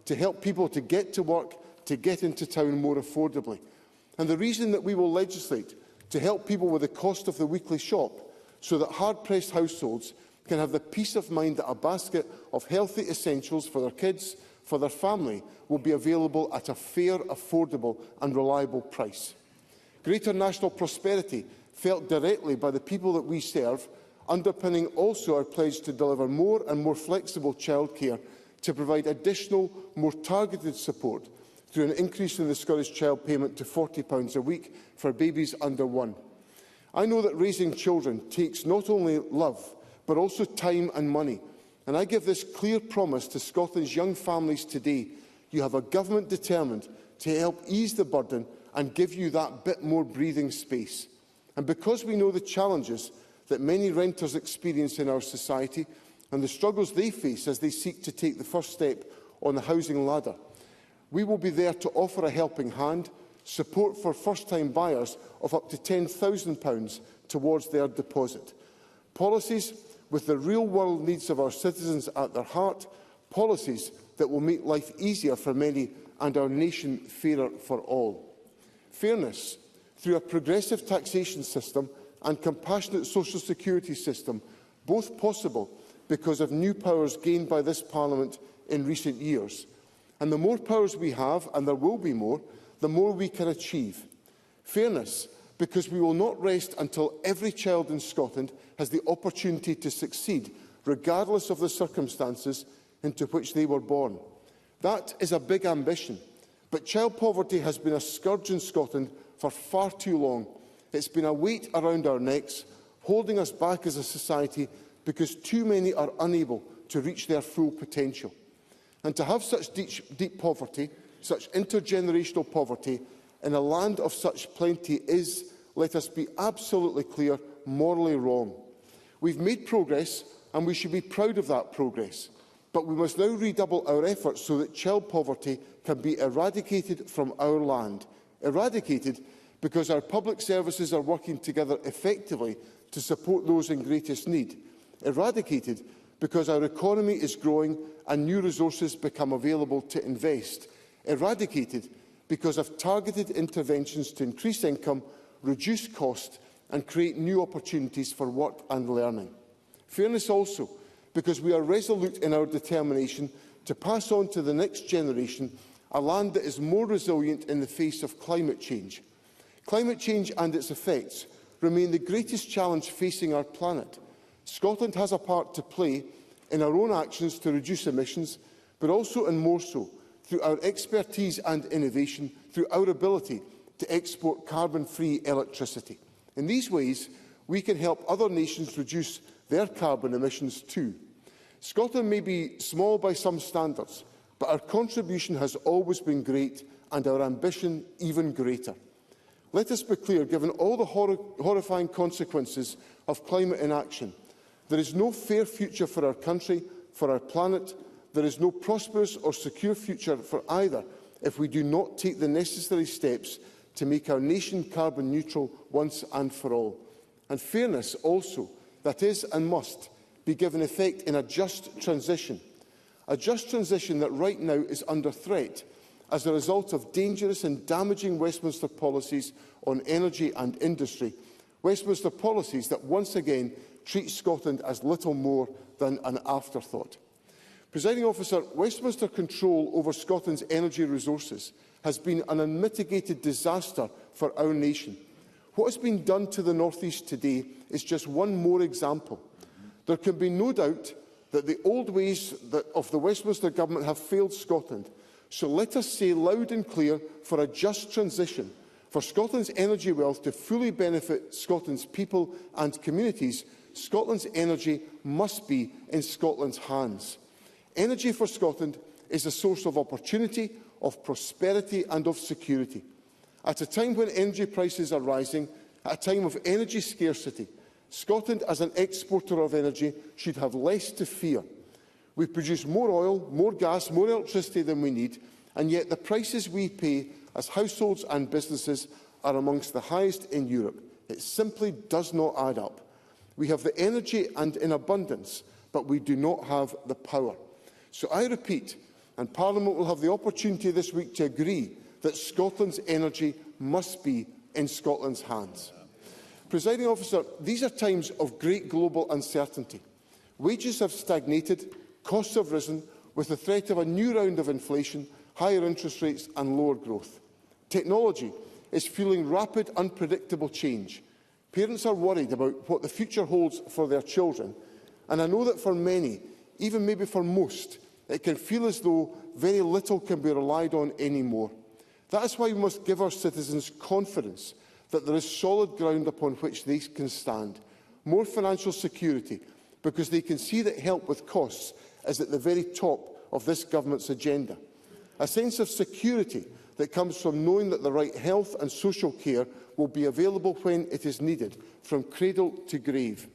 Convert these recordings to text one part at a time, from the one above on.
to help people to get to work, to get into town more affordably. And the reason that we will legislate to help people with the cost of the weekly shop, so that hard-pressed households can have the peace of mind that a basket of healthy essentials for their kids, for their family, will be available at a fair, affordable and reliable price. Greater national prosperity felt directly by the people that we serve, underpinning also our pledge to deliver more and more flexible childcare, to provide additional, more targeted support through an increase in the Scottish Child Payment to £40 a week for babies under 1. I know that raising children takes not only love, but also time and money. And I give this clear promise to Scotland's young families today. You have a government determined to help ease the burden and give you that bit more breathing space. And because we know the challenges that many renters experience in our society and the struggles they face as they seek to take the first step on the housing ladder, we will be there to offer a helping hand, support for first-time buyers of up to £10,000 towards their deposit. Policies with the real-world needs of our citizens at their heart, policies that will make life easier for many and our nation fairer for all. Fairness through a progressive taxation system and compassionate social security system, both possible because of new powers gained by this Parliament in recent years. And the more powers we have, and there will be more, the more we can achieve. Fairness, because we will not rest until every child in Scotland has the opportunity to succeed, regardless of the circumstances into which they were born. That is a big ambition, but child poverty has been a scourge in Scotland for far too long. It's been a weight around our necks, holding us back as a society because too many are unable to reach their full potential. And to have such deep poverty, such intergenerational poverty, in a land of such plenty is, let us be absolutely clear, morally wrong. We've made progress, and we should be proud of that progress. But we must now redouble our efforts so that child poverty can be eradicated from our land. Eradicated because our public services are working together effectively to support those in greatest need. Eradicated because our economy is growing and new resources become available to invest. Eradicated because of targeted interventions to increase income, reduce cost and create new opportunities for work and learning. Fairness also because we are resolute in our determination to pass on to the next generation a land that is more resilient in the face of climate change. Climate change and its effects remain the greatest challenge facing our planet. Scotland has a part to play in our own actions to reduce emissions, but also and more so through our expertise and innovation, through our ability to export carbon-free electricity. In these ways, we can help other nations reduce their carbon emissions too. Scotland may be small by some standards, but our contribution has always been great and our ambition even greater. Let us be clear, given all the horrifying consequences of climate inaction, there is no fair future for our country, for our planet. There is no prosperous or secure future for either if we do not take the necessary steps to make our nation carbon neutral once and for all. And fairness also, that is and must, be given effect in a just transition that right now is under threat as a result of dangerous and damaging Westminster policies on energy and industry, Westminster policies that once again treat Scotland as little more than an afterthought. Presiding Officer, Westminster control over Scotland's energy resources has been an unmitigated disaster for our nation. What has been done to the North East today is just one more example. There can be no doubt that the old ways of the Westminster Government have failed Scotland. So let us say loud and clear, for a just transition, for Scotland's energy wealth to fully benefit Scotland's people and communities, Scotland's energy must be in Scotland's hands. Energy for Scotland is a source of opportunity, of prosperity and of security. At a time when energy prices are rising, at a time of energy scarcity, Scotland as an exporter of energy should have less to fear. We produce more oil, more gas, more electricity than we need, and yet the prices we pay as households and businesses are amongst the highest in Europe. It simply does not add up. We have the energy and in abundance, but we do not have the power. So I repeat, and Parliament will have the opportunity this week to agree that Scotland's energy must be in Scotland's hands. Presiding Officer, these are times of great global uncertainty. Wages have stagnated, costs have risen, with the threat of a new round of inflation, higher interest rates and lower growth. Technology is fueling rapid, unpredictable change. Parents are worried about what the future holds for their children, and I know that for many, even maybe for most, it can feel as though very little can be relied on anymore. That is why we must give our citizens confidence that there is solid ground upon which they can stand. More financial security, because they can see that help with costs is at the very top of this government's agenda. A sense of security that comes from knowing that the right health and social care will be available when it is needed, from cradle to grave.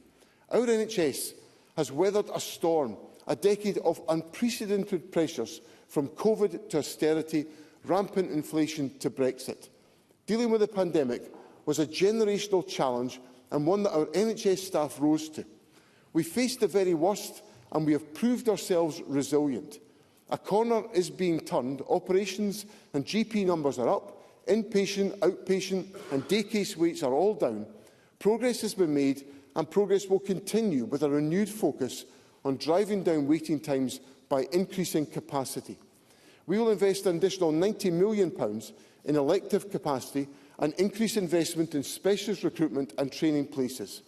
Our NHS has weathered a storm, a decade of unprecedented pressures, from COVID to austerity, rampant inflation to Brexit. Dealing with the pandemic was a generational challenge and one that our NHS staff rose to. We faced the very worst and we have proved ourselves resilient. A corner is being turned, operations and GP numbers are up, inpatient, outpatient and day case waits are all down. Progress has been made and progress will continue with a renewed focus on driving down waiting times by increasing capacity. We will invest an additional £90 million in elective capacity and increase investment in specialist recruitment and training places.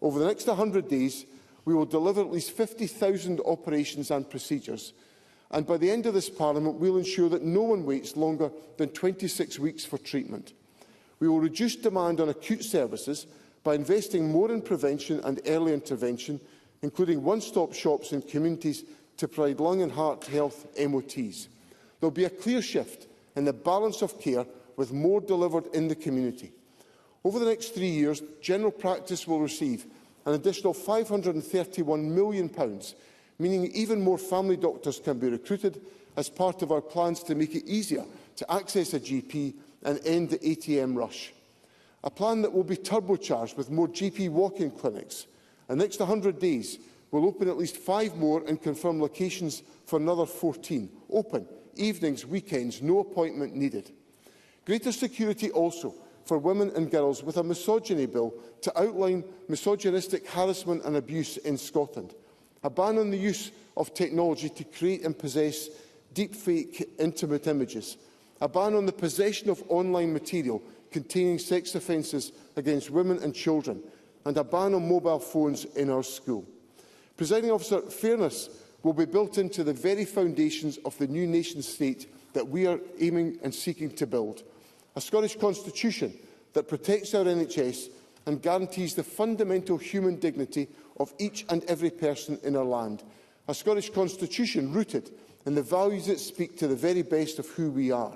Over the next 100 days, we will deliver at least 50,000 operations and procedures, and by the end of this Parliament, we will ensure that no one waits longer than 26 weeks for treatment. We will reduce demand on acute services by investing more in prevention and early intervention, including one-stop shops in communities to provide lung and heart health MOTs. There will be a clear shift in the balance of care, with more delivered in the community. Over the next 3 years, general practice will receive an additional £531 million, meaning even more family doctors can be recruited as part of our plans to make it easier to access a GP and end the ATM rush. A plan that will be turbocharged with more GP walk-in clinics. In the next 100 days, we'll open at least 5 more and confirm locations for another 14. Open, evenings, weekends, no appointment needed. Greater security also for women and girls, with a misogyny bill to outline misogynistic harassment and abuse in Scotland. A ban on the use of technology to create and possess deepfake intimate images. A ban on the possession of online material containing sex offences against women and children. And a ban on mobile phones in our school. Presiding Officer, fairness will be built into the very foundations of the new nation-state that we are aiming and seeking to build. A Scottish Constitution that protects our NHS and guarantees the fundamental human dignity of each and every person in our land. A Scottish Constitution rooted in the values that speak to the very best of who we are.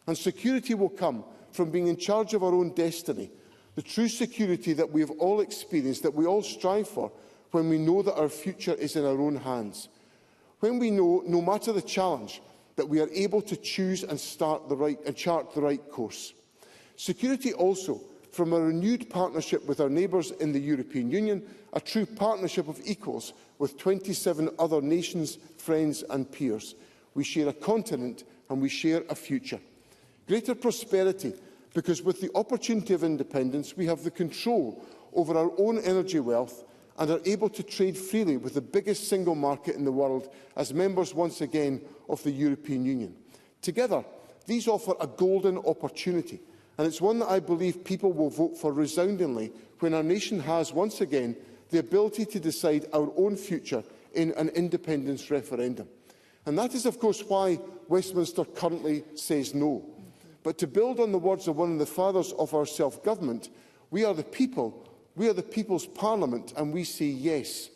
And security will come from being in charge of our own destiny, the true security that we have all experienced, that we all strive for, when we know that our future is in our own hands. When we know, no matter the challenge, that we are able to choose and chart the right course. Security also from a renewed partnership with our neighbours in the European Union, a true partnership of equals with 27 other nations, friends and peers. We share a continent and we share a future. Greater prosperity, because with the opportunity of independence, we have the control over our own energy wealth and are able to trade freely with the biggest single market in the world as members once again of the European Union. Together, these offer a golden opportunity, and it's one that I believe people will vote for resoundingly when our nation has once again the ability to decide our own future in an independence referendum. And that is, of course, why Westminster currently says no. But to build on the words of one of the fathers of our self-government, we are the people. We are the People's Parliament, and we say yes.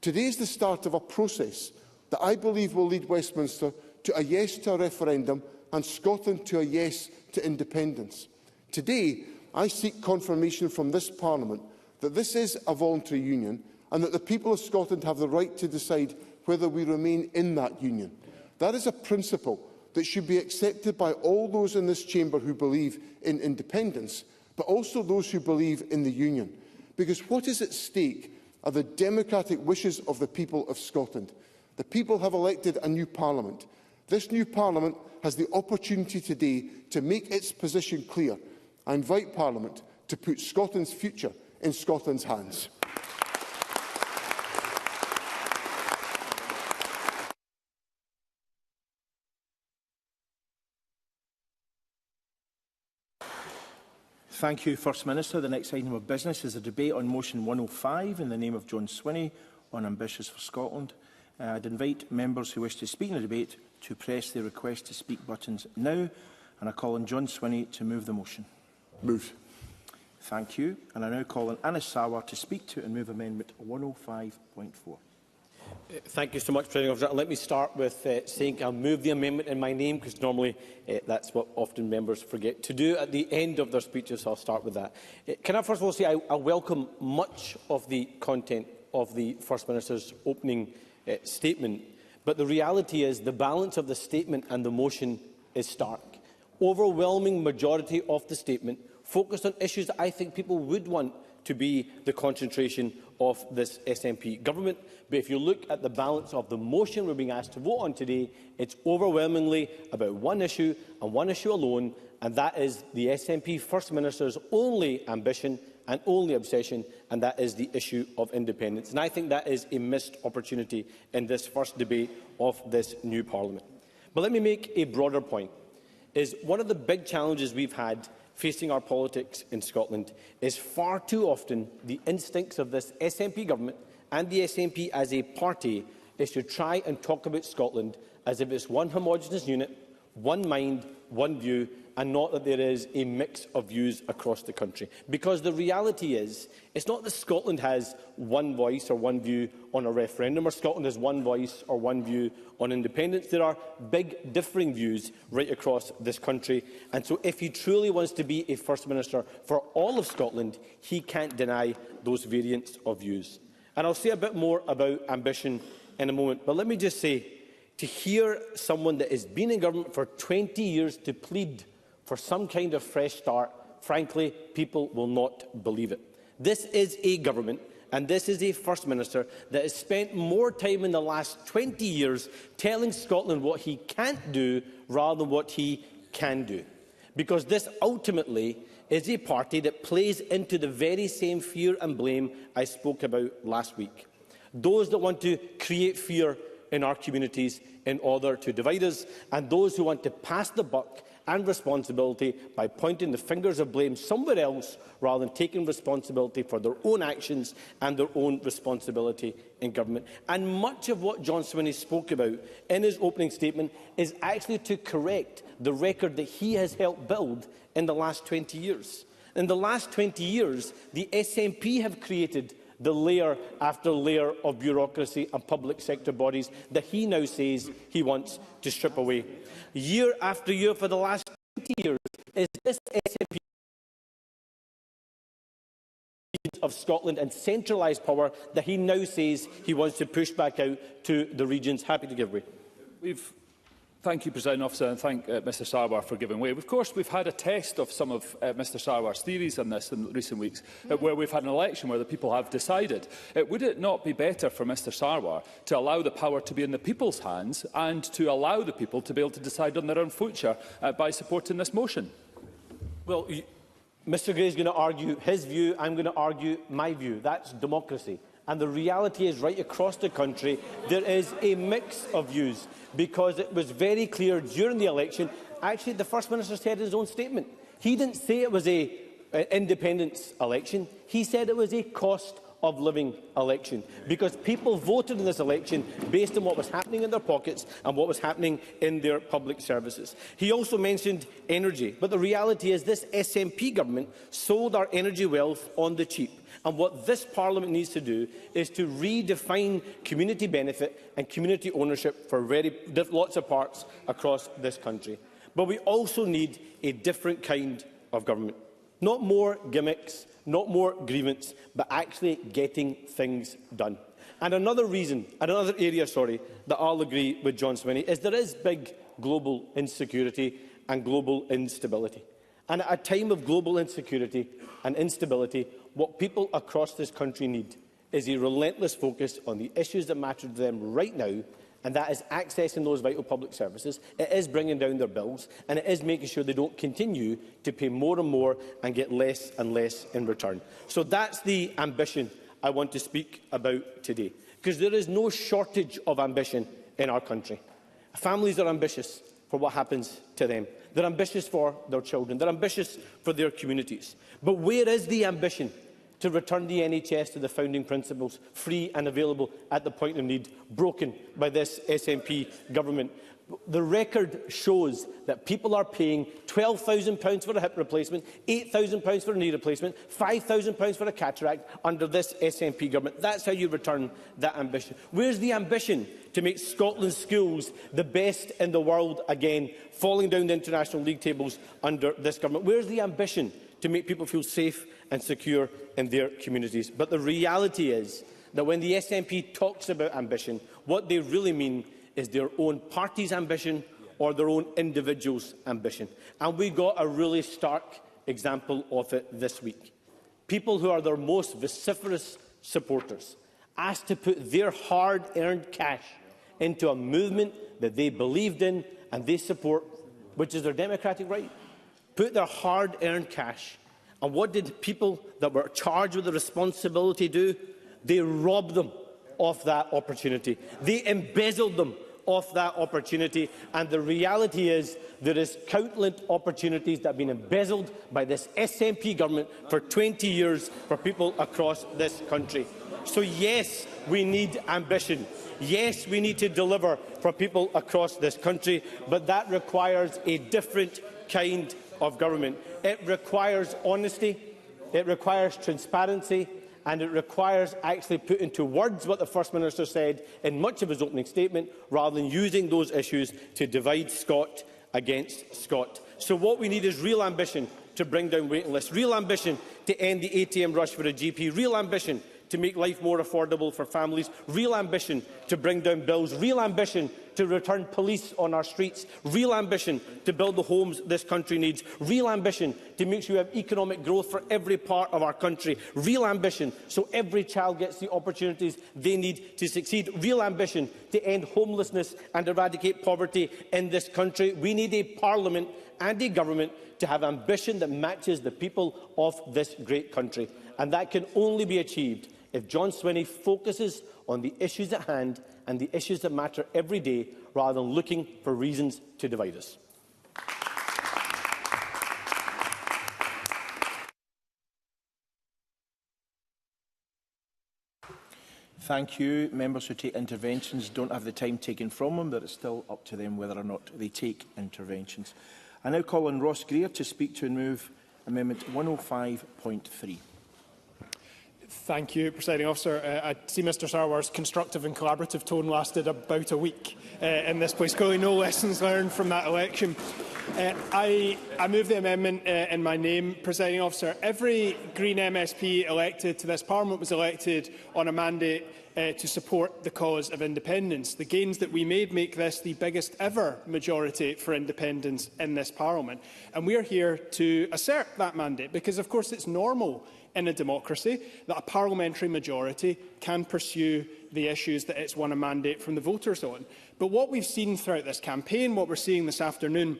Today is the start of a process that I believe will lead Westminster to a yes to a referendum and Scotland to a yes to independence. Today, I seek confirmation from this Parliament that this is a voluntary union and that the people of Scotland have the right to decide whether we remain in that union. That is a principle that should be accepted by all those in this chamber who believe in independence, but also those who believe in the union. Because what is at stake are the democratic wishes of the people of Scotland. The people have elected a new Parliament. This new Parliament has the opportunity today to make its position clear. I invite Parliament to put Scotland's future in Scotland's hands. Thank you, First Minister. The next item of business is a debate on motion 105 in the name of John Swinney on Ambitious for Scotland. I'd invite members who wish to speak in the debate to press the request to speak buttons now, and I call on John Swinney to move the motion. Move. Thank you. And I now call on Anis Sarwar to speak to and move amendment 105.4. Thank you so much, President Officer. Let me start with saying I'll move the amendment in my name, because normally that's what often members forget to do at the end of their speeches, so I'll start with that. Can I first of all say I welcome much of the content of the First Minister's opening statement, but the reality is the balance of the statement and the motion is stark. Overwhelming majority of the statement focused on issues that I think people would want to be the concentration of this SNP government. But if you look at the balance of the motion we're being asked to vote on today, it's overwhelmingly about one issue and one issue alone, and that is the SNP First Minister's only ambition and only obsession, and that is the issue of independence. And I think that is a missed opportunity in this first debate of this new Parliament. But let me make a broader point. Is one of the big challenges we've had facing our politics in Scotland is far too often the instincts of this SNP government and the SNP as a party is to try and talk about Scotland as if it's one homogenous unit, one mind, one view, and not that there is a mix of views across the country. Because the reality is, it's not that Scotland has one voice or one view on a referendum, or Scotland has one voice or one view on independence. There are big differing views right across this country. And so if he truly wants to be a First Minister for all of Scotland, he can't deny those variants of views. And I'll say a bit more about ambition in a moment. But let me just say, to hear someone that has been in government for 20 years to plead for some kind of fresh start, frankly, people will not believe it. This is a government and this is a First Minister that has spent more time in the last 20 years telling Scotland what he can't do rather than what he can do. Because this ultimately is a party that plays into the very same fear and blame I spoke about last week. Those that want to create fear in our communities in order to divide us, and those who want to pass the buck and responsibility by pointing the fingers of blame somewhere else rather than taking responsibility for their own actions and their own responsibility in government. And much of what John Swinney spoke about in his opening statement is actually to correct the record that he has helped build in the last 20 years. In the last 20 years, the SNP have created the layer after layer of bureaucracy and public sector bodies that he now says he wants to strip away. Year after year for the last 20 years is this SNP of Scotland and centralised power that he now says he wants to push back out to the regions. Happy to give way. Thank you, President Officer, and thank Mr Sarwar for giving way. Of course, we've had a test of some of Mr Sarwar's theories on this in recent weeks, where we've had an election where the people have decided. Would it not be better for Mr Sarwar to allow the power to be in the people's hands and to allow the people to be able to decide on their own future by supporting this motion? Well, Mr Gray is going to argue his view, I'm going to argue my view. That's democracy. And the reality is, right across the country, there is a mix of views, because it was very clear during the election. Actually, the First Minister said in his own statement, he didn't say it was an independence election. He said it was a cost of living election, because people voted in this election based on what was happening in their pockets and what was happening in their public services. He also mentioned energy, but the reality is this SNP government sold our energy wealth on the cheap. And what this Parliament needs to do is to redefine community benefit and community ownership for lots of parts across this country. But we also need a different kind of government. Not more gimmicks, not more grievance, but actually getting things done. And another area, that I'll agree with John Swinney is there is big global insecurity and global instability. And at a time of global insecurity and instability, what people across this country need is a relentless focus on the issues that matter to them right now and that is accessing those vital public services, it is bringing down their bills, and it is making sure they don't continue to pay more and more and get less and less in return. So that's the ambition I want to speak about today, because there is no shortage of ambition in our country. Families are ambitious for what happens to them. They're ambitious for their children. They're ambitious for their communities. But where is the ambition to return the NHS to the founding principles, free and available at the point of need, broken by this SNP government? The record shows that people are paying £12,000 for a hip replacement, £8,000 for a knee replacement, £5,000 for a cataract under this SNP government. That's how you return that ambition. Where's the ambition to make Scotland's schools the best in the world again, falling down the international league tables under this government? Where's the ambition to make people feel safe and secure in their communities? But the reality is that when the SNP talks about ambition, what they really mean is their own party's ambition or their own individual's ambition. And we got a really stark example of it this week. People who are their most vociferous supporters asked to put their hard-earned cash into a movement that they believed in and they support, which is their democratic right. Put their hard-earned cash. And what did people that were charged with the responsibility do? They robbed them of that opportunity. They embezzled them of that opportunity. And the reality is there is countless opportunities that have been embezzled by this SNP government for 20 years for people across this country. So yes, we need ambition. Yes, we need to deliver for people across this country, but that requires a different kind of government. It requires honesty, it requires transparency, and it requires actually putting into words what the First Minister said in much of his opening statement, rather than using those issues to divide Scot against Scot. So what we need is real ambition to bring down waiting lists, real ambition to end the ATM rush for a GP, real ambition to make life more affordable for families, real ambition to bring down bills, real ambition to return police on our streets, real ambition to build the homes this country needs, real ambition to make sure we have economic growth for every part of our country, real ambition so every child gets the opportunities they need to succeed, real ambition to end homelessness and eradicate poverty in this country. We need a parliament and a government to have ambition that matches the people of this great country. And that can only be achieved if John Swinney focuses on the issues at hand and the issues that matter every day, rather than looking for reasons to divide us. Thank you. Members who take interventions don't have the time taken from them, but it's still up to them whether or not they take interventions. I now call on Ross Greer to speak to and move Amendment 105.3. Thank you, Presiding Officer. I see Mr Sarwar's constructive and collaborative tone lasted about a week in this place. Clearly no lessons learned from that election. I move the amendment in my name, Presiding Officer. Every Green MSP elected to this Parliament was elected on a mandate to support the cause of independence. The gains that we made make this the biggest ever majority for independence in this Parliament. And we are here to assert that mandate because, of course, it's normal in a democracy that a parliamentary majority can pursue the issues that it's won a mandate from the voters on. But what we've seen throughout this campaign, what we're seeing this afternoon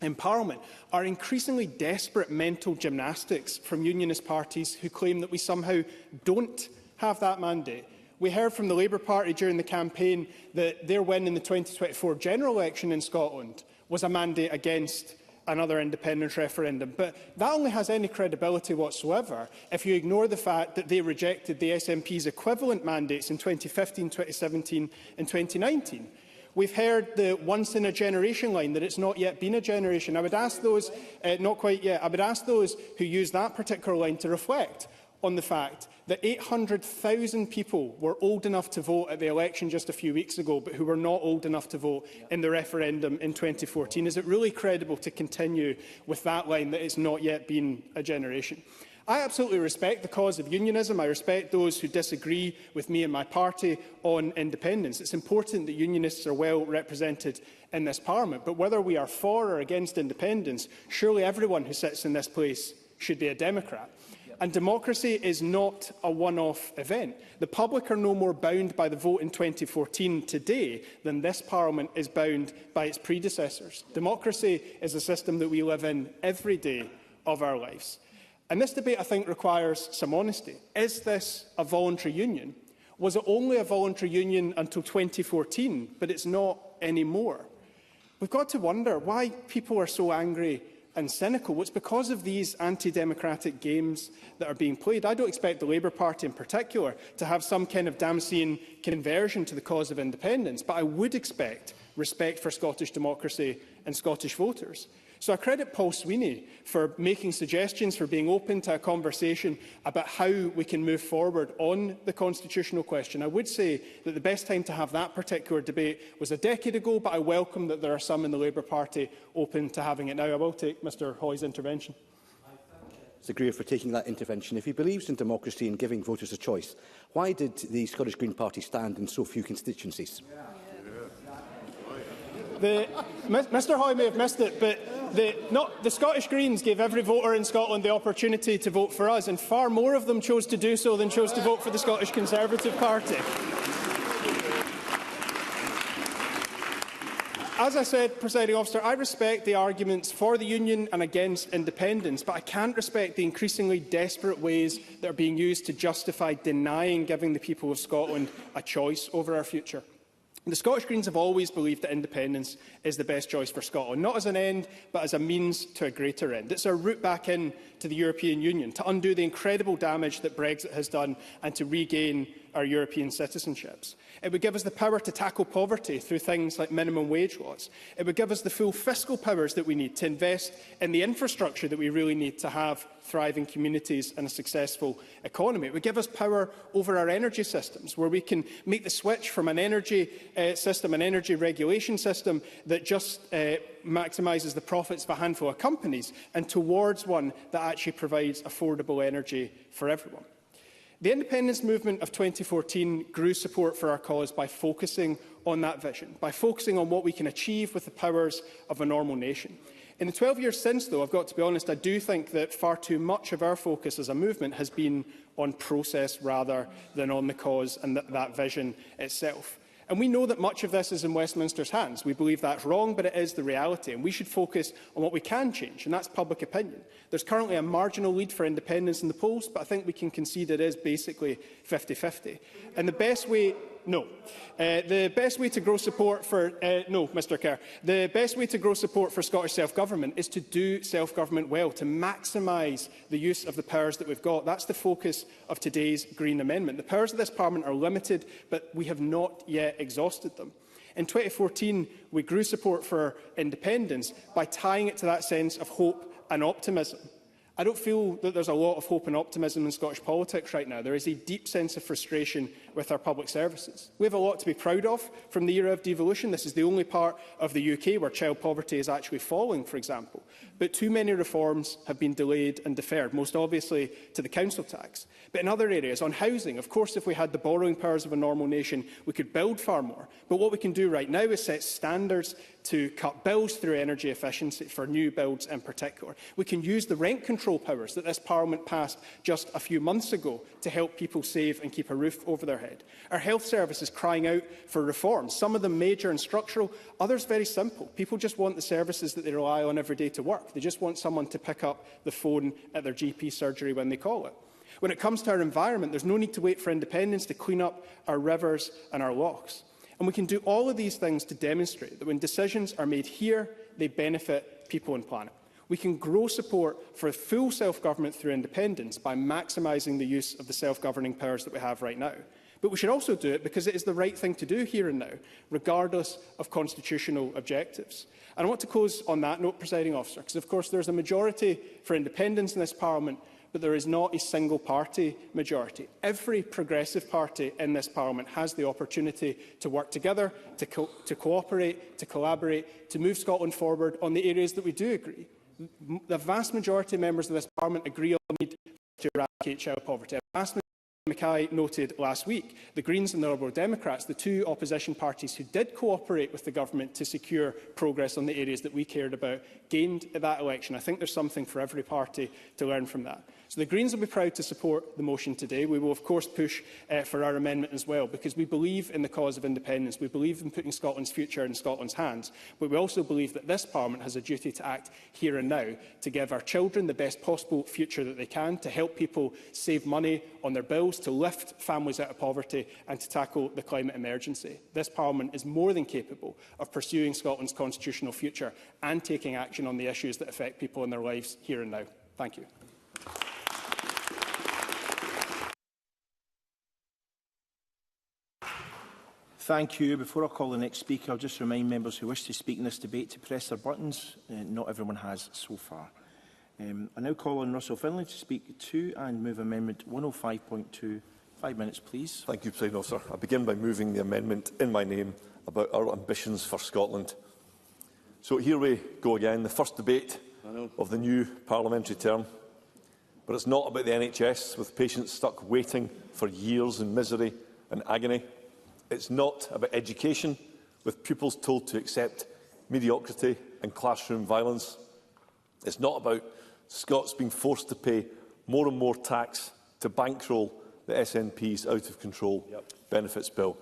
in Parliament, are increasingly desperate mental gymnastics from unionist parties who claim that we somehow don't have that mandate. We heard from the Labour Party during the campaign that their win in the 2024 general election in Scotland was a mandate against another independence referendum. But that only has any credibility whatsoever if you ignore the fact that they rejected the SNP's equivalent mandates in 2015, 2017 and 2019. We've heard the once-in-a-generation line, that it's not yet been a generation. I would ask those, not quite yet, I would ask those who use that particular line to reflect on the fact that 800,000 people were old enough to vote at the election just a few weeks ago, but who were not old enough to vote in the referendum in 2014. Is it really credible to continue with that line that it's not yet been a generation? I absolutely respect the cause of unionism. I respect those who disagree with me and my party on independence. It's important that unionists are well represented in this Parliament. But whether we are for or against independence, surely everyone who sits in this place should be a Democrat. And democracy is not a one-off event. The public are no more bound by the vote in 2014 today than this Parliament is bound by its predecessors. Democracy is a system that we live in every day of our lives. And this debate, I think, requires some honesty. Is this a voluntary union? Was it only a voluntary union until 2014, but it's not anymore? We've got to wonder why people are so angry and cynical. Well, it's because of these anti-democratic games that are being played. I don't expect the Labour Party in particular to have some kind of Damsian conversion to the cause of independence, but I would expect respect for Scottish democracy and Scottish voters. So I credit Paul Sweeney for making suggestions, for being open to a conversation about how we can move forward on the constitutional question. I would say that the best time to have that particular debate was a decade ago, but I welcome that there are some in the Labour Party open to having it now. I will take Mr Hoy's intervention. Mr Greer for taking that intervention. If he believes in democracy and giving voters a choice, why did the Scottish Green Party stand in so few constituencies? Mr Hoy may have missed it, but the Scottish Greens gave every voter in Scotland the opportunity to vote for us, and far more of them chose to do so than chose to vote for the Scottish Conservative Party. As I said, Presiding Officer, I respect the arguments for the Union and against independence, but I can't respect the increasingly desperate ways that are being used to justify denying giving the people of Scotland a choice over our future. The Scottish Greens have always believed that independence is the best choice for Scotland, not as an end, but as a means to a greater end. It's our route back into the European Union, to undo the incredible damage that Brexit has done and to regain our European citizenships. It would give us the power to tackle poverty through things like minimum wage laws. It would give us the full fiscal powers that we need to invest in the infrastructure that we really need to have thriving communities and a successful economy. It would give us power over our energy systems, where we can make the switch from an energy system, an energy regulation system that just maximises the profits of a handful of companies, and towards one that actually provides affordable energy for everyone. The independence movement of 2014 grew support for our cause by focusing on that vision, by focusing on what we can achieve with the powers of a normal nation. In the 12 years since, though, I've got to be honest, I do think that far too much of our focus as a movement has been on process rather than on the cause and that vision itself. And we know that much of this is in Westminster's hands. We believe that's wrong, but it is the reality. And we should focus on what we can change, and that's public opinion. There's currently a marginal lead for independence in the polls, but I think we can concede it is basically 50-50. And the best way... No. The best way to grow support for... no, Mr Kerr. The best way to grow support for Scottish self-government is to do self-government well, to maximise the use of the powers that we've got. That's the focus of today's Green Amendment. The powers of this Parliament are limited, but we have not yet exhausted them. In 2014, we grew support for independence by tying it to that sense of hope and optimism. I don't feel that there's a lot of hope and optimism in Scottish politics right now. There is a deep sense of frustration with our public services. We have a lot to be proud of from the era of devolution. This is the only part of the UK where child poverty is actually falling, for example. But too many reforms have been delayed and deferred, most obviously to the council tax. But in other areas, on housing, of course, if we had the borrowing powers of a normal nation, we could build far more. But what we can do right now is set standards to cut bills through energy efficiency for new builds in particular. We can use the rent control powers that this Parliament passed just a few months ago to help people save and keep a roof over their head. Our health service is crying out for reforms, some of them major and structural, others very simple. People just want the services that they rely on every day to work. They just want someone to pick up the phone at their GP surgery when they call it. When it comes to our environment, there's no need to wait for independence to clean up our rivers and our lochs. And we can do all of these things to demonstrate that when decisions are made here, they benefit people and planet. We can grow support for full self-government through independence by maximising the use of the self-governing powers that we have right now. But we should also do it because it is the right thing to do here and now, regardless of constitutional objectives. And I want to close on that note, Presiding Officer, because of course there's a majority for independence in this Parliament, but there is not a single party majority. Every progressive party in this Parliament has the opportunity to work together, to cooperate, to collaborate, to move Scotland forward on the areas that we do agree. The vast majority of members of this Parliament agree on the need to eradicate child poverty. A vast Mackay noted last week, the Greens and the Liberal Democrats, the two opposition parties who did cooperate with the government to secure progress on the areas that we cared about, gained at that election. I think there's something for every party to learn from that. So the Greens will be proud to support the motion today. We will, of course, push for our amendment as well, because we believe in the cause of independence. We believe in putting Scotland's future in Scotland's hands. But we also believe that this Parliament has a duty to act here and now to give our children the best possible future that they can, to help people save money on their bills, to lift families out of poverty and to tackle the climate emergency. This Parliament is more than capable of pursuing Scotland's constitutional future and taking action on the issues that affect people in their lives here and now. Thank you. Thank you. Before I call the next speaker, I'll just remind members who wish to speak in this debate to press their buttons. Not everyone has so far. I now call on Russell Finlay to speak to and move Amendment 105.2. 5 minutes, please. Thank you, President Officer. I begin by moving the amendment in my name about our ambitions for Scotland. So here we go again, the first debate of the new parliamentary term. But it's not about the NHS, with patients stuck waiting for years in misery and agony. It's not about education, with pupils told to accept mediocrity and classroom violence. It's not about Scots being forced to pay more and more tax to bankroll the SNP's out-of-control benefits bill.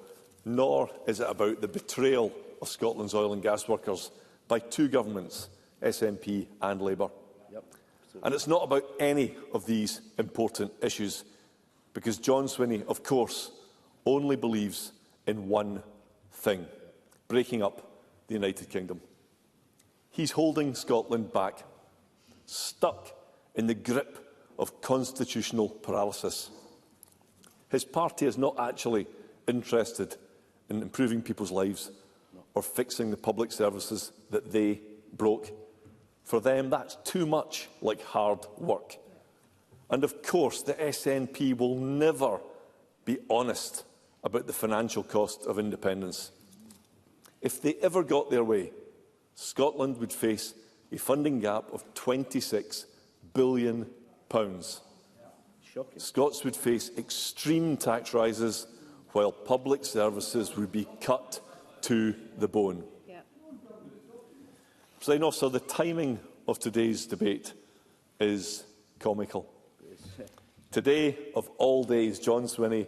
Nor is it about the betrayal of Scotland's oil and gas workers by two governments, SNP and Labour. And it's not about any of these important issues, because John Swinney, of course, only believes in one thing: breaking up the United Kingdom. He's holding Scotland back, stuck in the grip of constitutional paralysis. His party is not actually interested in improving people's lives or fixing the public services that they broke. For them, that's too much like hard work. And of course, the SNP will never be honest about the financial cost of independence. If they ever got their way, Scotland would face a funding gap of £26 billion. Shocking. Scots would face extreme tax rises, while public services would be cut to the bone. Presiding Officer, the timing of today's debate is comical. Today, of all days, John Swinney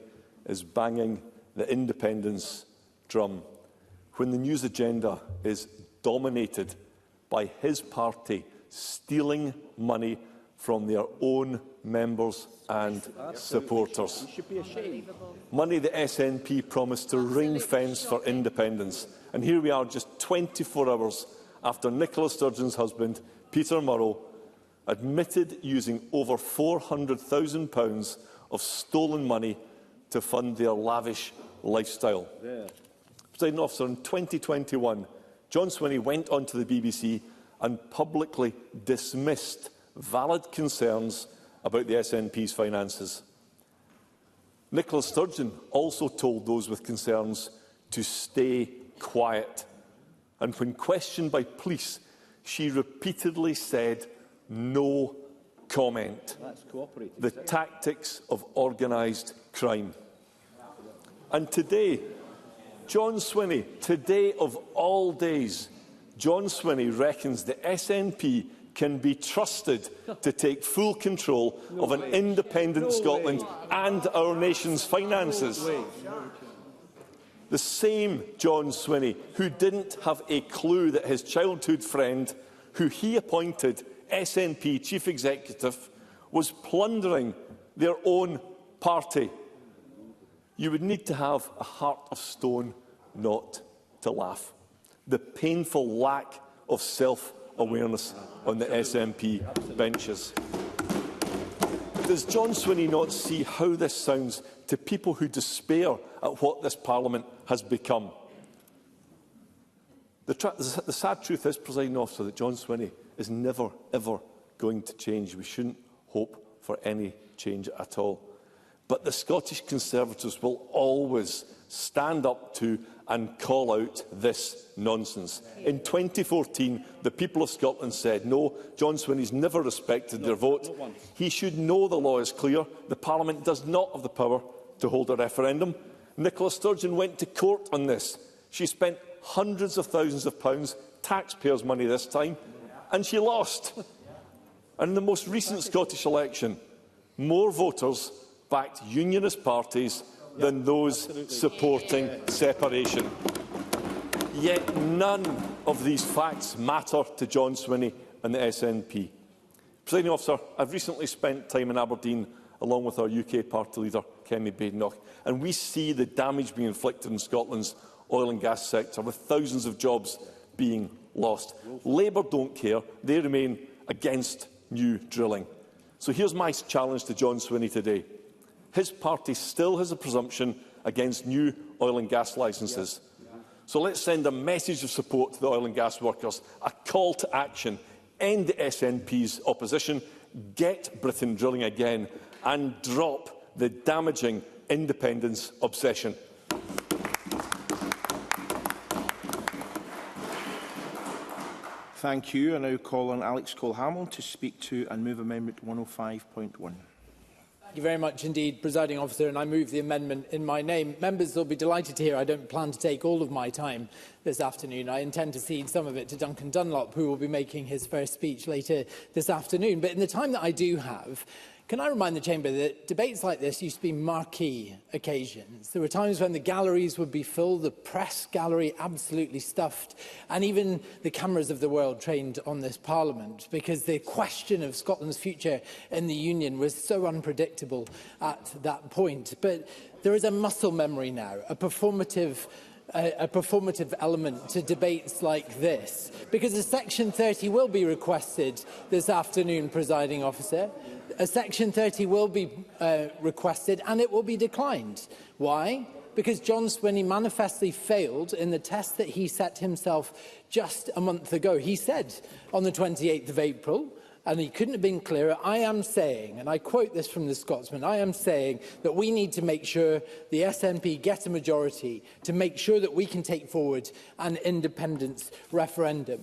is banging the independence drum, when the news agenda is dominated by his party stealing money from their own members and supporters. Money the SNP promised to ring-fence for independence. And here we are, just 24 hours after Nicola Sturgeon's husband, Peter Murrow, admitted using over £400,000 of stolen money to fund their lavish lifestyle. Presiding Officer, in 2021, John Swinney went onto the BBC and publicly dismissed valid concerns about the SNP's finances. Nicola Sturgeon also told those with concerns to stay quiet. And when questioned by police, she repeatedly said, "No comment." The tactics of organised crime. And today, John Swinney, today of all days, John Swinney reckons the SNP can be trusted to take full control of an independent Scotland and our nation's finances. The same John Swinney who didn't have a clue that his childhood friend, who he appointed SNP Chief Executive, was plundering their own party. You would need to have a heart of stone not to laugh. The painful lack of self-awareness on the SNP benches. Does John Swinney not see how this sounds to people who despair at what this Parliament has become? The sad truth is, Presiding Officer, that John Swinney is never, ever going to change. We shouldn't hope for any change at all. But the Scottish Conservatives will always stand up to and call out this nonsense. In 2014, the people of Scotland said no. John Swinney's never respected their vote. He should know the law is clear. The Parliament does not have the power to hold a referendum. Nicola Sturgeon went to court on this. She spent hundreds of thousands of pounds, taxpayers' money this time, and she lost. And in the most recent Scottish election, more voters backed unionist parties than those supporting separation. Yet none of these facts matter to John Swinney and the SNP. Presiding Officer, I've recently spent time in Aberdeen along with our UK party leader, Kemi Badenoch, and we see the damage being inflicted in Scotland's oil and gas sector, with thousands of jobs being lost. Labour don't care. They remain against new drilling. So here's my challenge to John Swinney today. His party still has a presumption against new oil and gas licences. So let's send a message of support to the oil and gas workers, a call to action, end the SNP's opposition, get Britain drilling again, and drop the damaging independence obsession. Thank you. I now call on Alex Cole-Hamilton to speak to and move Amendment 105.1. Thank you very much indeed, Presiding Officer, and I move the amendment in my name. Members will be delighted to hear I don't plan to take all of my time this afternoon. I intend to cede some of it to Duncan Dunlop, who will be making his first speech later this afternoon. But in the time that I do have, can I remind the Chamber that debates like this used to be marquee occasions. There were times when the galleries would be full, the press gallery absolutely stuffed, and even the cameras of the world trained on this Parliament, because the question of Scotland's future in the Union was so unpredictable at that point. But there is a muscle memory now, a performative element to debates like this, because a Section 30 will be requested this afternoon, Presiding Officer. A Section 30 will be requested and it will be declined. Why? Because John Swinney manifestly failed in the test that he set himself just a month ago. He said on the 28th of April, and he couldn't have been clearer, I am saying, and I quote this from the Scotsman, I am saying that we need to make sure the SNP get a majority to make sure that we can take forward an independence referendum.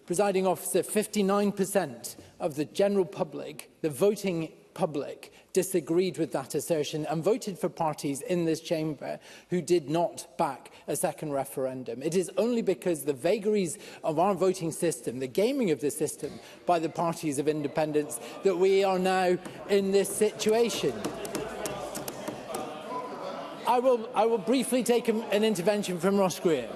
Presiding Officer, 59% of the general public, the voting public, disagreed with that assertion and voted for parties in this chamber who did not back a second referendum. It is only because the vagaries of our voting system, the gaming of the system by the parties of independence, that we are now in this situation. I will briefly take an intervention from Ross Greer.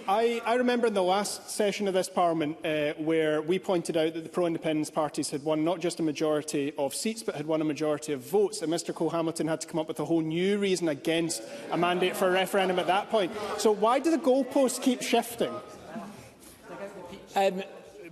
I remember in the last session of this Parliament where we pointed out that the pro-independence parties had won not just a majority of seats but had won a majority of votes, and Mr Cole-Hamilton had to come up with a whole new reason against a mandate for a referendum at that point. So why do the goalposts keep shifting?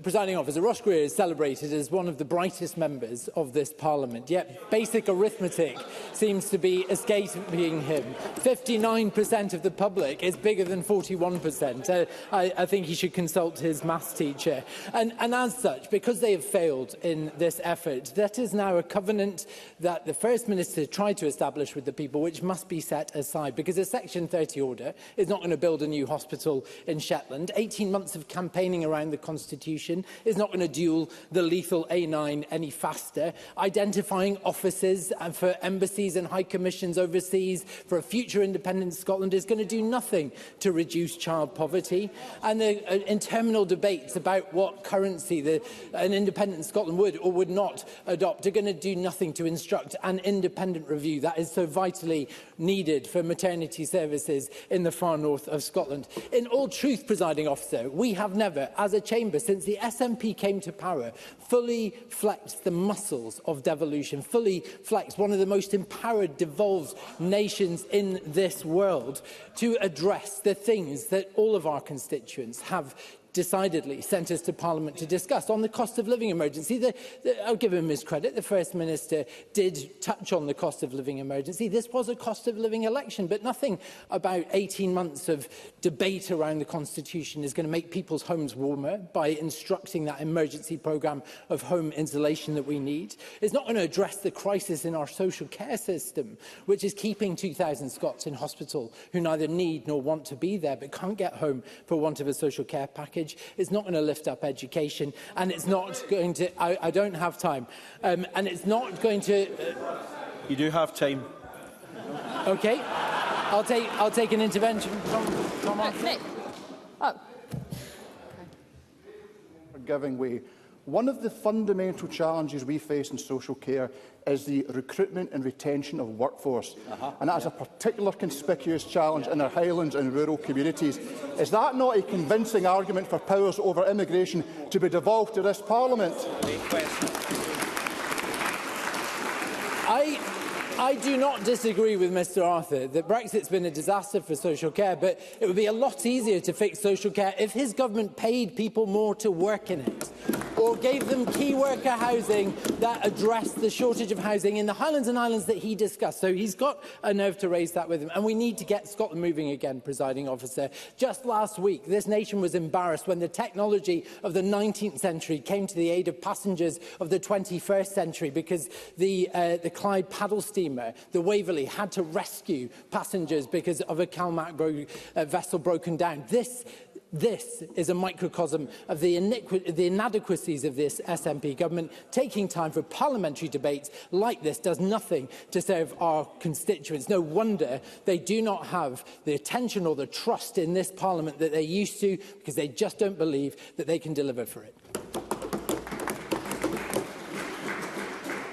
Presiding Officer, Ross Greer is celebrated as one of the brightest members of this Parliament, yet basic arithmetic seems to be escaping him. 59% of the public is bigger than 41%. I think he should consult his maths teacher. And as such, because they have failed in this effort, that is now a covenant that the First Minister tried to establish with the people, which must be set aside, because a Section 30 order is not going to build a new hospital in Shetland. 18 months of campaigning around the Constitution is not going to duel the lethal A9 any faster. Identifying offices for embassies and high commissions overseas for a future independent Scotland is going to do nothing to reduce child poverty. And the interminable debates about what currency an independent Scotland would or would not adopt are going to do nothing to instruct an independent review that is so vitally needed for maternity services in the far north of Scotland. In all truth, Presiding Officer, we have never, as a chamber, since the SNP came to power, fully flexed the muscles of devolution, fully flexed one of the most empowered, devolved nations in this world to address the things that all of our constituents have decidedly sent us to Parliament to discuss. On the cost of living emergency, I'll give him his credit, the First Minister did touch on the cost of living emergency. This was a cost of living election, but nothing about 18 months of debate around the Constitution is going to make people's homes warmer by instructing that emergency programme of home insulation that we need. It's not going to address the crisis in our social care system, which is keeping 2,000 Scots in hospital who neither need nor want to be there but can't get home for want of a social care package. It's not going to lift up education, and it's not going to... I don't have time. And it's not going to... You do have time. OK. I'll take an intervention from Nick. Oh. Giving way. One of the fundamental challenges we face in social care is the recruitment and retention of workforce. And that is a particular conspicuous challenge in our Highlands and rural communities. Is that not a convincing argument for powers over immigration to be devolved to this Parliament? I do not disagree with Mr Arthur that Brexit's been a disaster for social care, but it would be a lot easier to fix social care if his government paid people more to work in it, or gave them key worker housing that addressed the shortage of housing in the Highlands and Islands that he discussed. So he's got a nerve to raise that with him. And we need to get Scotland moving again, presiding officer. Just last week, this nation was embarrassed when the technology of the 19th century came to the aid of passengers of the 21st century, because the Clyde paddle steamer, the Waverley, had to rescue passengers because of a CalMac vessel broken down. This is a microcosm of the inadequacies of this SNP government. Taking time for parliamentary debates like this does nothing to serve our constituents. No wonder they do not have the attention or the trust in this Parliament that they used to, because they just don't believe that they can deliver for it.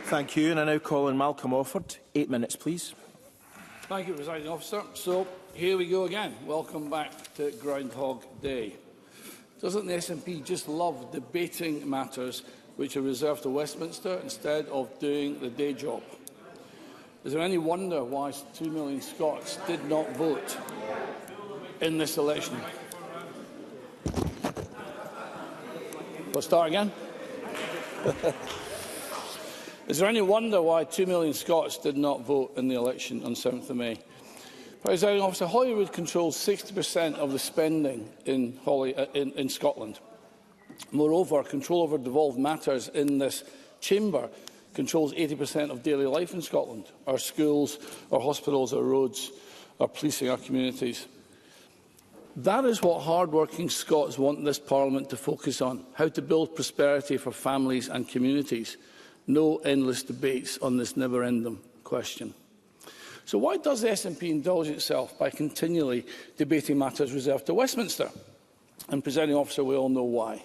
Thank you. And I now call on Malcolm Offord. 8 minutes, please. Thank you, Presiding Officer. So, here we go again. Welcome back to Groundhog Day. Doesn't the SNP just love debating matters which are reserved to Westminster instead of doing the day job? Is there any wonder why 2 million Scots did not vote in this election? We'll start again. Is there any wonder why 2 million Scots did not vote in the election on 7th of May? Presiding Officer, Holyrood controls 60% of the spending in Scotland. Moreover, control over devolved matters in this chamber controls 80% of daily life in Scotland. Our schools, our hospitals, our roads, our policing, our communities. That is what hard-working Scots want this Parliament to focus on, how to build prosperity for families and communities. No endless debates on this never-ending question. So why does the SNP indulge itself by continually debating matters reserved to Westminster? And, Presiding Officer, we all know why.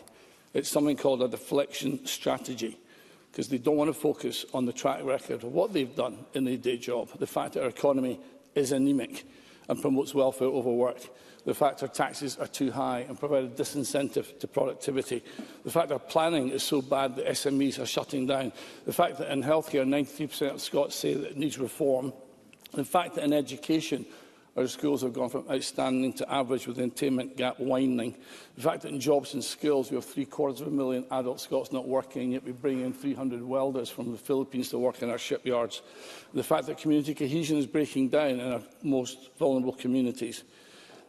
It's something called a deflection strategy, because they don't want to focus on the track record of what they've done in their day job, the fact that our economy is anaemic and promotes welfare over work, the fact our taxes are too high and provide a disincentive to productivity, the fact our planning is so bad that SMEs are shutting down, the fact that in healthcare 93% of Scots say that it needs reform, the fact that in education our schools have gone from outstanding to average with the attainment gap widening, the fact that in jobs and skills we have 750,000 adult Scots not working, yet we bring in 300 welders from the Philippines to work in our shipyards, the fact that community cohesion is breaking down in our most vulnerable communities.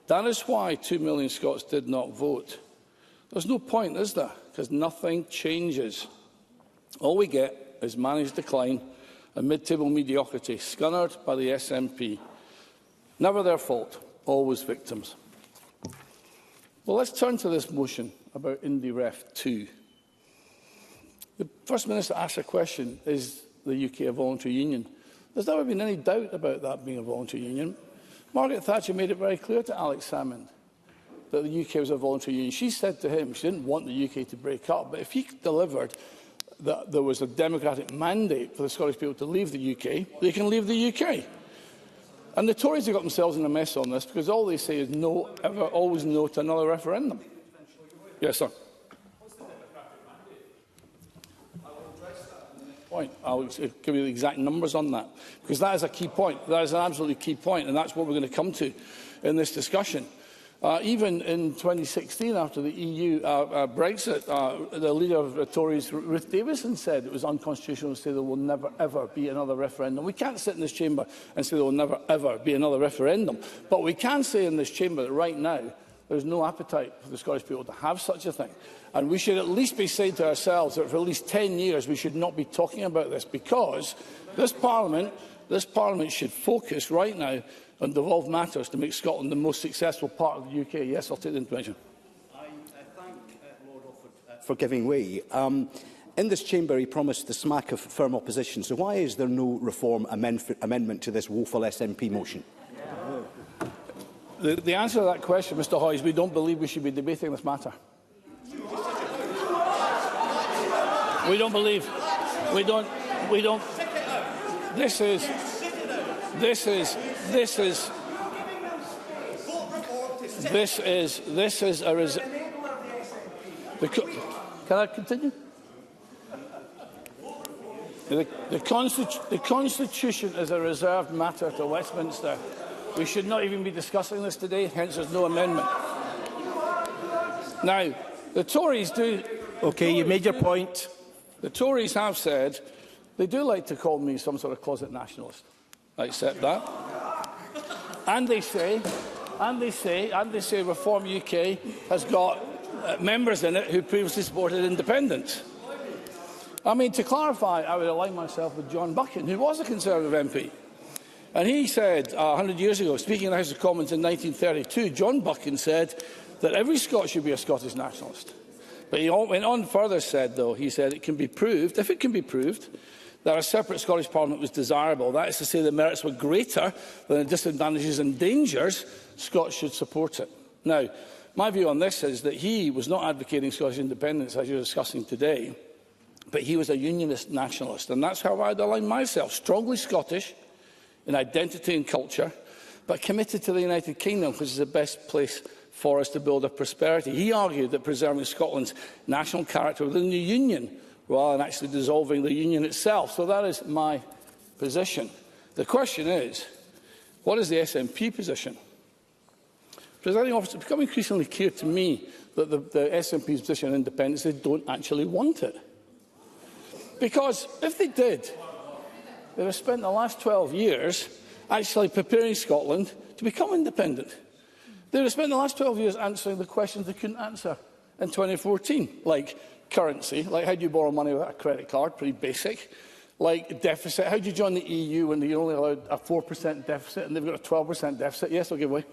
That is why 2 million Scots did not vote. There's no point, is there? Because nothing changes. All we get is managed decline and mid-table mediocrity, scunnered by the SNP. Never their fault, always victims. Well, let's turn to this motion about IndyRef 2. The First Minister asked a question, is the UK a voluntary union? There's never been any doubt about that being a voluntary union. Margaret Thatcher made it very clear to Alex Salmond that the UK was a voluntary union. She said to him she didn't want the UK to break up, but if he delivered that there was a democratic mandate for the Scottish people to leave the UK, they can leave the UK. And the Tories have got themselves in a mess on this because all they say is no, ever, always no to another referendum. Yes, sir. I'll give you the exact numbers on that, because that is a key point. That is an absolutely key point, and that's what we're going to come to in this discussion. Even in 2016, after the EU Brexit, the leader of the Tories, Ruth Davidson, said it was unconstitutional to say there will never, ever be another referendum. We can't sit in this chamber and say there will never, ever be another referendum. But we can say in this chamber that right now there's no appetite for the Scottish people to have such a thing. And we should at least be saying to ourselves that for at least 10 years we should not be talking about this, because this Parliament should focus right now on devolved matters to make Scotland the most successful part of the UK. Yes, I'll take the intervention. I thank Lord Alford for giving way. In this chamber, he promised the smack of firm opposition. So why is there no reform amendment to this woeful SNP motion? The answer to that question, Mr Hoy, is we don't believe we should be debating this matter. We don't believe. We don't. This is a Can I continue? The Constitution is a reserved matter to Westminster. We should not even be discussing this today, hence there's no amendment. Now, the Tories do... OK, you made your point. The Tories have said they do like to call me some sort of closet nationalist. I accept that. And they say Reform UK has got members in it who previously supported independence. I mean, to clarify, I would align myself with John Buchan, who was a Conservative MP. And he said 100 years ago, speaking in the House of Commons in 1932, John Buchan said that every Scot should be a Scottish nationalist. But he went on further, he said it can be proved, if it can be proved, that a separate Scottish Parliament was desirable. That is to say, the merits were greater than the disadvantages and dangers, Scots should support it. Now, my view on this is that he was not advocating Scottish independence, as you're discussing today, but he was a unionist nationalist. And that's how I'd align myself, strongly Scottish in identity and culture, but committed to the United Kingdom, which is the best place for us to build a prosperity. He argued that preserving Scotland's national character within the Union rather than actually dissolving the Union itself. So that is my position. The question is, what is the SNP position? Presiding Officer, it's become increasingly clear to me that the SNP's position on independence, they don't actually want it. Because if they did, they'd have spent the last 12 years actually preparing Scotland to become independent. They would have spent the last 12 years answering the questions they couldn't answer in 2014, like currency, like how do you borrow money without a credit card, pretty basic, like deficit, how do you join the EU when you're only allowed a 4% deficit and they've got a 12% deficit? Yes, I'll give way.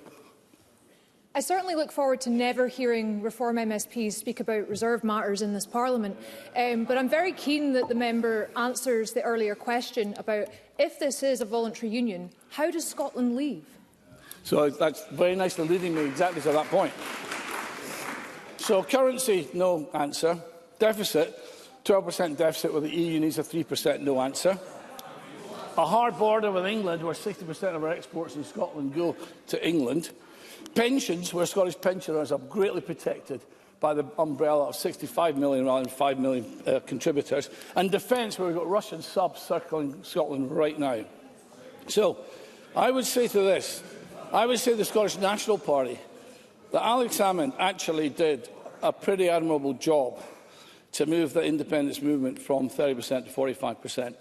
I certainly look forward to never hearing Reform MSPs speak about reserved matters in this Parliament, but I'm very keen that the member answers the earlier question about if this is a voluntary union, how does Scotland leave? So that's very nicely leading me exactly to that point. So currency, no answer. Deficit, 12% deficit with the EU needs a 3%, no answer. A hard border with England, where 60% of our exports in Scotland go to England. Pensions, where Scottish pensioners are greatly protected by the umbrella of 65 million rather than 5 million contributors. And defence, where we've got Russian subs circling Scotland right now. So I would say to this, I would say the Scottish National Party that Alex Salmond actually did a pretty admirable job to move the independence movement from 30% to 45%.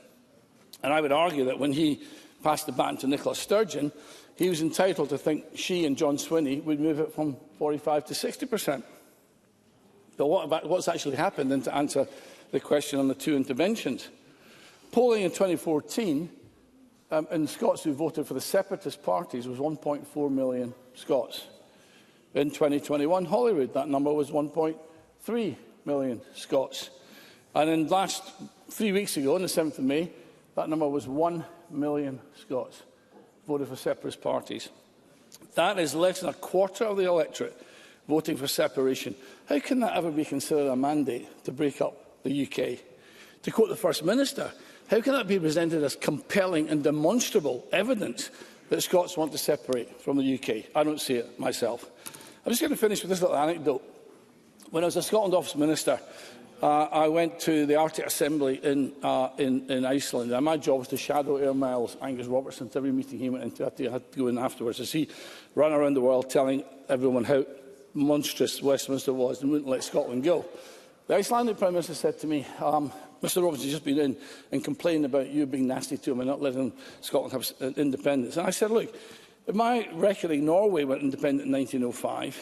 And I would argue that when he passed the baton to Nicola Sturgeon, he was entitled to think she and John Swinney would move it from 45 to 60%. But what's actually happened, and to answer the question on the two interventions, polling in 2014 in Scots who voted for the separatist parties was 1.4 million Scots. In 2021, Holyrood, that number was 1.3 million Scots. And in last 3 weeks ago, on the 7th of May, that number was 1 million Scots voted for separatist parties. That is less than a quarter of the electorate voting for separation. How can that ever be considered a mandate to break up the UK? To quote the First Minister, how can that be presented as compelling and demonstrable evidence that Scots want to separate from the UK? I don't see it myself. I'm just going to finish with this little anecdote. When I was a Scotland Office Minister, I went to the Arctic Assembly in Iceland, and my job was to shadow Air Miles Angus Robertson to every meeting he went into. I had to go in afterwards as he ran around the world telling everyone how monstrous Westminster was and wouldn't let Scotland go. The Icelandic Prime Minister said to me, Mr Robertson's just been in and complained about you being nasty to him and not letting Scotland have independence. And I said, look, in my reckoning, Norway went independent in 1905,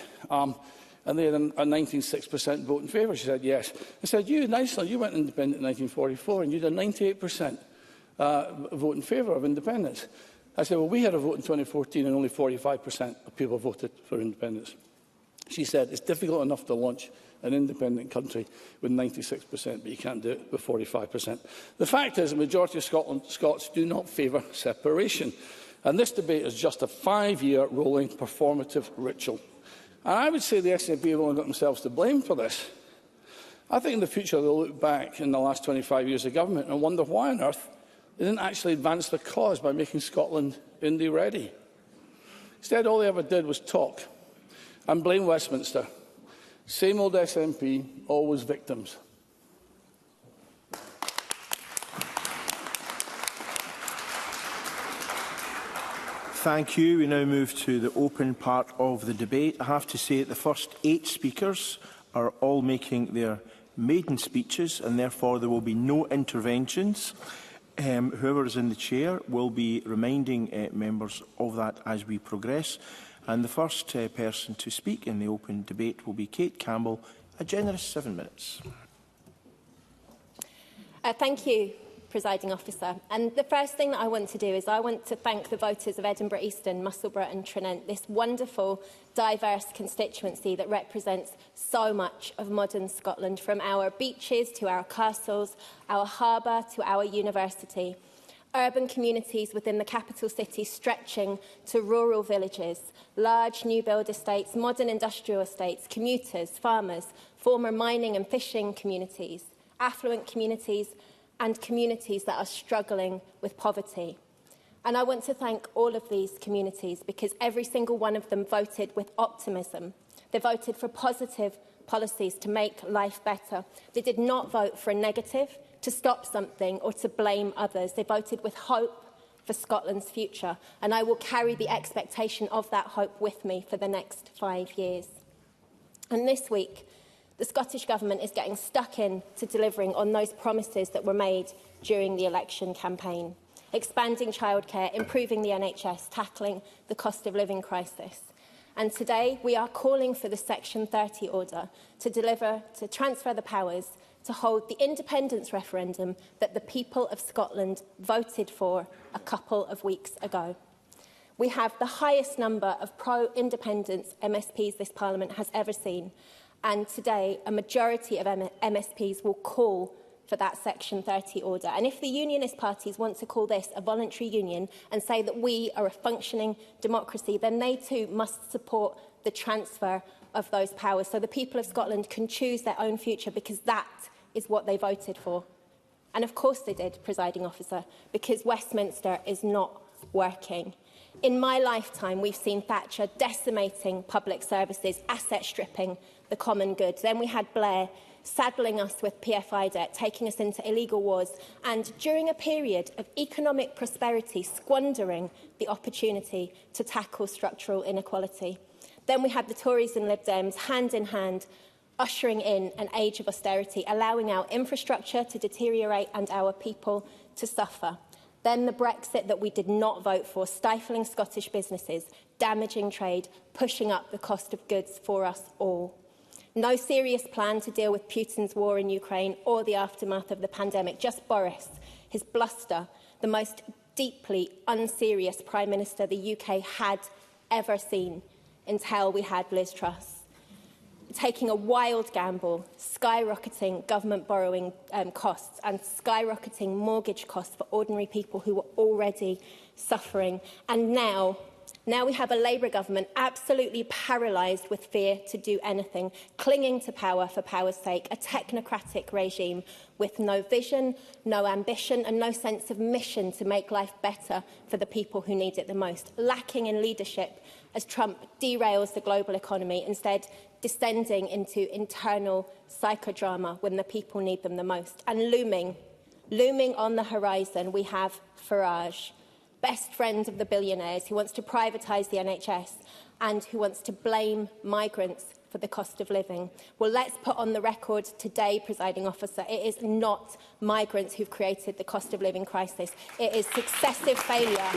and they had a 96% vote in favour. She said, yes. I said, you in Iceland, you went independent in 1944, and you had a 98% vote in favour of independence. I said, well, we had a vote in 2014, and only 45% of people voted for independence. She said, it's difficult enough to launch an independent country with 96%, but you can't do it with 45%. The fact is, the majority of Scots do not favour separation. And this debate is just a 5-year rolling performative ritual. And I would say the SNP have only got themselves to blame for this. I think in the future they'll look back in the last 25 years of government and wonder why on earth they didn't actually advance the cause by making Scotland Indy ready. Instead, all they ever did was talk and blame Westminster. Same old SNP, always victims. Thank you. We now move to the open part of the debate. I have to say that the first 8 speakers are all making their maiden speeches, and therefore there will be no interventions. Whoever is in the chair will be reminding members of that as we progress. And the first person to speak in the open debate will be Kate Campbell, a generous 7 minutes. Thank you, Presiding Officer. And the first thing that I want to do is I want to thank the voters of Edinburgh Eastern, Musselburgh and Tranent, this wonderful, diverse constituency that represents so much of modern Scotland, from our beaches to our castles, our harbour to our university. Urban communities within the capital city stretching to rural villages, large new build estates, modern industrial estates, commuters, farmers, former mining and fishing communities, affluent communities and communities that are struggling with poverty. And I want to thank all of these communities because every single one of them voted with optimism. They voted for positive policies to make life better. They did not vote for a negative, to stop something or to blame others. They voted with hope for Scotland's future, and I will carry the expectation of that hope with me for the next 5 years. And this week, the Scottish Government is getting stuck in to delivering on those promises that were made during the election campaign. Expanding childcare, improving the NHS, tackling the cost of living crisis. And today, we are calling for the Section 30 order to transfer the powers to hold the independence referendum that the people of Scotland voted for a couple of weeks ago. We have the highest number of pro-independence MSPs this Parliament has ever seen, and today a majority of MSPs will call for that Section 30 order. And if the unionist parties want to call this a voluntary union and say that we are a functioning democracy, then they too must support the transfer of those powers so the people of Scotland can choose their own future, because that is what they voted for. And of course they did, Presiding Officer, because Westminster is not working. In my lifetime, we've seen Thatcher decimating public services, asset stripping the common good. Then we had Blair saddling us with PFI debt, taking us into illegal wars, and during a period of economic prosperity, squandering the opportunity to tackle structural inequality. Then we had the Tories and Lib Dems, hand in hand, ushering in an age of austerity, allowing our infrastructure to deteriorate and our people to suffer. Then the Brexit that we did not vote for, stifling Scottish businesses, damaging trade, pushing up the cost of goods for us all. No serious plan to deal with Putin's war in Ukraine or the aftermath of the pandemic, just Boris, his bluster, the most deeply unserious Prime Minister the UK had ever seen until we had Liz Truss. Taking a wild gamble, skyrocketing government borrowing costs and skyrocketing mortgage costs for ordinary people who were already suffering. And now we have a Labour government absolutely paralysed with fear to do anything, clinging to power for power's sake, a technocratic regime with no vision, no ambition and no sense of mission to make life better for the people who need it the most, lacking in leadership as Trump derails the global economy, instead descending into internal psychodrama when the people need them the most. And looming on the horizon, we have Farage, best friend of the billionaires, who wants to privatise the NHS and who wants to blame migrants for the cost of living. Well, let's put on the record today, Presiding Officer, it is not migrants who've created the cost of living crisis. It is successive failure.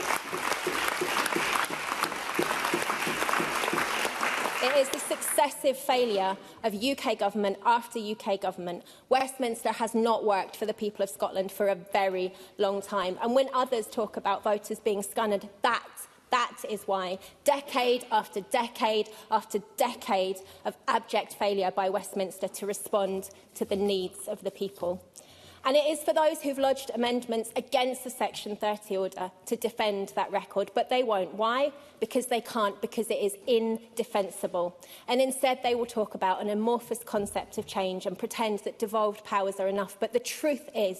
It is the successive failure of UK government after UK government. Westminster has not worked for the people of Scotland for a very long time. And when others talk about voters being scunnered, that is why. Decade after decade after decade of abject failure by Westminster to respond to the needs of the people. And it is for those who've lodged amendments against the Section 30 order to defend that record, but they won't. Why? Because they can't, because it is indefensible. And instead they will talk about an amorphous concept of change and pretend that devolved powers are enough. But the truth is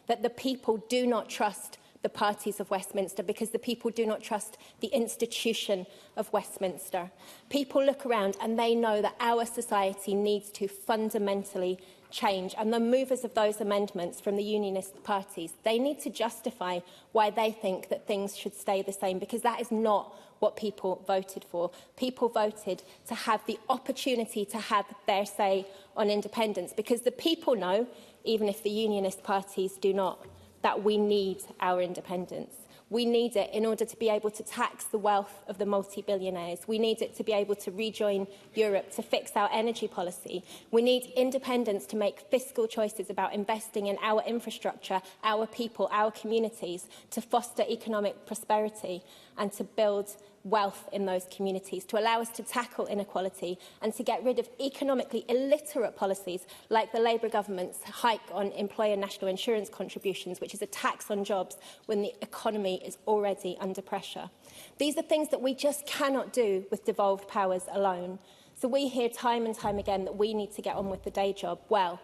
that the people do not trust the parties of Westminster because the people do not trust the institution of Westminster. People look around and they know that our society needs to fundamentally change, and the movers of those amendments from the unionist parties, they need to justify why they think that things should stay the same, because that is not what people voted for. People voted to have the opportunity to have their say on independence, because the people know, even if the unionist parties do not, that we need our independence. We need it in order to be able to tax the wealth of the multi-billionaires. We need it to be able to rejoin Europe, to fix our energy policy. We need independence to make fiscal choices about investing in our infrastructure, our people, our communities, to foster economic prosperity and to build wealth in those communities, to allow us to tackle inequality and to get rid of economically illiterate policies like the Labour government's hike on employer national insurance contributions, which is a tax on jobs when the economy is already under pressure. These are things that we just cannot do with devolved powers alone. So we hear time and time again that we need to get on with the day job. Well,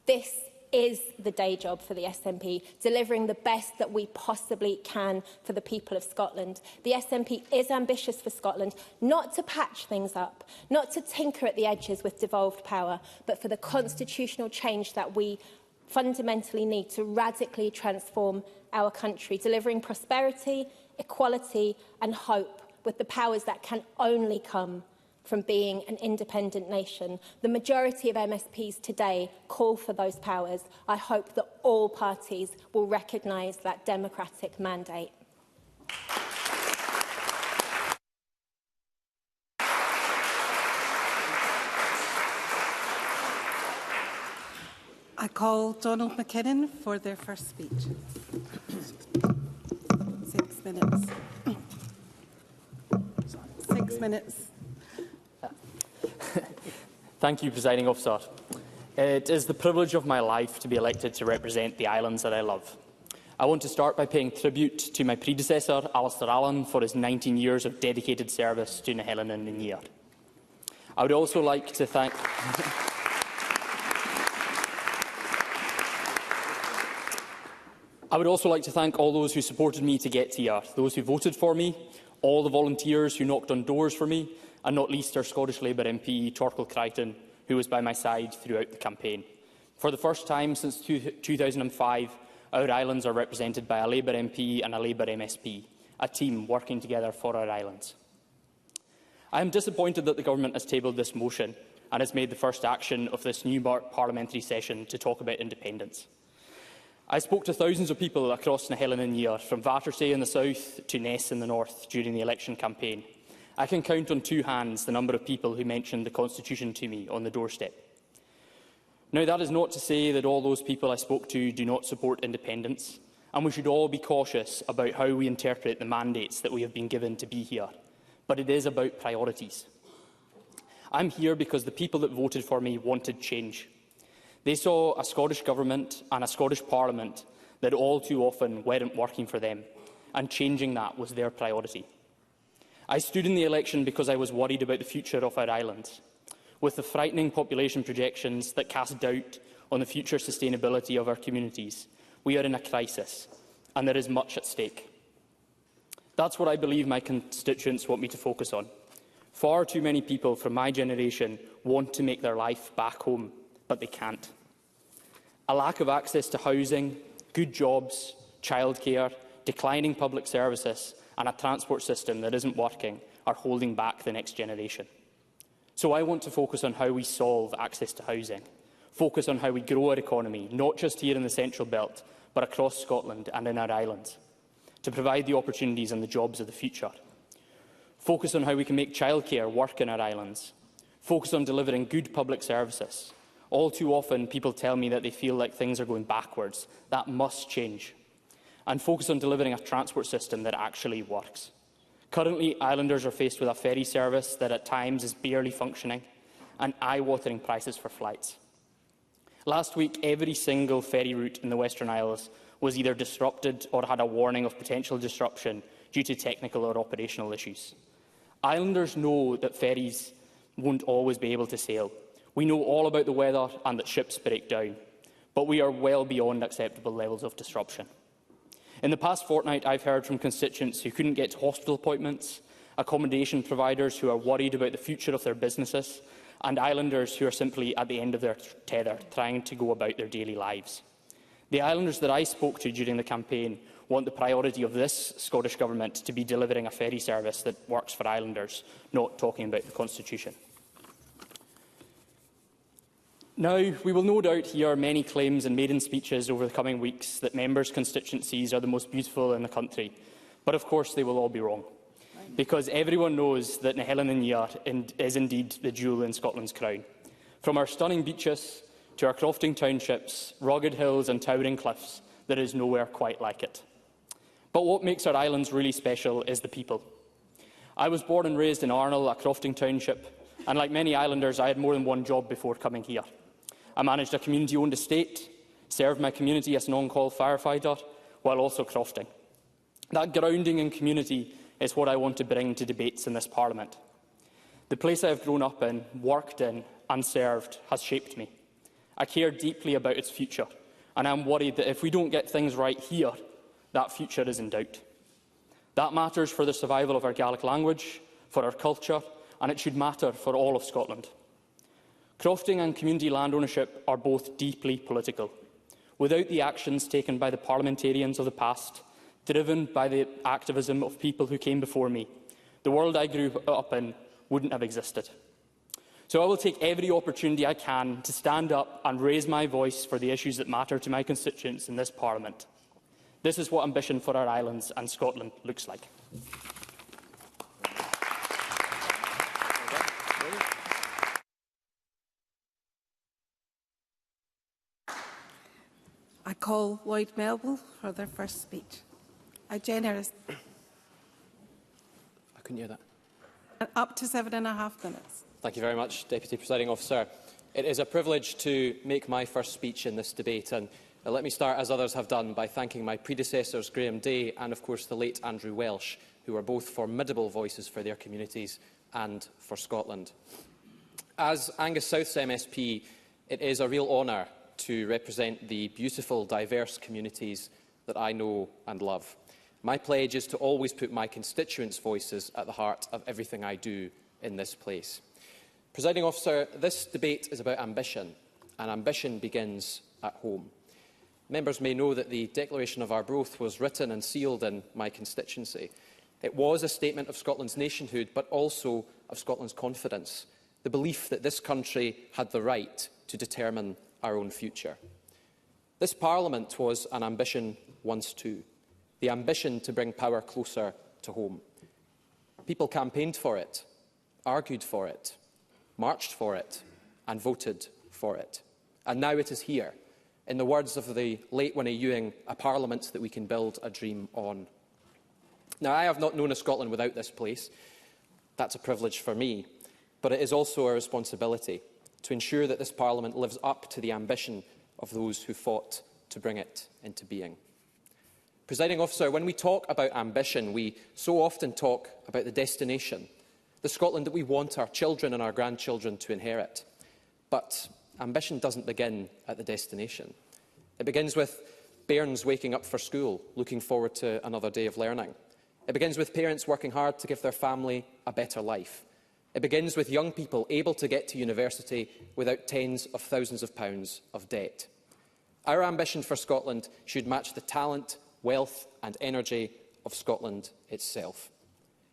this is the day job for the SNP, delivering the best that we possibly can for the people of Scotland. The SNP is ambitious for Scotland, not to patch things up, not to tinker at the edges with devolved power, but for the constitutional change that we fundamentally need to radically transform our country, delivering prosperity, equality and hope with the powers that can only come from being an independent nation. The majority of MSPs today call for those powers. I hope that all parties will recognise that democratic mandate. I call Donald McKinnon for their first speech. 6 minutes. 6 minutes. Thank you, Presiding Officer. It is the privilege of my life to be elected to represent the islands that I love. I want to start by paying tribute to my predecessor, Alistair Allen, for his 19 years of dedicated service to Nehellan and Niar. I would also like to thank... I would also like to thank all those who supported me to get here, those who voted for me, all the volunteers who knocked on doors for me, and not least our Scottish Labour MP, Torquil Crichton, who was by my side throughout the campaign. For the first time since 2005, our islands are represented by a Labour MP and a Labour MSP, a team working together for our islands. I am disappointed that the Government has tabled this motion and has made the first action of this new parliamentary session to talk about independence. I spoke to thousands of people across Nehellan and Niar, from Battersea in the south to Ness in the north, during the election campaign. I can count on two hands the number of people who mentioned the Constitution to me on the doorstep. Now, that is not to say that all those people I spoke to do not support independence, and we should all be cautious about how we interpret the mandates that we have been given to be here. But it is about priorities. I'm here because the people that voted for me wanted change. They saw a Scottish Government and a Scottish Parliament that all too often weren't working for them, and changing that was their priority. I stood in the election because I was worried about the future of our islands. With the frightening population projections that cast doubt on the future sustainability of our communities, we are in a crisis, and there is much at stake. That's what I believe my constituents want me to focus on. Far too many people from my generation want to make their life back home, but they can't. A lack of access to housing, good jobs, childcare, declining public services and a transport system that isn't working are holding back the next generation. So I want to focus on how we solve access to housing, focus on how we grow our economy, not just here in the Central Belt, but across Scotland and in our islands, to provide the opportunities and the jobs of the future. Focus on how we can make childcare work in our islands. Focus on delivering good public services. All too often, people tell me that they feel like things are going backwards. That must change. And focus on delivering a transport system that actually works. Currently, islanders are faced with a ferry service that at times is barely functioning and eye-watering prices for flights. Last week, every single ferry route in the Western Isles was either disrupted or had a warning of potential disruption due to technical or operational issues. Islanders know that ferries won't always be able to sail. We know all about the weather and that ships break down, but we are well beyond acceptable levels of disruption. In the past fortnight, I've heard from constituents who couldn't get to hospital appointments, accommodation providers who are worried about the future of their businesses, and islanders who are simply at the end of their tether, trying to go about their daily lives. The islanders that I spoke to during the campaign want the priority of this Scottish Government to be delivering a ferry service that works for islanders, not talking about the Constitution. Now, we will no doubt hear many claims and maiden speeches over the coming weeks that members' constituencies are the most beautiful in the country. But of course they will all be wrong, because everyone knows that Nahelin and Yar is indeed the jewel in Scotland's crown. From our stunning beaches to our crofting townships, rugged hills and towering cliffs, there is nowhere quite like it. But what makes our islands really special is the people. I was born and raised in Arnall, a crofting township, and like many islanders, I had more than one job before coming here. I managed a community-owned estate, served my community as an on-call firefighter, while also crofting. That grounding in community is what I want to bring to debates in this Parliament. The place I have grown up in, worked in and served has shaped me. I care deeply about its future, and I am worried that if we don't get things right here, that future is in doubt. That matters for the survival of our Gaelic language, for our culture, and it should matter for all of Scotland. Crofting and community land ownership are both deeply political. Without the actions taken by the parliamentarians of the past, driven by the activism of people who came before me, the world I grew up in wouldn't have existed. So I will take every opportunity I can to stand up and raise my voice for the issues that matter to my constituents in this Parliament. This is what ambition for our islands and Scotland looks like. I call Lloyd Melville for their first speech. I generous. I couldn't hear that. Up to 7.5 minutes. Thank you very much, Deputy Presiding Officer. It is a privilege to make my first speech in this debate, and let me start, as others have done, by thanking my predecessors, Graham Day and, of course, the late Andrew Welsh, who are both formidable voices for their communities and for Scotland. As Angus South's MSP, it is a real honour to represent the beautiful, diverse communities that I know and love. My pledge is to always put my constituents' voices at the heart of everything I do in this place. Presiding Officer, this debate is about ambition, and ambition begins at home. Members may know that the Declaration of Arbroath was written and sealed in my constituency. It was a statement of Scotland's nationhood, but also of Scotland's confidence, the belief that this country had the right to determine our own future. This Parliament was an ambition once too, the ambition to bring power closer to home. People campaigned for it, argued for it, marched for it and voted for it. And now it is here, in the words of the late Winnie Ewing, a Parliament that we can build a dream on. Now, I have not known a Scotland without this place. That's a privilege for me, but it is also a responsibility to ensure that this Parliament lives up to the ambition of those who fought to bring it into being. Presiding Officer, when we talk about ambition, we so often talk about the destination, the Scotland that we want our children and our grandchildren to inherit. But ambition doesn't begin at the destination. It begins with bairns waking up for school, looking forward to another day of learning. It begins with parents working hard to give their family a better life. It begins with young people able to get to university without tens of thousands of pounds of debt. Our ambition for Scotland should match the talent, wealth and energy of Scotland itself.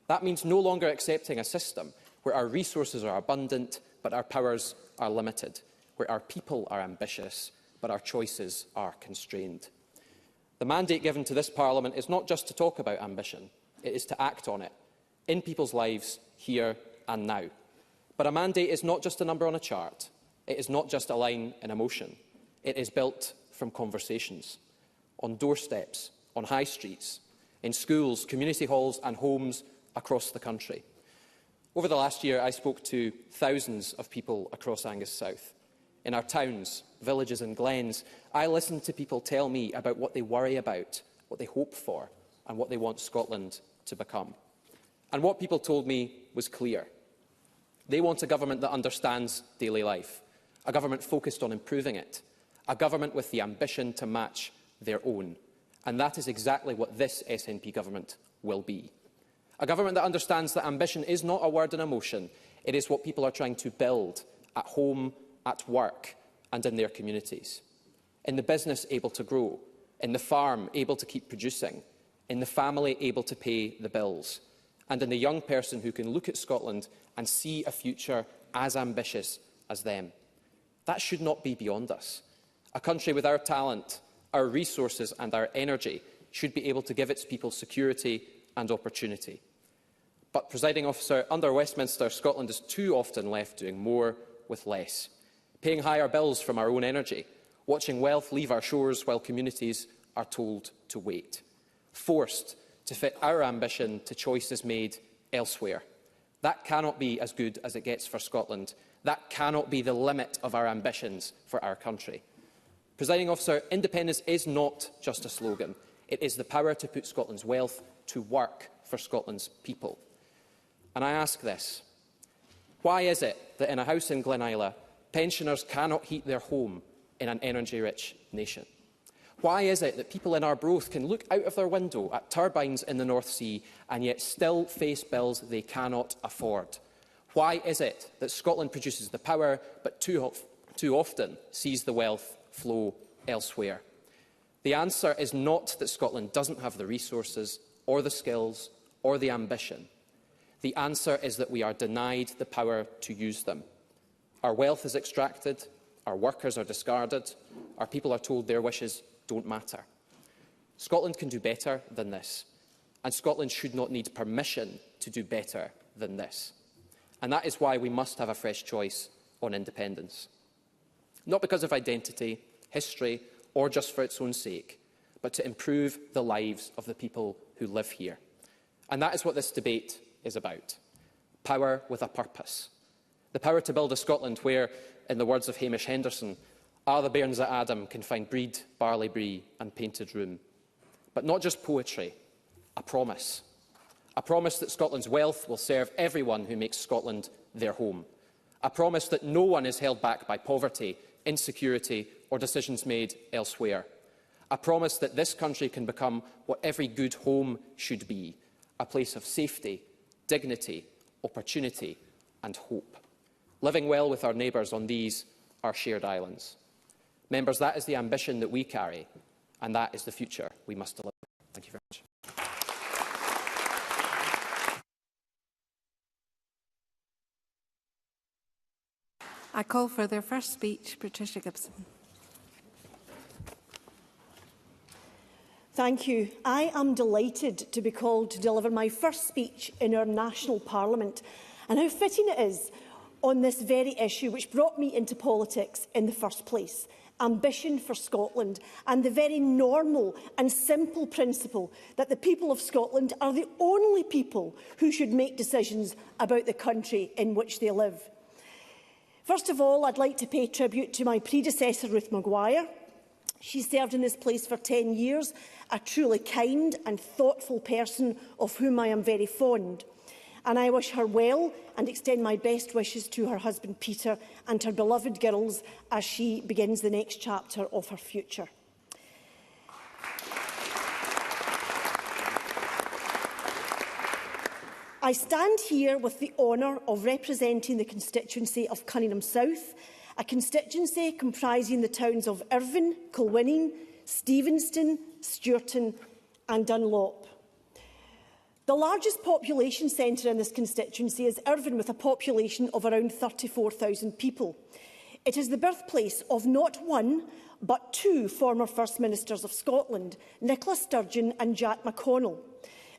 That means no longer accepting a system where our resources are abundant but our powers are limited, where our people are ambitious but our choices are constrained. The mandate given to this Parliament is not just to talk about ambition, it is to act on it, in people's lives, here and now. But a mandate is not just a number on a chart. It is not just a line in a motion. It is built from conversations, on doorsteps, on high streets, in schools, community halls and homes across the country. Over the last year, I spoke to thousands of people across Angus South. In our towns, villages and glens, I listened to people tell me about what they worry about, what they hope for and what they want Scotland to become. And what people told me was clear. They want a government that understands daily life, a government focused on improving it, a government with the ambition to match their own. And that is exactly what this SNP government will be. A government that understands that ambition is not a word and a motion. It is what people are trying to build at home, at work and in their communities. In the business able to grow, in the farm able to keep producing, in the family able to pay the bills, and in the young person who can look at Scotland and see a future as ambitious as them. That should not be beyond us. A country with our talent, our resources and our energy should be able to give its people security and opportunity. But, Presiding Officer, under Westminster, Scotland is too often left doing more with less, paying higher bills from our own energy, watching wealth leave our shores while communities are told to wait, forced to fit our ambition to choices made elsewhere. That cannot be as good as it gets for Scotland. That cannot be the limit of our ambitions for our country. Presiding Officer, independence is not just a slogan. It is the power to put Scotland's wealth to work for Scotland's people. And I ask this. Why is it that in a house in Glenisla, pensioners cannot heat their home in an energy-rich nation? Why is it that people in Arbroath can look out of their window at turbines in the North Sea and yet still face bills they cannot afford? Why is it that Scotland produces the power but too often sees the wealth flow elsewhere? The answer is not that Scotland doesn't have the resources or the skills or the ambition. The answer is that we are denied the power to use them. Our wealth is extracted, our workers are discarded, our people are told their wishes don't matter. Scotland can do better than this, and Scotland should not need permission to do better than this. And that is why we must have a fresh choice on independence. Not because of identity, history, or just for its own sake, but to improve the lives of the people who live here. And that is what this debate is about. Power with a purpose. The power to build a Scotland where, in the words of Hamish Henderson, "A' the bairns at Adam can find breed, barley brie and painted room." But not just poetry, a promise. A promise that Scotland's wealth will serve everyone who makes Scotland their home. A promise that no one is held back by poverty, insecurity or decisions made elsewhere. A promise that this country can become what every good home should be, a place of safety, dignity, opportunity and hope. Living well with our neighbours on these, our shared islands. Members, that is the ambition that we carry, and that is the future we must deliver. Thank you very much. I call for their first speech, Patricia Gibson. Thank you. I am delighted to be called to deliver my first speech in our national parliament, and how fitting it is on this very issue which brought me into politics in the first place. Ambition for Scotland, and the very normal and simple principle that the people of Scotland are the only people who should make decisions about the country in which they live. First of all, I'd like to pay tribute to my predecessor, Ruth Maguire. She served in this place for 10 years, a truly kind and thoughtful person of whom I am very fond. And I wish her well and extend my best wishes to her husband Peter and her beloved girls as she begins the next chapter of her future. I stand here with the honour of representing the constituency of Cunningham South, a constituency comprising the towns of Irvine, Kilwinning, Stevenston, Stewarton and Dunlop. The largest population centre in this constituency is Irvine, with a population of around 34,000 people. It is the birthplace of not one, but two former First Ministers of Scotland, Nicola Sturgeon and Jack McConnell.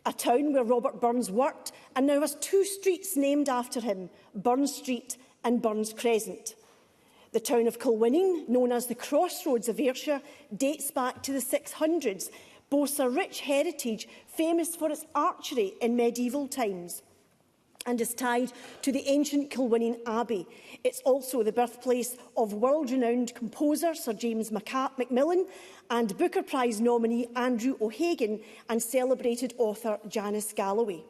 A town where Robert Burns worked and now has two streets named after him, Burns Street and Burns Crescent. The town of Kilwinning, known as the Crossroads of Ayrshire, dates back to the 600s, boasts a rich heritage famous for its archery in medieval times, and is tied to the ancient Kilwinning Abbey. It's also the birthplace of world-renowned composer Sir James Macmillan and Booker Prize nominee Andrew O'Hagan and celebrated author Janice Galloway.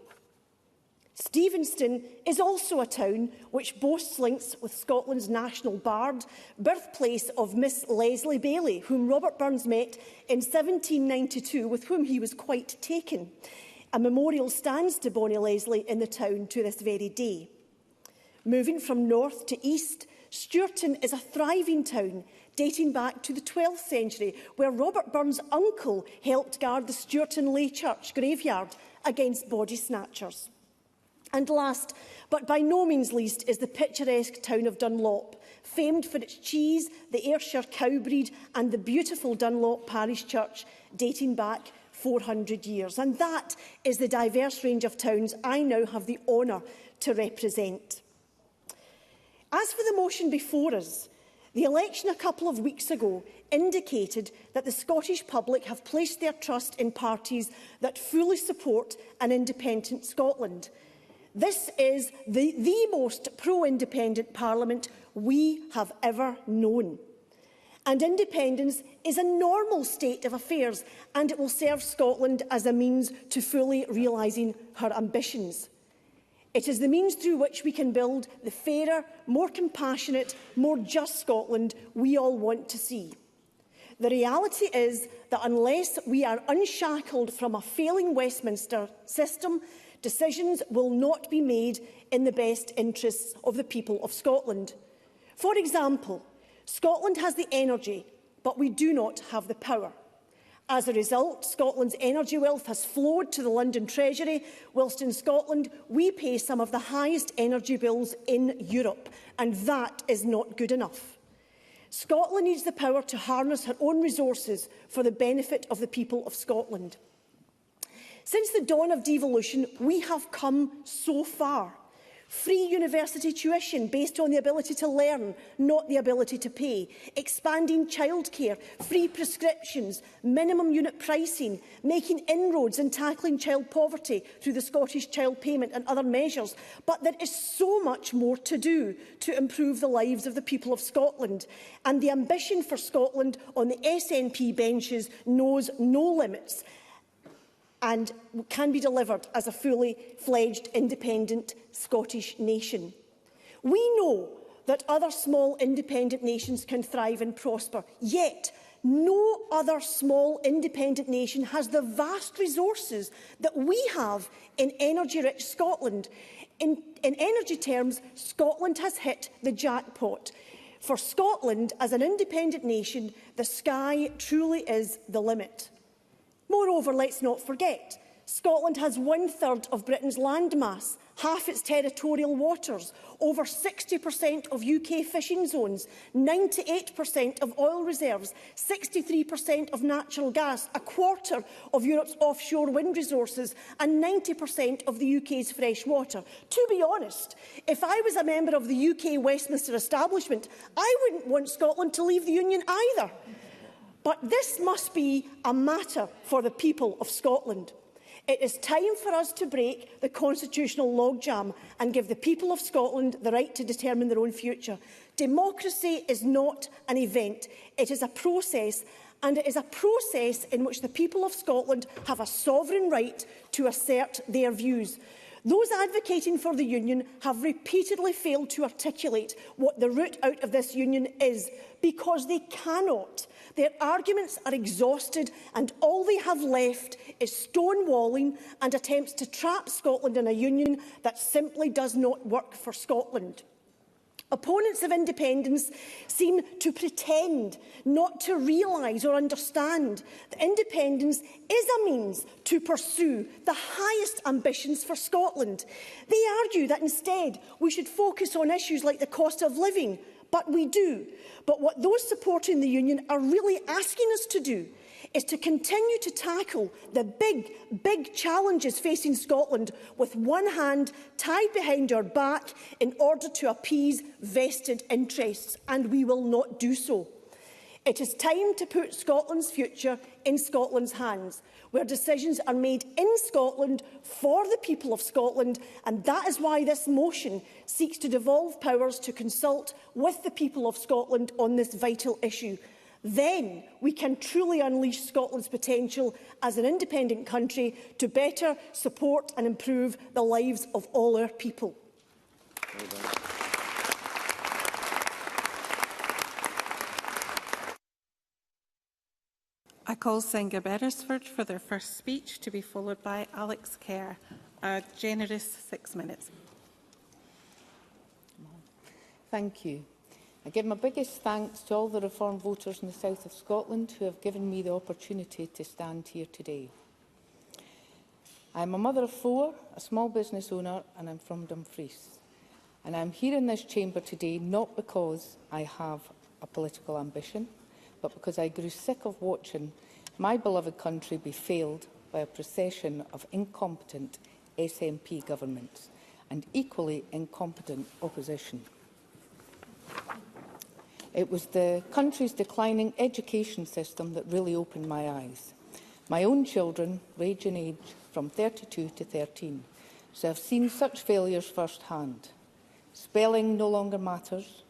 Stevenston is also a town which boasts links with Scotland's national bard, birthplace of Miss Leslie Bailey, whom Robert Burns met in 1792, with whom he was quite taken. A memorial stands to Bonnie Leslie in the town to this very day. Moving from north to east, Stewarton is a thriving town dating back to the 12th century, where Robert Burns' uncle helped guard the Stewarton Lay Church graveyard against body snatchers. And last, but by no means least, is the picturesque town of Dunlop, famed for its cheese, the Ayrshire cow breed and the beautiful Dunlop Parish Church dating back 400 years. And that is the diverse range of towns I now have the honour to represent. As for the motion before us, the election a couple of weeks ago indicated that the Scottish public have placed their trust in parties that fully support an independent Scotland. This is the most pro-independent Parliament we have ever known. And independence is a normal state of affairs, and it will serve Scotland as a means to fully realising her ambitions. It is the means through which we can build the fairer, more compassionate, more just Scotland we all want to see. The reality is that unless we are unshackled from a failing Westminster system, decisions will not be made in the best interests of the people of Scotland. For example, Scotland has the energy, but we do not have the power. As a result, Scotland's energy wealth has flowed to the London Treasury, whilst in Scotland we pay some of the highest energy bills in Europe, and that is not good enough. Scotland needs the power to harness her own resources for the benefit of the people of Scotland. Since the dawn of devolution, we have come so far. Free university tuition based on the ability to learn, not the ability to pay. Expanding childcare, free prescriptions, minimum unit pricing, making inroads and tackling child poverty through the Scottish Child Payment and other measures. But there is so much more to do to improve the lives of the people of Scotland. And the ambition for Scotland on the SNP benches knows no limits and can be delivered as a fully fledged independent Scottish nation. We know that other small independent nations can thrive and prosper, yet no other small independent nation has the vast resources that we have in energy-rich Scotland. In energy terms, Scotland has hit the jackpot. For Scotland, as an independent nation, the sky truly is the limit. Moreover, let's not forget, Scotland has 1/3 of Britain's landmass, half its territorial waters, over 60% of UK fishing zones, 98% of oil reserves, 63% of natural gas, 1/4 of Europe's offshore wind resources and 90% of the UK's fresh water. To be honest, if I was a member of the UK Westminster establishment, I wouldn't want Scotland to leave the Union either. But this must be a matter for the people of Scotland. It is time for us to break the constitutional logjam and give the people of Scotland the right to determine their own future. Democracy is not an event. It is a process, and it is a process in which the people of Scotland have a sovereign right to assert their views. Those advocating for the union have repeatedly failed to articulate what the route out of this union is, because they cannot. Their arguments are exhausted and all they have left is stonewalling and attempts to trap Scotland in a union that simply does not work for Scotland. Opponents of independence seem to pretend not to realise or understand that independence is a means to pursue the highest ambitions for Scotland. They argue that instead we should focus on issues like the cost of living, but we do. But what those supporting the union are really asking us to do is to continue to tackle the big challenges facing Scotland with one hand tied behind our back in order to appease vested interests, and we will not do so. It is time to put Scotland's future in Scotland's hands, where decisions are made in Scotland for the people of Scotland, and that is why this motion seeks to devolve powers to consult with the people of Scotland on this vital issue. Then we can truly unleash Scotland's potential as an independent country to better support and improve the lives of all our people. I call Singer Beresford for their first speech, to be followed by Alex Kerr. A generous 6 minutes. Thank you. I give my biggest thanks to all the Reform voters in the south of Scotland who have given me the opportunity to stand here today. I am a mother of 4, a small business owner, and I'm from Dumfries. And I'm here in this chamber today not because I have a political ambition, but because I grew sick of watching my beloved country be failed by a procession of incompetent SNP governments and equally incompetent opposition. It was the country's declining education system that really opened my eyes. My own children range in age from 32 to 13, so I've seen such failures firsthand. Spelling no longer matters.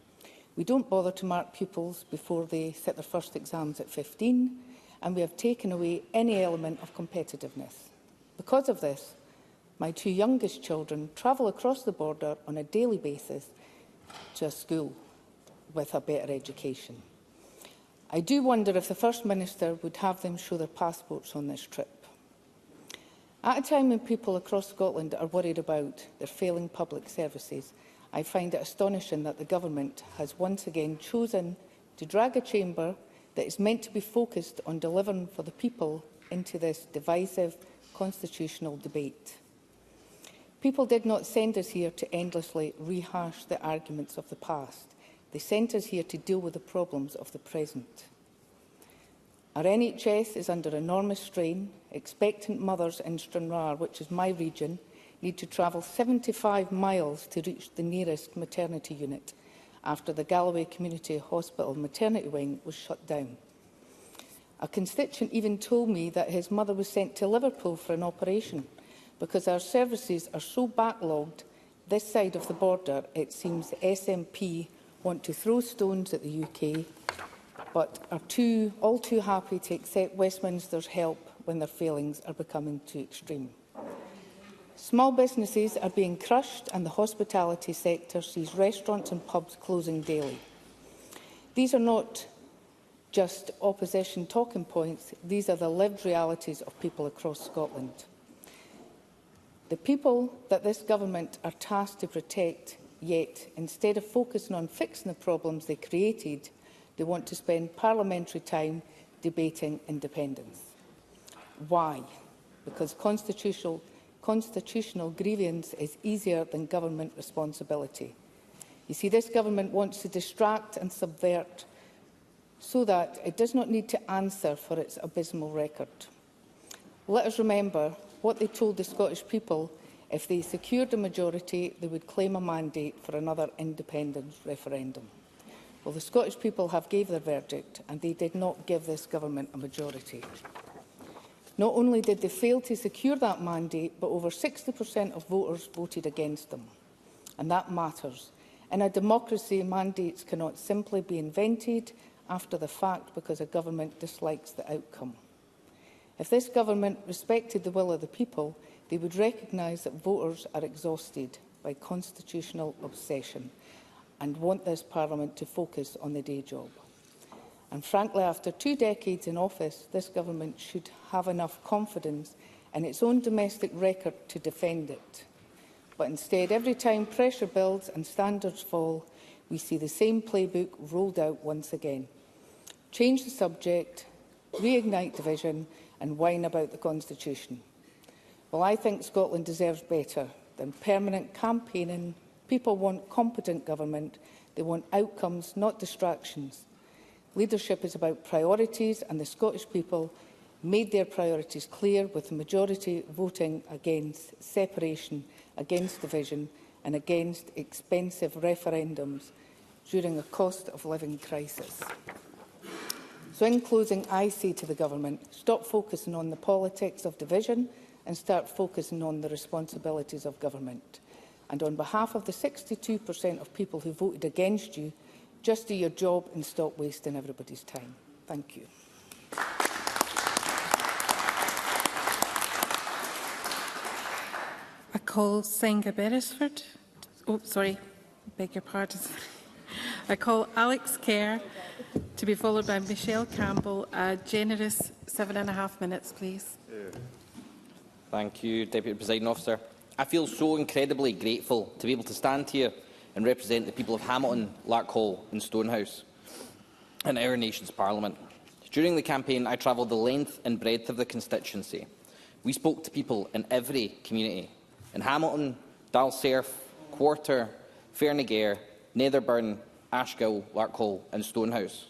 We don't bother to mark pupils before they sit their first exams at 15, and we have taken away any element of competitiveness. Because of this, my 2 youngest children travel across the border on a daily basis to a school with a better education. I do wonder if the First Minister would have them show their passports on this trip. At a time when people across Scotland are worried about their failing public services, I find it astonishing that the Government has once again chosen to drag a chamber that is meant to be focused on delivering for the people into this divisive constitutional debate. People did not send us here to endlessly rehash the arguments of the past. They sent us here to deal with the problems of the present. Our NHS is under enormous strain. Expectant mothers in Stranraer, which is my region, need to travel 75 miles to reach the nearest maternity unit after the Galloway Community Hospital maternity wing was shut down. A constituent even told me that his mother was sent to Liverpool for an operation because our services are so backlogged this side of the border, it seems the SNP want to throw stones at the UK, but are all too happy to accept Westminster's help when their failings are becoming too extreme. Small businesses are being crushed and the hospitality sector sees restaurants and pubs closing daily. These are not just opposition talking points, these are the lived realities of people across Scotland. The people that this government are tasked to protect, yet instead of focusing on fixing the problems they created, they want to spend parliamentary time debating independence. Why? Because constitutional grievance is easier than government responsibility. You see, this government wants to distract and subvert so that it does not need to answer for its abysmal record. Let us remember what they told the Scottish people. If they secured a majority, they would claim a mandate for another independence referendum. Well, the Scottish people have gave their verdict, and they did not give this government a majority. Not only did they fail to secure that mandate, but over 60% of voters voted against them. And that matters. In a democracy, mandates cannot simply be invented after the fact because a government dislikes the outcome. If this government respected the will of the people, they would recognise that voters are exhausted by constitutional obsession and want this Parliament to focus on the day job. And frankly, after 2 decades in office, this government should have enough confidence in its own domestic record to defend it. But instead, every time pressure builds and standards fall, we see the same playbook rolled out once again. Change the subject, reignite division and whine about the Constitution. Well, I think Scotland deserves better than permanent campaigning. People want competent government. They want outcomes, not distractions. Leadership is about priorities, and the Scottish people made their priorities clear with the majority voting against separation, against division and against expensive referendums during a cost of living crisis. So in closing, I say to the government, stop focusing on the politics of division and start focusing on the responsibilities of government. And on behalf of the 62% of people who voted against you, just do your job and stop wasting everybody's time. Thank you. I call Senga Beresford. Oh, sorry, beg your pardon. I call Alex Kerr to be followed by Michelle Campbell. A generous 7.5 minutes, please. Thank you, Deputy Presiding Officer. I feel so incredibly grateful to be able to stand here and represent the people of Hamilton, Larkhall and Stonehouse in our nation's Parliament. During the campaign, I travelled the length and breadth of the constituency. We spoke to people in every community. In Hamilton, Dalserf, Quarter, Fairnagare, Netherburn, Ashgill, Larkhall and Stonehouse.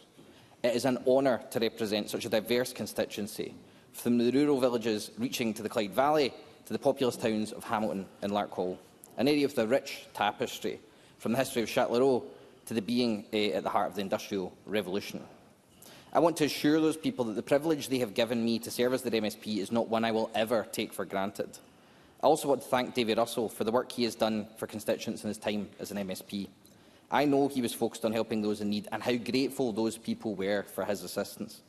It is an honour to represent such a diverse constituency, from the rural villages reaching to the Clyde Valley to the populous towns of Hamilton and Larkhall, an area of the rich tapestry, from the history of Châtellerault to the being at the heart of the Industrial Revolution. I want to assure those people that the privilege they have given me to serve as their MSP is not one I will ever take for granted. I also want to thank David Russell for the work he has done for constituents in his time as an MSP. I know he was focused on helping those in need and how grateful those people were for his assistance.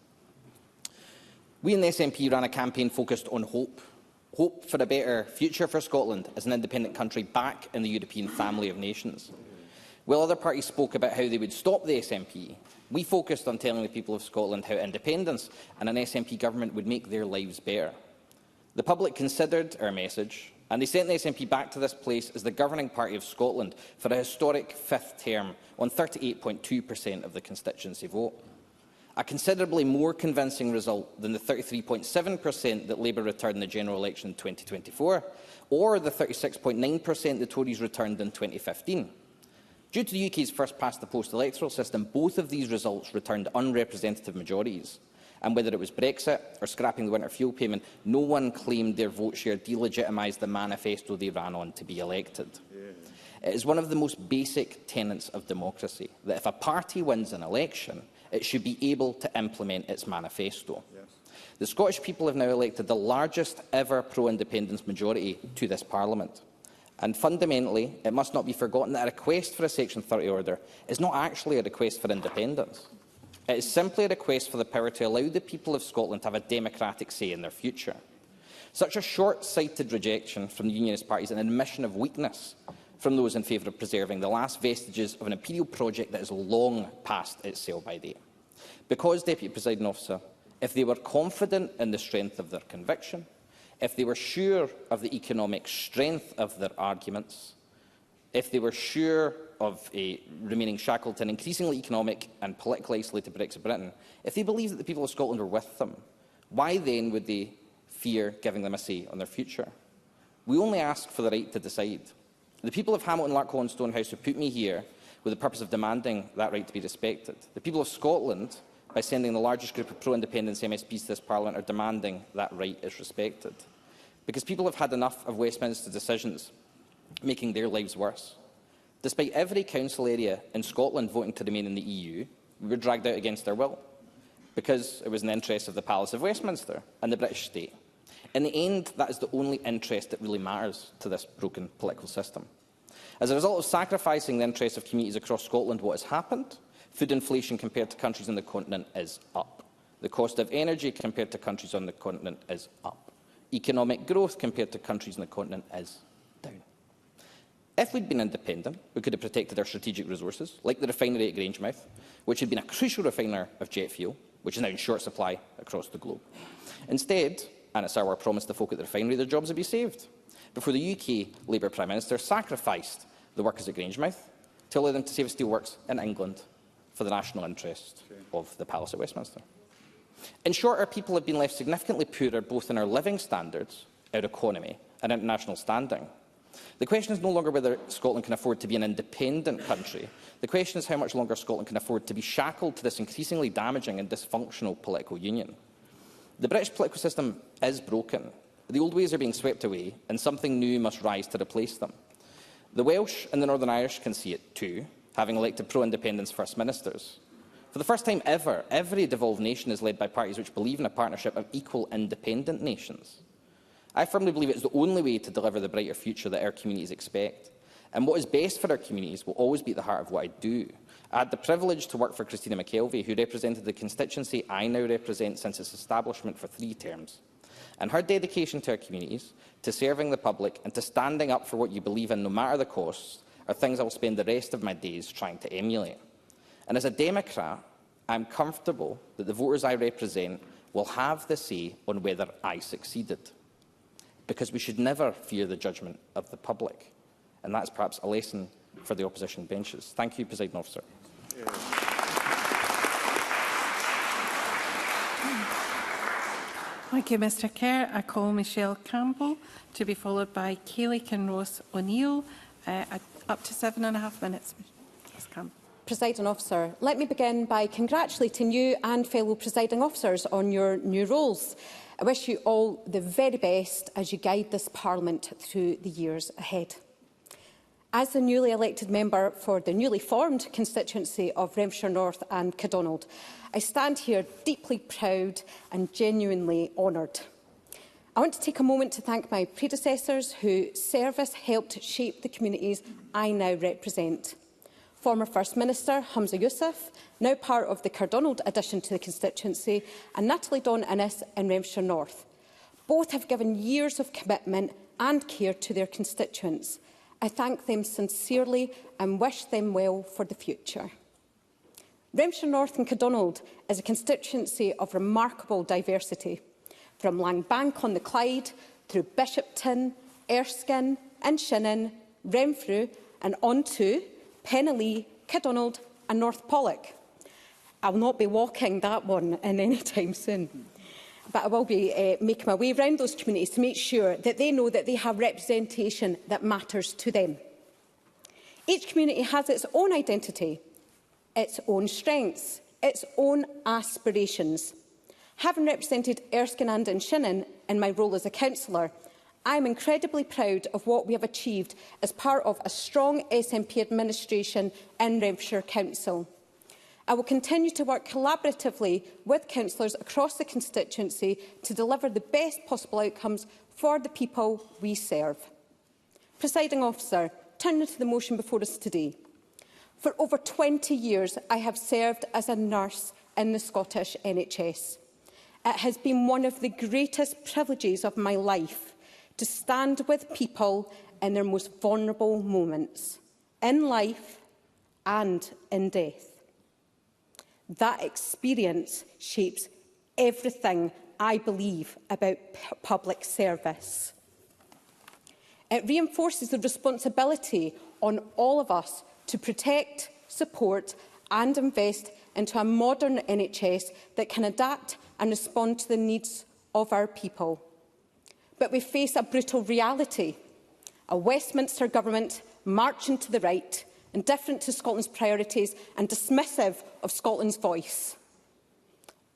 We in the SNP ran a campaign focused on hope. Hope for a better future for Scotland as an independent country back in the European family of nations. While other parties spoke about how they would stop the SNP, we focused on telling the people of Scotland how independence and an SNP government would make their lives better. The public considered our message, and they sent the SNP back to this place as the governing party of Scotland for a historic fifth term on 38.2% of the constituency vote. A considerably more convincing result than the 33.7% that Labour returned in the general election in 2024, or the 36.9% the Tories returned in 2015. Due to the UK's first-past-the-post electoral system, both of these results returned unrepresentative majorities. And whether it was Brexit or scrapping the winter fuel payment, no one claimed their vote share delegitimised the manifesto they ran on to be elected. It is one of the most basic tenets of democracy that if a party wins an election, it should be able to implement its manifesto. The Scottish people have now elected the largest ever pro-independence majority to this Parliament. And fundamentally, it must not be forgotten that a request for a Section 30 order is not actually a request for independence. It is simply a request for the power to allow the people of Scotland to have a democratic say in their future. Such a short-sighted rejection from the Unionist parties is an admission of weakness from those in favour of preserving the last vestiges of an imperial project that is long past its sell-by date. Because, Deputy Presiding Officer, if they were confident in the strength of their conviction, if they were sure of the economic strength of their arguments, if they were sure of remaining shackled to an increasingly economic and politically isolated Brexit Britain, if they believed that the people of Scotland were with them, why then would they fear giving them a say on their future? We only ask for the right to decide. The people of Hamilton, Larkhall and Stonehouse have put me here with the purpose of demanding that right to be respected. The people of Scotland, by sending the largest group of pro-independence MSPs to this Parliament, are demanding that right is respected. Because people have had enough of Westminster decisions making their lives worse. Despite every council area in Scotland voting to remain in the EU, we were dragged out against our will, because it was in the interests of the Palace of Westminster and the British state. In the end, that is the only interest that really matters to this broken political system. As a result of sacrificing the interests of communities across Scotland, what has happened? Food inflation compared to countries on the continent is up. The cost of energy compared to countries on the continent is up. Economic growth compared to countries on the continent is down. If we'd been independent, we could have protected our strategic resources, like the refinery at Grangemouth, which had been a crucial refiner of jet fuel, which is now in short supply across the globe. Instead, Anna Sarwar promised the folk at the refinery their jobs would be saved, before the UK Labour Prime Minister sacrificed the workers at Grangemouth to allow them to save steelworks in England for the national interest of the Palace at Westminster. In short, our people have been left significantly poorer both in our living standards, our economy and international standing. The question is no longer whether Scotland can afford to be an independent country. The question is how much longer Scotland can afford to be shackled to this increasingly damaging and dysfunctional political union. The British political system is broken. The old ways are being swept away, and something new must rise to replace them. The Welsh and the Northern Irish can see it too, having elected pro-independence First Ministers. For the first time ever, every devolved nation is led by parties which believe in a partnership of equal independent nations. I firmly believe it is the only way to deliver the brighter future that our communities expect. And what is best for our communities will always be at the heart of what I do. I had the privilege to work for Christina McKelvey, who represented the constituency I now represent since its establishment for 3 terms. And her dedication to our communities, to serving the public and to standing up for what you believe in, no matter the costs, are things I will spend the rest of my days trying to emulate. And as a Democrat, I am comfortable that the voters I represent will have the say on whether I succeeded. Because we should never fear the judgment of the public. And that's perhaps a lesson for the opposition benches. Thank you, Presiding Officer. Thank you, Mr Kerr. I call Michelle Campbell to be followed by Kayleigh Kinross O'Neill. Up to 7.5 minutes. Ms Campbell. Presiding Officer, let me begin by congratulating you and fellow presiding officers on your new roles. I wish you all the very best as you guide this Parliament through the years ahead. As the newly elected member for the newly formed constituency of Renfrewshire North and Cadonald, I stand here deeply proud and genuinely honoured. I want to take a moment to thank my predecessors whose service helped shape the communities I now represent. Former First Minister Humza Yousaf, now part of the Cardonald addition to the constituency, and Natalie Dawn-Innes in Renfrewshire North. Both have given years of commitment and care to their constituents. I thank them sincerely and wish them well for the future. Renfrewshire North and Cardonald is a constituency of remarkable diversity, from Langbank on the Clyde through Bishopton, Erskine and Shannon, Renfrew and on to Penally, Cadonald and North Pollock. I will not be walking that one in any time soon, but I will be making my way around those communities to make sure that they know that they have representation that matters to them. Each community has its own identity, its own strengths, its own aspirations. Having represented Erskine and Shannon in my role as a councillor, I am incredibly proud of what we have achieved as part of a strong SNP administration in Renfrewshire Council. I will continue to work collaboratively with councillors across the constituency to deliver the best possible outcomes for the people we serve. Presiding Officer, turning to the motion before us today. For over 20 years, I have served as a nurse in the Scottish NHS. It has been one of the greatest privileges of my life to stand with people in their most vulnerable moments, in life and in death. That experience shapes everything I believe about public service. It reinforces the responsibility on all of us to protect, support and invest into a modern NHS that can adapt and respond to the needs of our people. But we face a brutal reality, a Westminster government marching to the right, indifferent to Scotland's priorities and dismissive of Scotland's voice.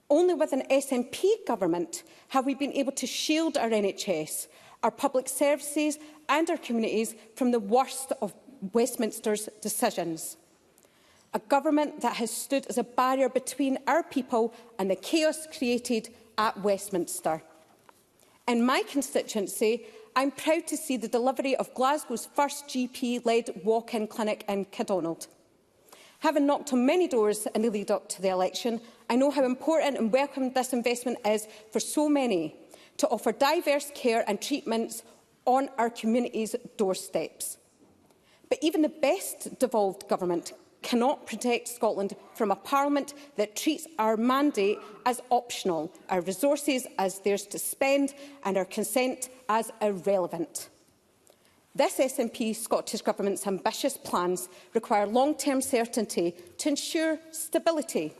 Only with an SNP government have we been able to shield our NHS, our public services and our communities from the worst of Westminster's decisions. A government that has stood as a barrier between our people and the chaos created at Westminster. In my constituency, I'm proud to see the delivery of Glasgow's first GP-led walk-in clinic in Cadonald. Having knocked on many doors in the lead-up to the election, I know how important and welcome this investment is for so many to offer diverse care and treatments on our community's doorsteps. But even the best devolved government cannot protect Scotland from a Parliament that treats our mandate as optional, our resources as theirs to spend and our consent as irrelevant. This SNP Scottish Government's ambitious plans require long-term certainty to ensure stability.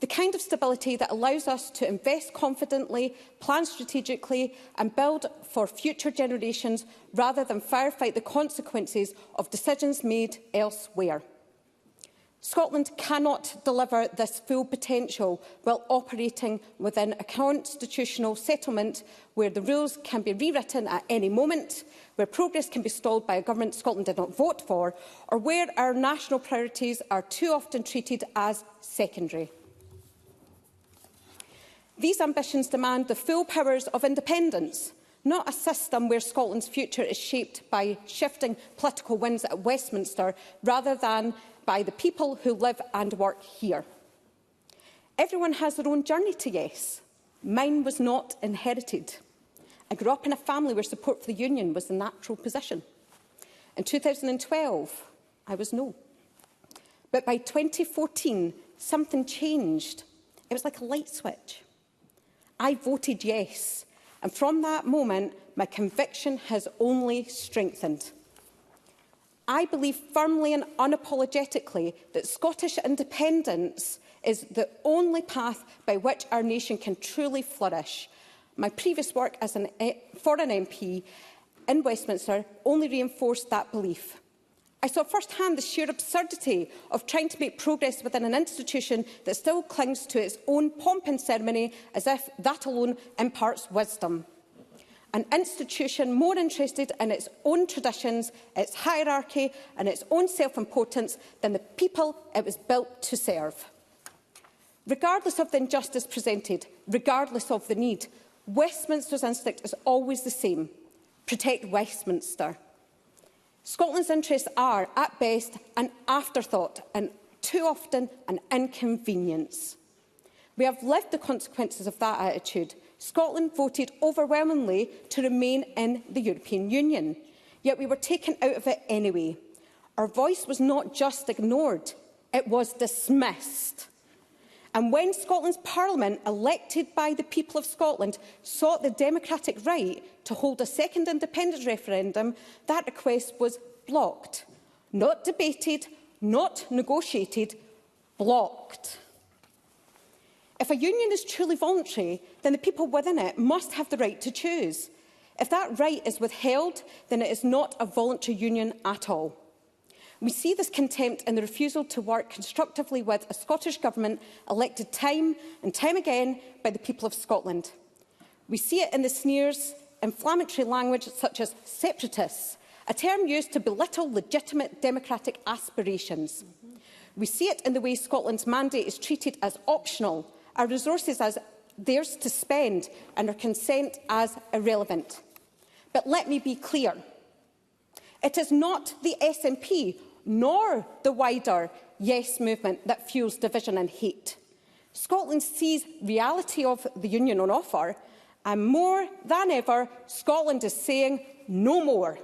The kind of stability that allows us to invest confidently, plan strategically and build for future generations rather than firefight the consequences of decisions made elsewhere. Scotland cannot deliver this full potential while operating within a constitutional settlement where the rules can be rewritten at any moment, where progress can be stalled by a government Scotland did not vote for, or where our national priorities are too often treated as secondary. These ambitions demand the full powers of independence, not a system where Scotland's future is shaped by shifting political winds at Westminster rather than by the people who live and work here. Everyone has their own journey to yes. Mine was not inherited. I grew up in a family where support for the union was the natural position. In 2012, I was no. But by 2014, something changed. It was like a light switch. I voted yes, and from that moment, my conviction has only strengthened. I believe firmly and unapologetically that Scottish independence is the only path by which our nation can truly flourish. My previous work as for an MP in Westminster only reinforced that belief. I saw firsthand the sheer absurdity of trying to make progress within an institution that still clings to its own pomp and ceremony as if that alone imparts wisdom. An institution more interested in its own traditions, its hierarchy and its own self-importance than the people it was built to serve. Regardless of the injustice presented, regardless of the need, Westminster's instinct is always the same: protect Westminster. Scotland's interests are, at best, an afterthought and too often an inconvenience. We have lived the consequences of that attitude. Scotland voted overwhelmingly to remain in the European Union, yet we were taken out of it anyway. Our voice was not just ignored, it was dismissed. And when Scotland's Parliament, elected by the people of Scotland, sought the democratic right to hold a second independence referendum, that request was blocked. Not debated, not negotiated, blocked. If a union is truly voluntary, then the people within it must have the right to choose. If that right is withheld, then it is not a voluntary union at all. We see this contempt in the refusal to work constructively with a Scottish Government elected time and time again by the people of Scotland. We see it in the sneers, inflammatory language such as separatists, a term used to belittle legitimate democratic aspirations. We see it in the way Scotland's mandate is treated as optional, our resources as theirs to spend and our consent as irrelevant. But let me be clear. It is not the SNP nor the wider Yes movement that fuels division and hate. Scotland sees reality of the union on offer, and more than ever, Scotland is saying no more.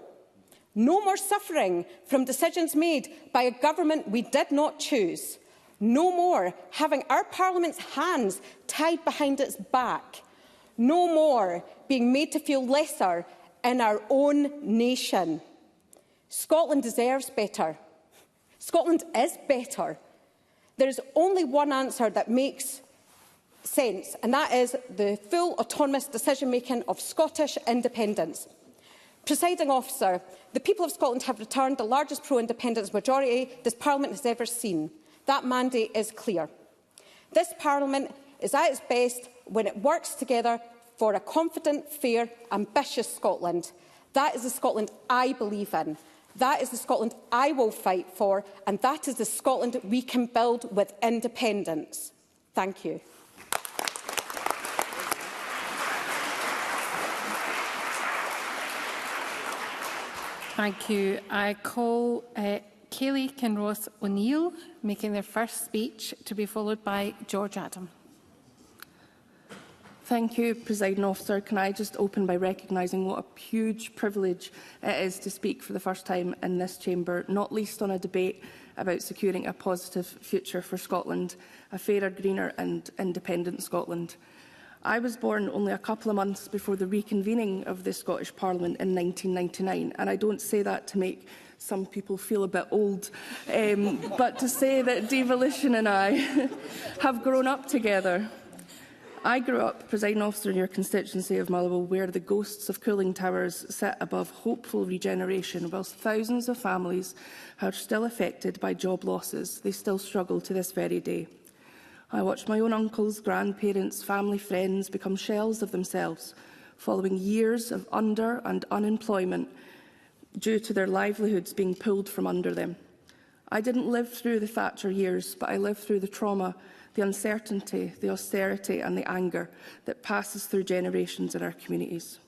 No more suffering from decisions made by a government we did not choose. No more having our Parliament's hands tied behind its back. No more being made to feel lesser in our own nation. Scotland deserves better. Scotland is better. There is only one answer that makes sense, and that is the full autonomous decision-making of Scottish independence. Presiding officer, the people of Scotland have returned the largest pro-independence majority this Parliament has ever seen. That mandate is clear. This Parliament is at its best when it works together for a confident, fair, ambitious Scotland. That is the Scotland I believe in. That is the Scotland I will fight for, and that is the Scotland we can build with independence. Thank you. Thank you. I call Kayleigh Kinross O'Neill making their first speech, to be followed by George Adam. Thank you, Presiding Officer. Can I just open by recognising what a huge privilege it is to speak for the first time in this chamber, not least on a debate about securing a positive future for Scotland, a fairer, greener and independent Scotland. I was born only a couple of months before the reconvening of the Scottish Parliament in 1999, and I don't say that to make some people feel a bit old, but to say that Devolution and I have grown up together. I grew up, presiding officer, in your constituency of Motherwell, where the ghosts of cooling towers sit above hopeful regeneration, whilst thousands of families are still affected by job losses. They still struggle to this very day. I watched my own uncles, grandparents, family, friends become shells of themselves, following years of under- and unemployment due to their livelihoods being pulled from under them. I didn't live through the Thatcher years, but I lived through the trauma, the uncertainty, the austerity and the anger that passes through generations in our communities.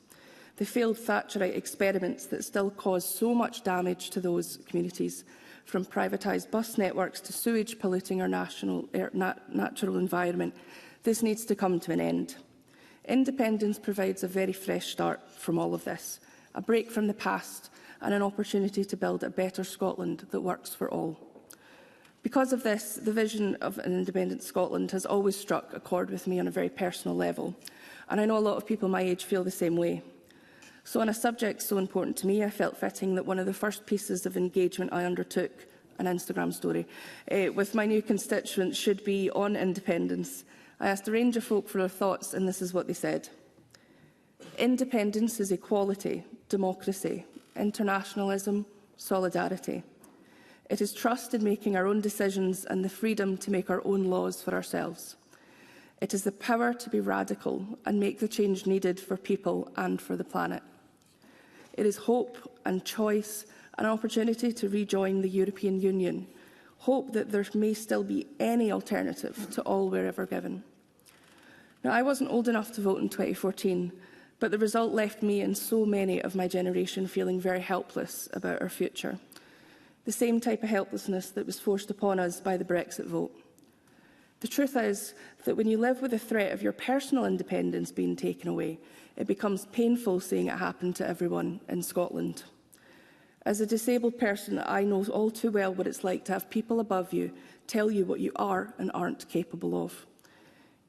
The failed Thatcherite experiments that still cause so much damage to those communities, from privatised bus networks to sewage polluting our natural environment. This needs to come to an end. Independence provides a very fresh start from all of this, a break from the past and an opportunity to build a better Scotland that works for all. Because of this, the vision of an independent Scotland has always struck a chord with me on a very personal level, and I know a lot of people my age feel the same way. So on a subject so important to me, I felt fitting that one of the first pieces of engagement I undertook, an Instagram story, with my new constituents should be on independence. I asked a range of folk for their thoughts, and this is what they said. Independence is equality, democracy, internationalism, solidarity. It is trust in making our own decisions and the freedom to make our own laws for ourselves. It is the power to be radical and make the change needed for people and for the planet. It is hope and choice, an opportunity to rejoin the European Union, hope that there may still be any alternative to all we're ever given. Now, I wasn't old enough to vote in 2014, but the result left me and so many of my generation feeling very helpless about our future. The same type of helplessness that was forced upon us by the Brexit vote. The truth is that when you live with the threat of your personal independence being taken away, it becomes painful seeing it happen to everyone in Scotland. As a disabled person, I know all too well what it's like to have people above you tell you what you are and aren't capable of.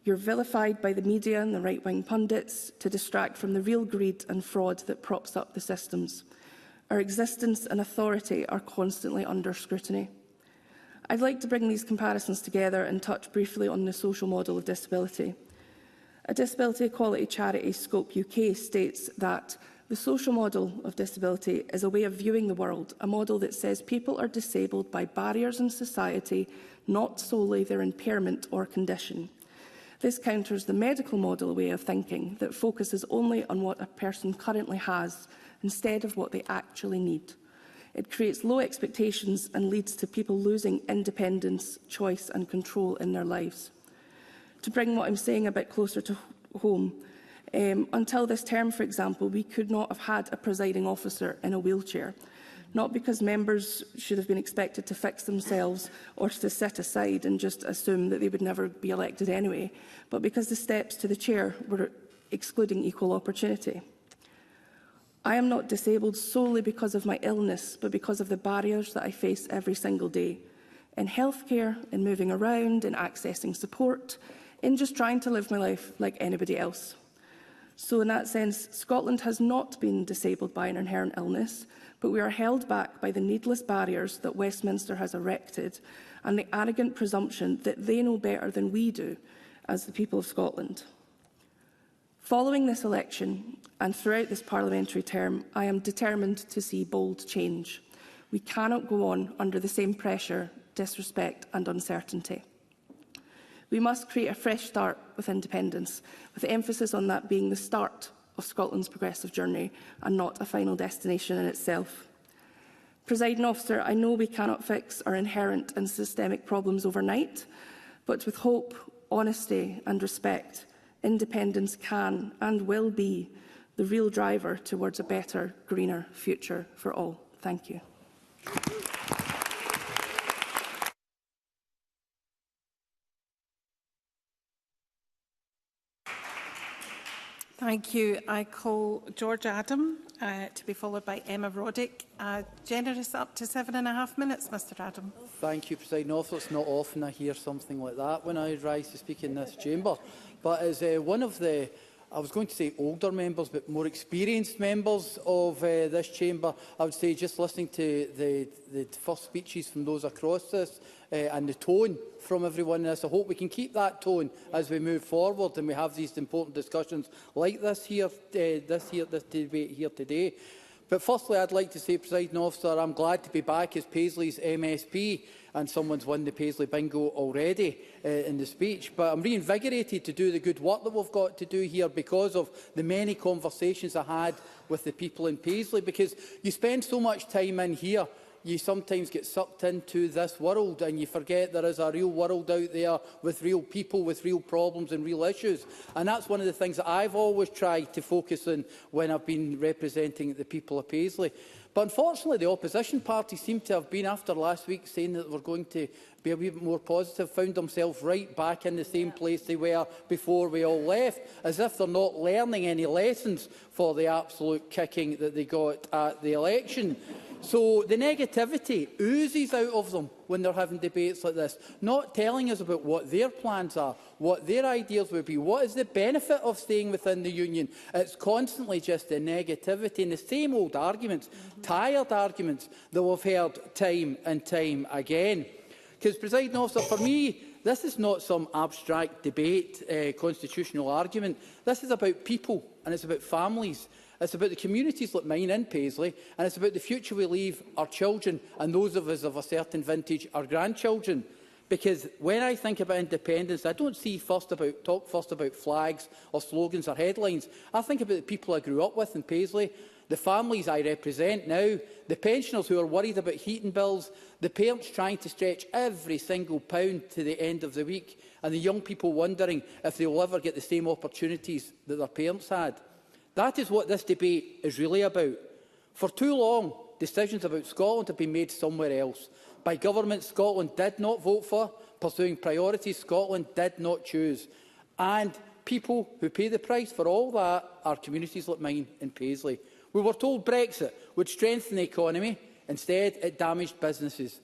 You're vilified by the media and the right-wing pundits to distract from the real greed and fraud that props up the systems. Our existence and authority are constantly under scrutiny. I'd like to bring these comparisons together and touch briefly on the social model of disability. A disability equality charity, Scope UK, states that the social model of disability is a way of viewing the world, a model that says people are disabled by barriers in society, not solely their impairment or condition. This counters the medical model way of thinking that focuses only on what a person currently has instead of what they actually need. It creates low expectations and leads to people losing independence, choice and control in their lives. To bring what I'm saying a bit closer to home, until this term, for example, we could not have had a presiding officer in a wheelchair, not because members should have been expected to fix themselves or to sit aside and just assume that they would never be elected anyway, but because the steps to the chair were excluding equal opportunity. I am not disabled solely because of my illness, but because of the barriers that I face every single day, in healthcare, in moving around, in accessing support, in just trying to live my life like anybody else. So in that sense, Scotland has not been disabled by an inherent illness, but we are held back by the needless barriers that Westminster has erected and the arrogant presumption that they know better than we do as the people of Scotland. Following this election and throughout this parliamentary term, I am determined to see bold change. We cannot go on under the same pressure, disrespect and uncertainty. We must create a fresh start with independence, with emphasis on that being the start of Scotland's progressive journey and not a final destination in itself. Presiding officer, I know we cannot fix our inherent and systemic problems overnight, but with hope, honesty and respect, independence can and will be the real driver towards a better, greener future for all. Thank you. Thank you. I call George Adam to be followed by Emma Roddick. Generous up to 7.5 minutes, Mr Adam. Thank you, Presiding Officer. It's not often I hear something like that when I rise to speak in this chamber. But as one of the, I was going to say older members, but more experienced members of this chamber, I would say just listening to the first speeches from those across this and the tone from everyone in this, I hope we can keep that tone as we move forward and we have these important discussions like this debate here today. But firstly, I'd like to say, Presiding Officer, I'm glad to be back as Paisley's MSP, and someone's won the Paisley bingo already in the speech. But I'm reinvigorated to do the good work that we've got to do here because of the many conversations I had with the people in Paisley. Because you spend so much time in here, you sometimes get sucked into this world and you forget there is a real world out there with real people, with real problems and real issues. And that's one of the things that I've always tried to focus on when I've been representing the people of Paisley. But unfortunately, the opposition parties seem to have been, after last week, saying that we're going to be a wee bit more positive, found themselves right back in the same place they were before we all left, as if they're not learning any lessons for the absolute kicking that they got at the election. So the negativity oozes out of them when they're having debates like this, not telling us about what their plans are, what their ideas would be, what is the benefit of staying within the union. It's constantly just the negativity and the same old arguments, tired arguments that we've heard time and time again. Because, Presiding Officer, for me, this is not some abstract debate, constitutional argument. This is about people and it's about families. It's about the communities like mine in Paisley, and it's about the future we leave our children and those of us of a certain vintage, our grandchildren. Because when I think about independence, I don't talk first about flags or slogans or headlines. I think about the people I grew up with in Paisley, the families I represent now, the pensioners who are worried about heating bills, the parents trying to stretch every single pound to the end of the week, and the young people wondering if they will ever get the same opportunities that their parents had. That is what this debate is really about. For too long, decisions about Scotland have been made somewhere else, by governments Scotland did not vote for, pursuing priorities Scotland did not choose. And people who pay the price for all that are communities like mine in Paisley. We were told Brexit would strengthen the economy. Instead, it damaged businesses,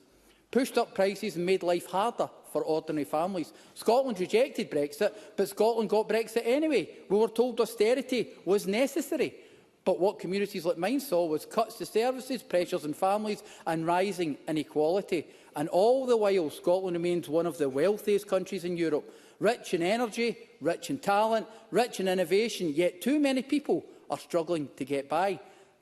pushed up prices and made life harder for ordinary families. Scotland rejected Brexit, but Scotland got Brexit anyway. We were told austerity was necessary. But what communities like mine saw was cuts to services, pressures on families and rising inequality. And all the while, Scotland remains one of the wealthiest countries in Europe, rich in energy, rich in talent, rich in innovation, yet too many people are struggling to get by.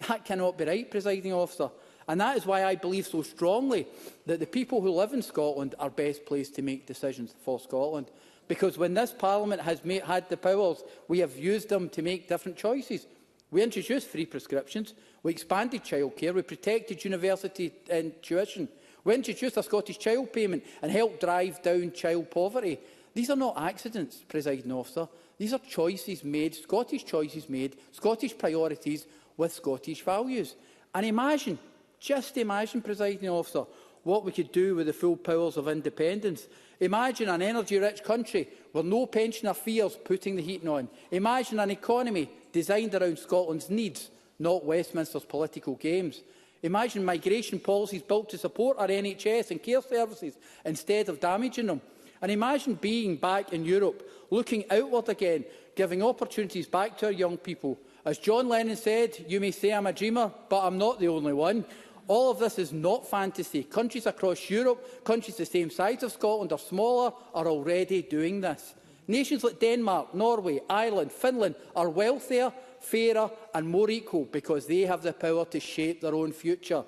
That cannot be right, Presiding Officer. And that is why I believe so strongly that the people who live in Scotland are best placed to make decisions for Scotland. Because when this Parliament has had the powers, we have used them to make different choices. We introduced free prescriptions, we expanded childcare, we protected university tuition, we introduced a Scottish child payment and helped drive down child poverty. These are not accidents, Presiding Officer. These are choices made, Scottish priorities with Scottish values. And imagine, just imagine, Presiding Officer, what we could do with the full powers of independence. Imagine an energy-rich country where no pensioner fears putting the heating on. Imagine an economy designed around Scotland's needs, not Westminster's political games. Imagine migration policies built to support our NHS and care services instead of damaging them. And imagine being back in Europe, looking outward again, giving opportunities back to our young people. As John Lennon said, you may say I'm a dreamer, but I'm not the only one. All of this is not fantasy. Countries across Europe, countries the same size of Scotland or smaller, are already doing this. Nations like Denmark, Norway, Ireland, Finland are wealthier, fairer and more equal because they have the power to shape their own future.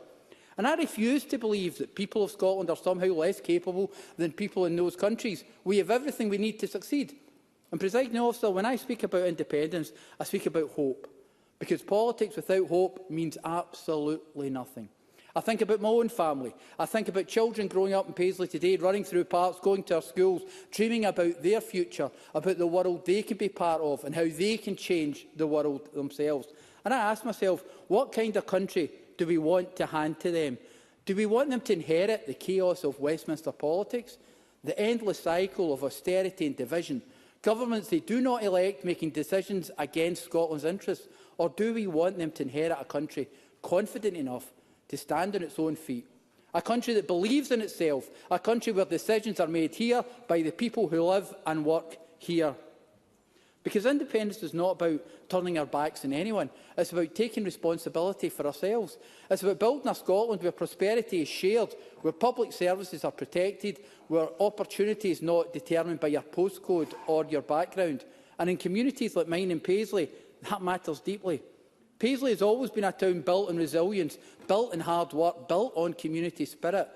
And I refuse to believe that people of Scotland are somehow less capable than people in those countries. We have everything we need to succeed. And, Presiding Officer, when I speak about independence, I speak about hope. Because politics without hope means absolutely nothing. I think about my own family. I think about children growing up in Paisley today, running through parks, going to our schools, dreaming about their future, about the world they can be part of and how they can change the world themselves. And I ask myself, what kind of country do we want to hand to them? Do we want them to inherit the chaos of Westminster politics, the endless cycle of austerity and division, Governments they do not elect making decisions against Scotland's interests, or do we want them to inherit a country confident enough to stand on its own feet? A country that believes in itself, a country where decisions are made here by the people who live and work here. Because independence is not about turning our backs on anyone. It's about taking responsibility for ourselves. It's about building a Scotland where prosperity is shared, where public services are protected, where opportunity is not determined by your postcode or your background. And in communities like mine in Paisley, that matters deeply. Paisley has always been a town built on resilience, built on hard work, built on community spirit.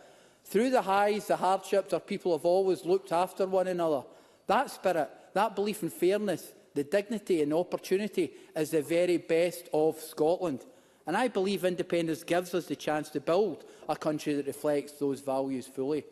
Through the highs, the hardships, our people have always looked after one another. That spirit, that belief in fairness, the dignity and opportunity is the very best of Scotland. And I believe independence gives us the chance to build a country that reflects those values fully.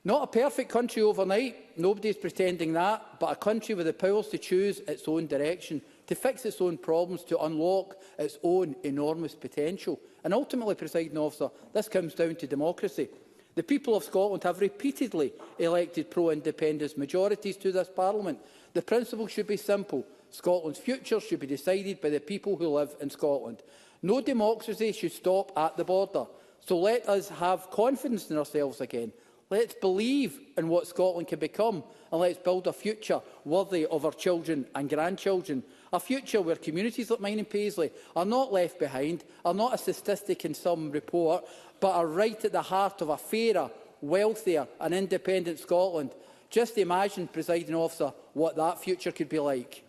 Not a perfect country overnight, nobody is pretending that, but a country with the powers to choose its own direction, to fix its own problems, to unlock its own enormous potential. And ultimately, Presiding Officer, this comes down to democracy. The people of Scotland have repeatedly elected pro-independence majorities to this Parliament. The principle should be simple. Scotland's future should be decided by the people who live in Scotland. No democracy should stop at the border. So let us have confidence in ourselves again. Let's believe in what Scotland can become, and let's build a future worthy of our children and grandchildren. A future where communities like mine in Paisley are not left behind, are not a statistic in some report, but are right at the heart of a fairer, wealthier and independent Scotland. Just imagine, Presiding Officer, what that future could be like.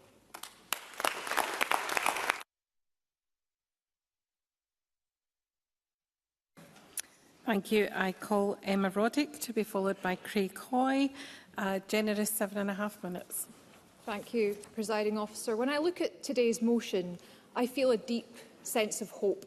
Thank you. I call Emma Roddick to be followed by Craig Hoy. Generous 7.5 minutes. Thank you, Presiding Officer. When I look at today's motion, I feel a deep sense of hope.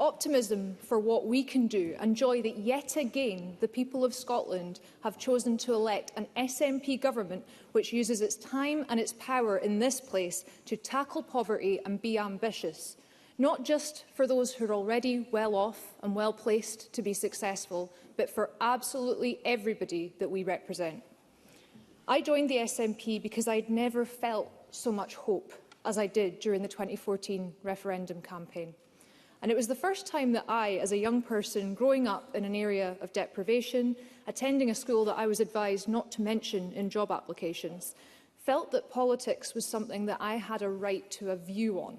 Optimism for what we can do, and joy that yet again the people of Scotland have chosen to elect an SNP government which uses its time and its power in this place to tackle poverty and be ambitious, not just for those who are already well off and well placed to be successful, but for absolutely everybody that we represent. I joined the SNP because I'd never felt so much hope as I did during the 2014 referendum campaign. And it was the first time that I, as a young person growing up in an area of deprivation, attending a school that I was advised not to mention in job applications, felt that politics was something that I had a right to a view on,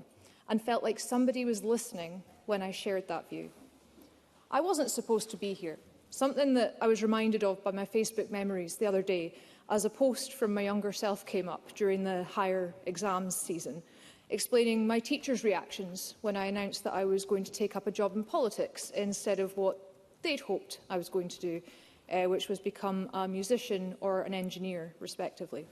and felt like somebody was listening when I shared that view. I wasn't supposed to be here, something that I was reminded of by my Facebook memories the other day as a post from my younger self came up during the higher exams season, explaining my teachers' reactions when I announced that I was going to take up a job in politics instead of what they'd hoped I was going to do, which was become a musician or an engineer, respectively.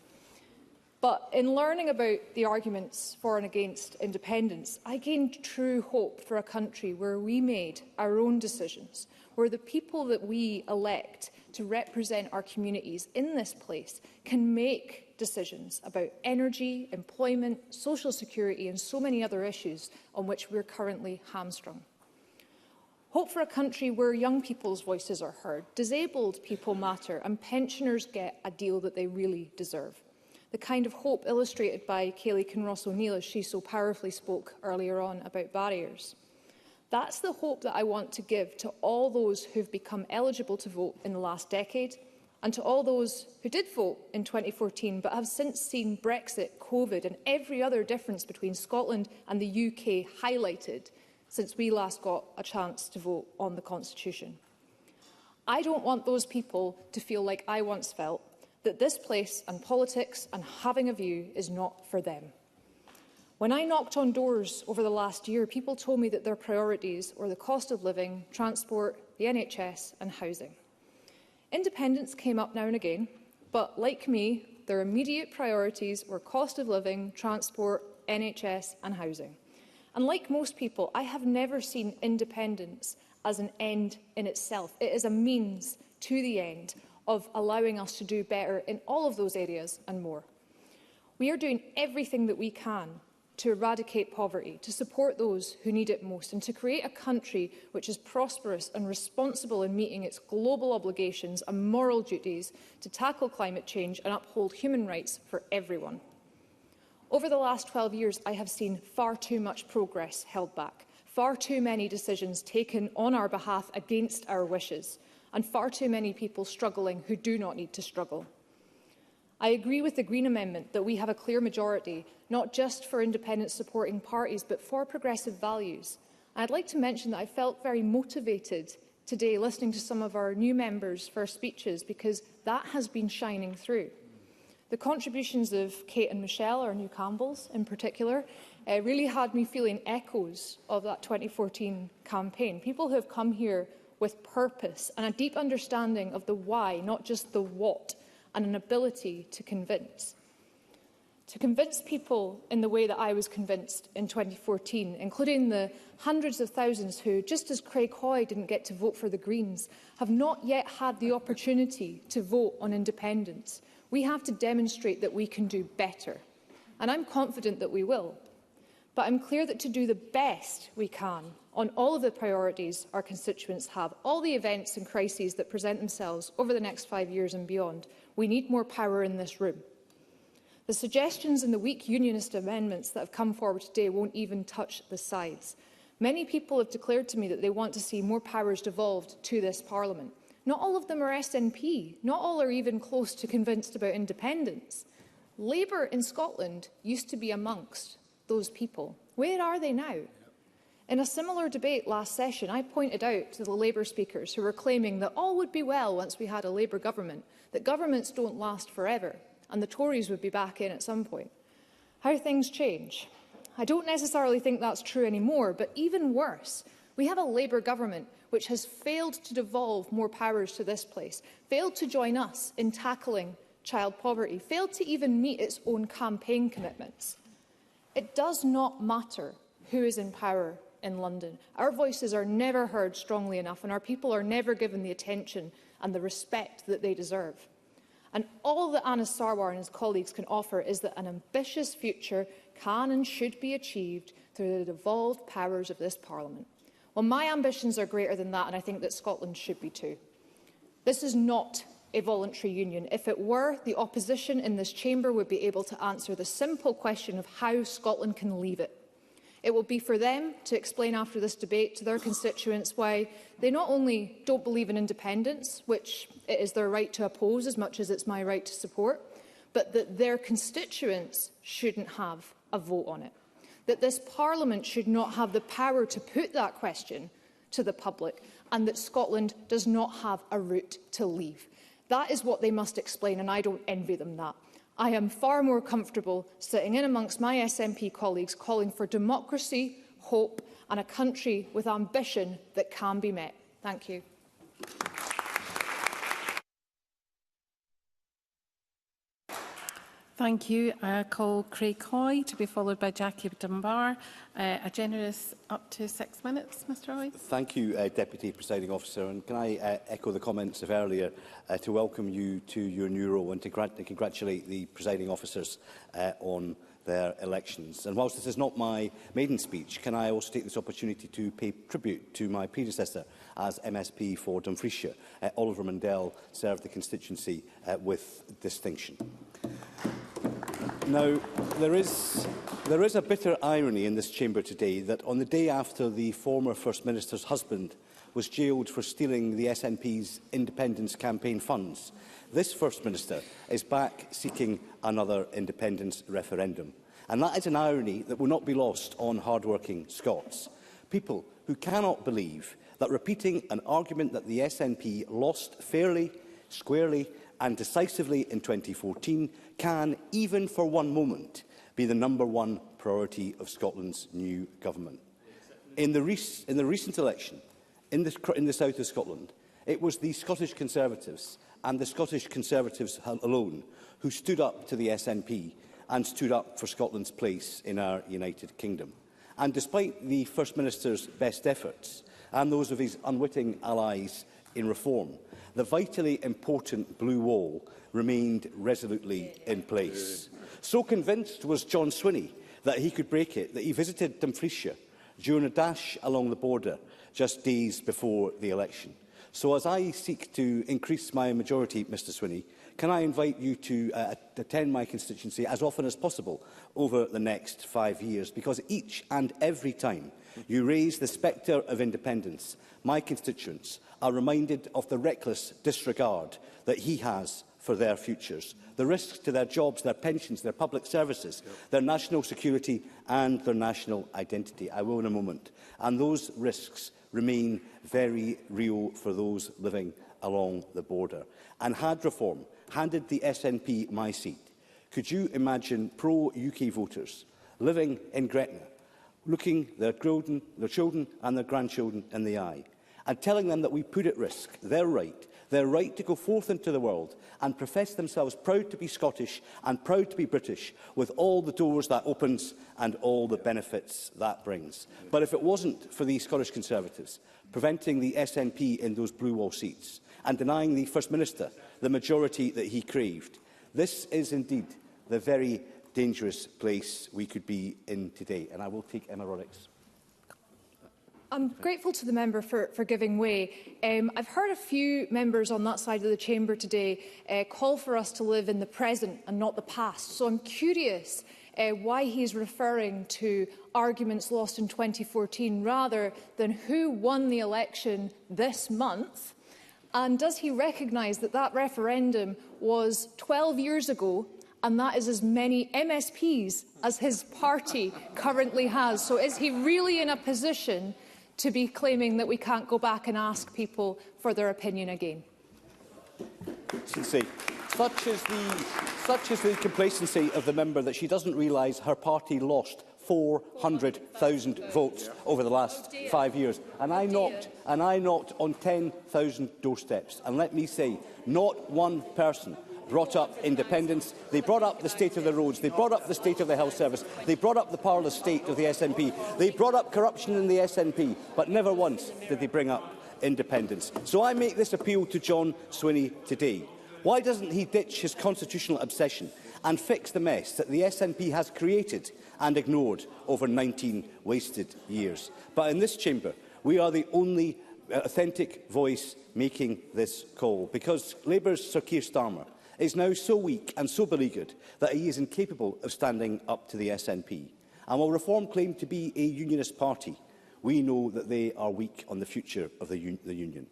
But in learning about the arguments for and against independence, I gained true hope for a country where we made our own decisions, where the people that we elect to represent our communities in this place can make decisions about energy, employment, social security and so many other issues on which we're currently hamstrung. Hope for a country where young people's voices are heard, disabled people matter and pensioners get a deal that they really deserve. The kind of hope illustrated by Kayleigh Kinross-O'Neill as she so powerfully spoke earlier on about barriers. That's the hope that I want to give to all those who've become eligible to vote in the last decade, and to all those who did vote in 2014 but have since seen Brexit, COVID and every other difference between Scotland and the UK highlighted since we last got a chance to vote on the Constitution. I don't want those people to feel like I once felt, that this place and politics and having a view is not for them. When I knocked on doors over the last year, people told me that their priorities were the cost of living, transport, the NHS and housing. Independence came up now and again, but like me, their immediate priorities were cost of living, transport, NHS and housing. And like most people, I have never seen independence as an end in itself. It is a means to the end of allowing us to do better in all of those areas and more. We are doing everything that we can to eradicate poverty, to support those who need it most, and to create a country which is prosperous and responsible in meeting its global obligations and moral duties to tackle climate change and uphold human rights for everyone. Over the last 12 years, I have seen far too much progress held back, far too many decisions taken on our behalf against our wishes, and far too many people struggling who do not need to struggle. I agree with the Green Amendment that we have a clear majority, not just for independent supporting parties, but for progressive values. I'd like to mention that I felt very motivated today listening to some of our new members' first speeches, because that has been shining through. The contributions of Kate and Michelle, our new Campbells in particular, really had me feeling echoes of that 2014 campaign. People who have come here with purpose and a deep understanding of the why, not just the what, and an ability to convince. To convince people in the way that I was convinced in 2014, including the hundreds of thousands who, just as Craig Hoy didn't get to vote for the Greens, have not yet had the opportunity to vote on independence. We have to demonstrate that we can do better, and I'm confident that we will. But I'm clear that to do the best we can on all of the priorities our constituents have, all the events and crises that present themselves over the next 5 years and beyond, we need more power in this room. The suggestions in the weak unionist amendments that have come forward today won't even touch the sides. Many people have declared to me that they want to see more powers devolved to this Parliament. Not all of them are SNP. Not all are even close to convinced about independence. Labour in Scotland used to be amongst those people. Where are they now? In a similar debate last session, I pointed out to the Labour speakers who were claiming that all would be well once we had a Labour government, that governments don't last forever, and the Tories would be back in at some point. How things change. I don't necessarily think that's true anymore, but even worse, we have a Labour government which has failed to devolve more powers to this place, failed to join us in tackling child poverty, failed to even meet its own campaign commitments. It does not matter who is in power in London. Our voices are never heard strongly enough, and our people are never given the attention and the respect that they deserve. And all that Anas Sarwar and his colleagues can offer is that an ambitious future can and should be achieved through the devolved powers of this Parliament. Well, my ambitions are greater than that, and I think that Scotland should be too. This is not a voluntary union. If it were, the opposition in this chamber would be able to answer the simple question of how Scotland can leave it. It will be for them to explain after this debate to their constituents why they not only don't believe in independence, which it is their right to oppose as much as it's my right to support, but that their constituents shouldn't have a vote on it. That this Parliament should not have the power to put that question to the public, and that Scotland does not have a route to leave. That is what they must explain, and I don't envy them that. I am far more comfortable sitting in amongst my SNP colleagues calling for democracy, hope and a country with ambition that can be met. Thank you. Thank you. I call Craig Hoy to be followed by Jackie Dunbar. A generous up to 6 minutes, Mr Hoy. Thank you, Deputy Presiding Officer. And can I echo the comments of earlier to welcome you to your new role and to congratulate the Presiding Officers on their elections. And whilst this is not my maiden speech, can I also take this opportunity to pay tribute to my predecessor as MSP for Dumfriesshire. Oliver Mundell served the constituency with distinction. Now, there is a bitter irony in this chamber today that on the day after the former First Minister's husband was jailed for stealing the SNP's independence campaign funds, this First Minister is back seeking another independence referendum. And that is an irony that will not be lost on hard-working Scots. People who cannot believe that repeating an argument that the SNP lost fairly, squarely and decisively in 2014 can, even for one moment, be the #1 priority of Scotland's new government. In the recent election in the south of Scotland, it was the Scottish Conservatives and the Scottish Conservatives alone who stood up to the SNP and stood up for Scotland's place in our United Kingdom. And despite the First Minister's best efforts and those of his unwitting allies in reform, the vitally important blue wall remained resolutely in place. So convinced was John Swinney that he could break it, that he visited Dumfriesshire during a dash along the border just days before the election. So as I seek to increase my majority, Mr Swinney, can I invite you to attend my constituency as often as possible over the next 5 years? Because each and every time you raise the spectre of independence, my constituents are reminded of the reckless disregard that he has for their futures, the risks to their jobs, their pensions, their public services, their national security and their national identity. I will in a moment. And those risks remain very real for those living along the border. And had reform handed the SNP my seat, could you imagine pro-UK voters living in Gretna, looking their children and their grandchildren in the eye, and telling them that we put at risk their right to go forth into the world and profess themselves proud to be Scottish and proud to be British, with all the doors that opens and all the benefits that brings? But if it wasn't for the Scottish Conservatives preventing the SNP in those blue wall seats and denying the First Minister the majority that he craved, this is indeed the very dangerous place we could be in today. And I will take Emma Roddick's. I'm grateful to the member for giving way. I've heard a few members on that side of the chamber today call for us to live in the present and not the past. So I'm curious why he's referring to arguments lost in 2014 rather than who won the election this month. And does he recognise that that referendum was 12 years ago, and that is as many MSPs as his party currently has? So is he really in a position to be claiming that we can't go back and ask people for their opinion again? Such is the complacency of the member that she doesn't realise her party lost 400,000 votes over the last 5 years. And I knocked on 10,000 doorsteps. And let me say, not one person brought up independence. They brought up the state of the roads. They brought up the state of the health service. They brought up the parlous state of the SNP. They brought up corruption in the SNP. But never once did they bring up independence. So I make this appeal to John Swinney today. Why doesn't he ditch his constitutional obsession and fix the mess that the SNP has created and ignored over 19 wasted years? But in this chamber, we are the only authentic voice making this call, because Labour's Sir Keir Starmer is now so weak and so beleaguered that he is incapable of standing up to the SNP. And while Reform claim to be a unionist party, we know that they are weak on the future of the union.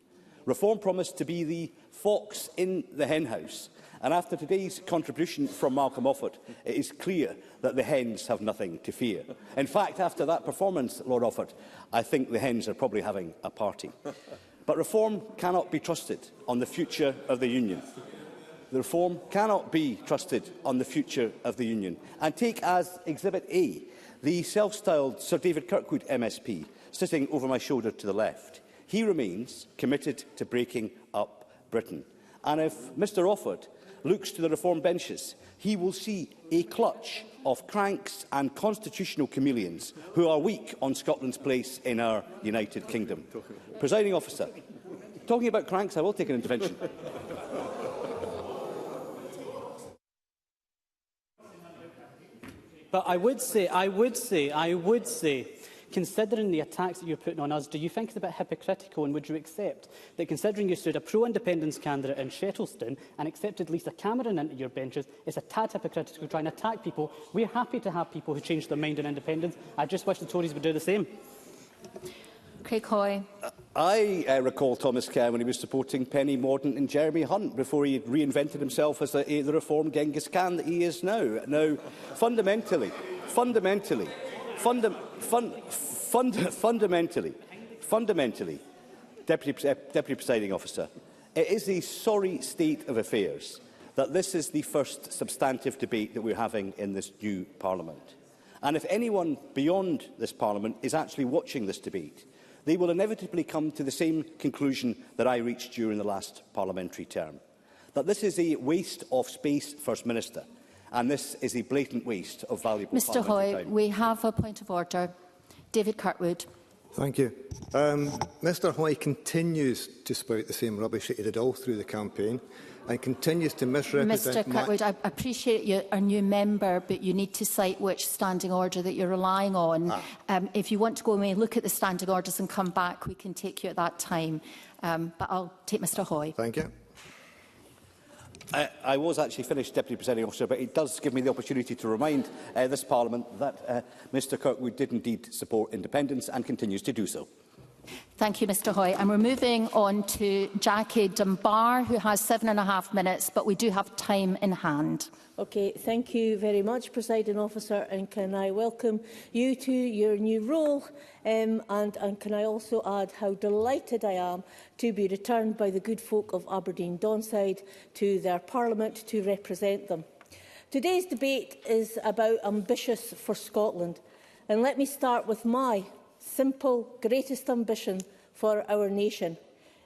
Reform promised to be the fox in the henhouse, and after today's contribution from Malcolm Offord, it is clear that the hens have nothing to fear. In fact, after that performance, Lord Offord, I think the hens are probably having a party. But Reform cannot be trusted on the future of the union. The Reform cannot be trusted on the future of the union. And take as Exhibit A the self-styled Sir David Kirkwood MSP, sitting over my shoulder to the left. He remains committed to breaking up Britain. And if Mr Offord looks to the Reform benches, he will see a clutch of cranks and constitutional chameleons who are weak on Scotland's place in our United Kingdom. Presiding Officer, talking about cranks, I will take an intervention. But I would say, considering the attacks that you're putting on us, do you think it's a bit hypocritical, and would you accept that, considering you stood a pro-independence candidate in Shettleston and accepted Lisa Cameron into your benches, it's a tad hypocritical to try and attack people? We're happy to have people who change their mind on independence. I just wish the Tories would do the same. Craig Hoy. I recall Thomas Kerr when he was supporting Penny Mordaunt and Jeremy Hunt before he reinvented himself as the reformed Genghis Khan that he is now. Now, fundamentally, Deputy Presiding Officer, it is a sorry state of affairs that this is the first substantive debate that we're having in this new Parliament. And if anyone beyond this Parliament is actually watching this debate, they will inevitably come to the same conclusion that I reached during the last parliamentary term, that this is a waste of space, First Minister, and this is a blatant waste of valuable Mr Hoy, time. we have a point of order. David Kirkwood. Thank you. Mr Hoy continues to spout the same rubbish that he did all through the campaign. and continues to misrepresent Mr Kirkwood, I appreciate you're a new member, but you need to cite which standing order that you're relying on. If you want to go away, look at the standing orders and come back, we can take you at that time. But I'll take Mr Hoy. Thank you. I was actually finished, Deputy Presiding Officer, but it does give me the opportunity to remind this Parliament that Mr Kirkwood did indeed support independence and continues to do so. Thank you, Mr Hoy. And we're moving on to Jackie Dunbar, who has 7.5 minutes, but we do have time in hand. Okay, thank you very much, Presiding Officer, and can I welcome you to your new role, and can I also add how delighted I am to be returned by the good folk of Aberdeen Donside to their Parliament to represent them. Today's debate is about ambitious for Scotland, and let me start with my simple, greatest ambition for our nation.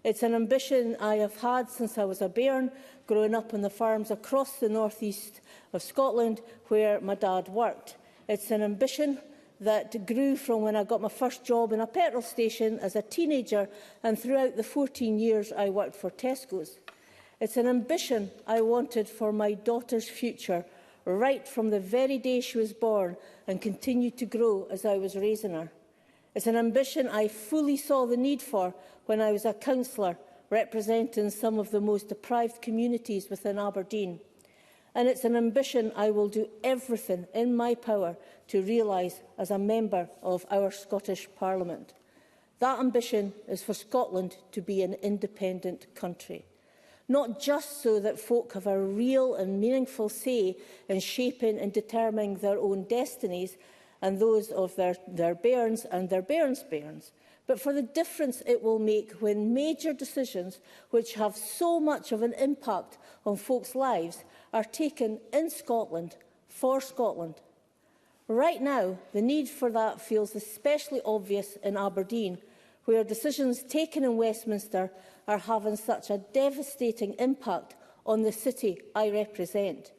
It's an ambition I have had since I was a bairn, growing up on the farms across the northeast of Scotland where my dad worked. It's an ambition that grew from when I got my first job in a petrol station as a teenager and throughout the 14 years I worked for Tesco's. It's an ambition I wanted for my daughter's future, right from the very day she was born, and continued to grow as I was raising her. It's an ambition I fully saw the need for when I was a councillor representing some of the most deprived communities within Aberdeen. And it's an ambition I will do everything in my power to realise as a member of our Scottish Parliament. That ambition is for Scotland to be an independent country, not just so that folk have a real and meaningful say in shaping and determining their own destinies and those of their bairns and their bairns' bairns, but for the difference it will make when major decisions which have so much of an impact on folks' lives are taken in Scotland for Scotland. Right now, the need for that feels especially obvious in Aberdeen, where decisions taken in Westminster are having such a devastating impact on the city I represent.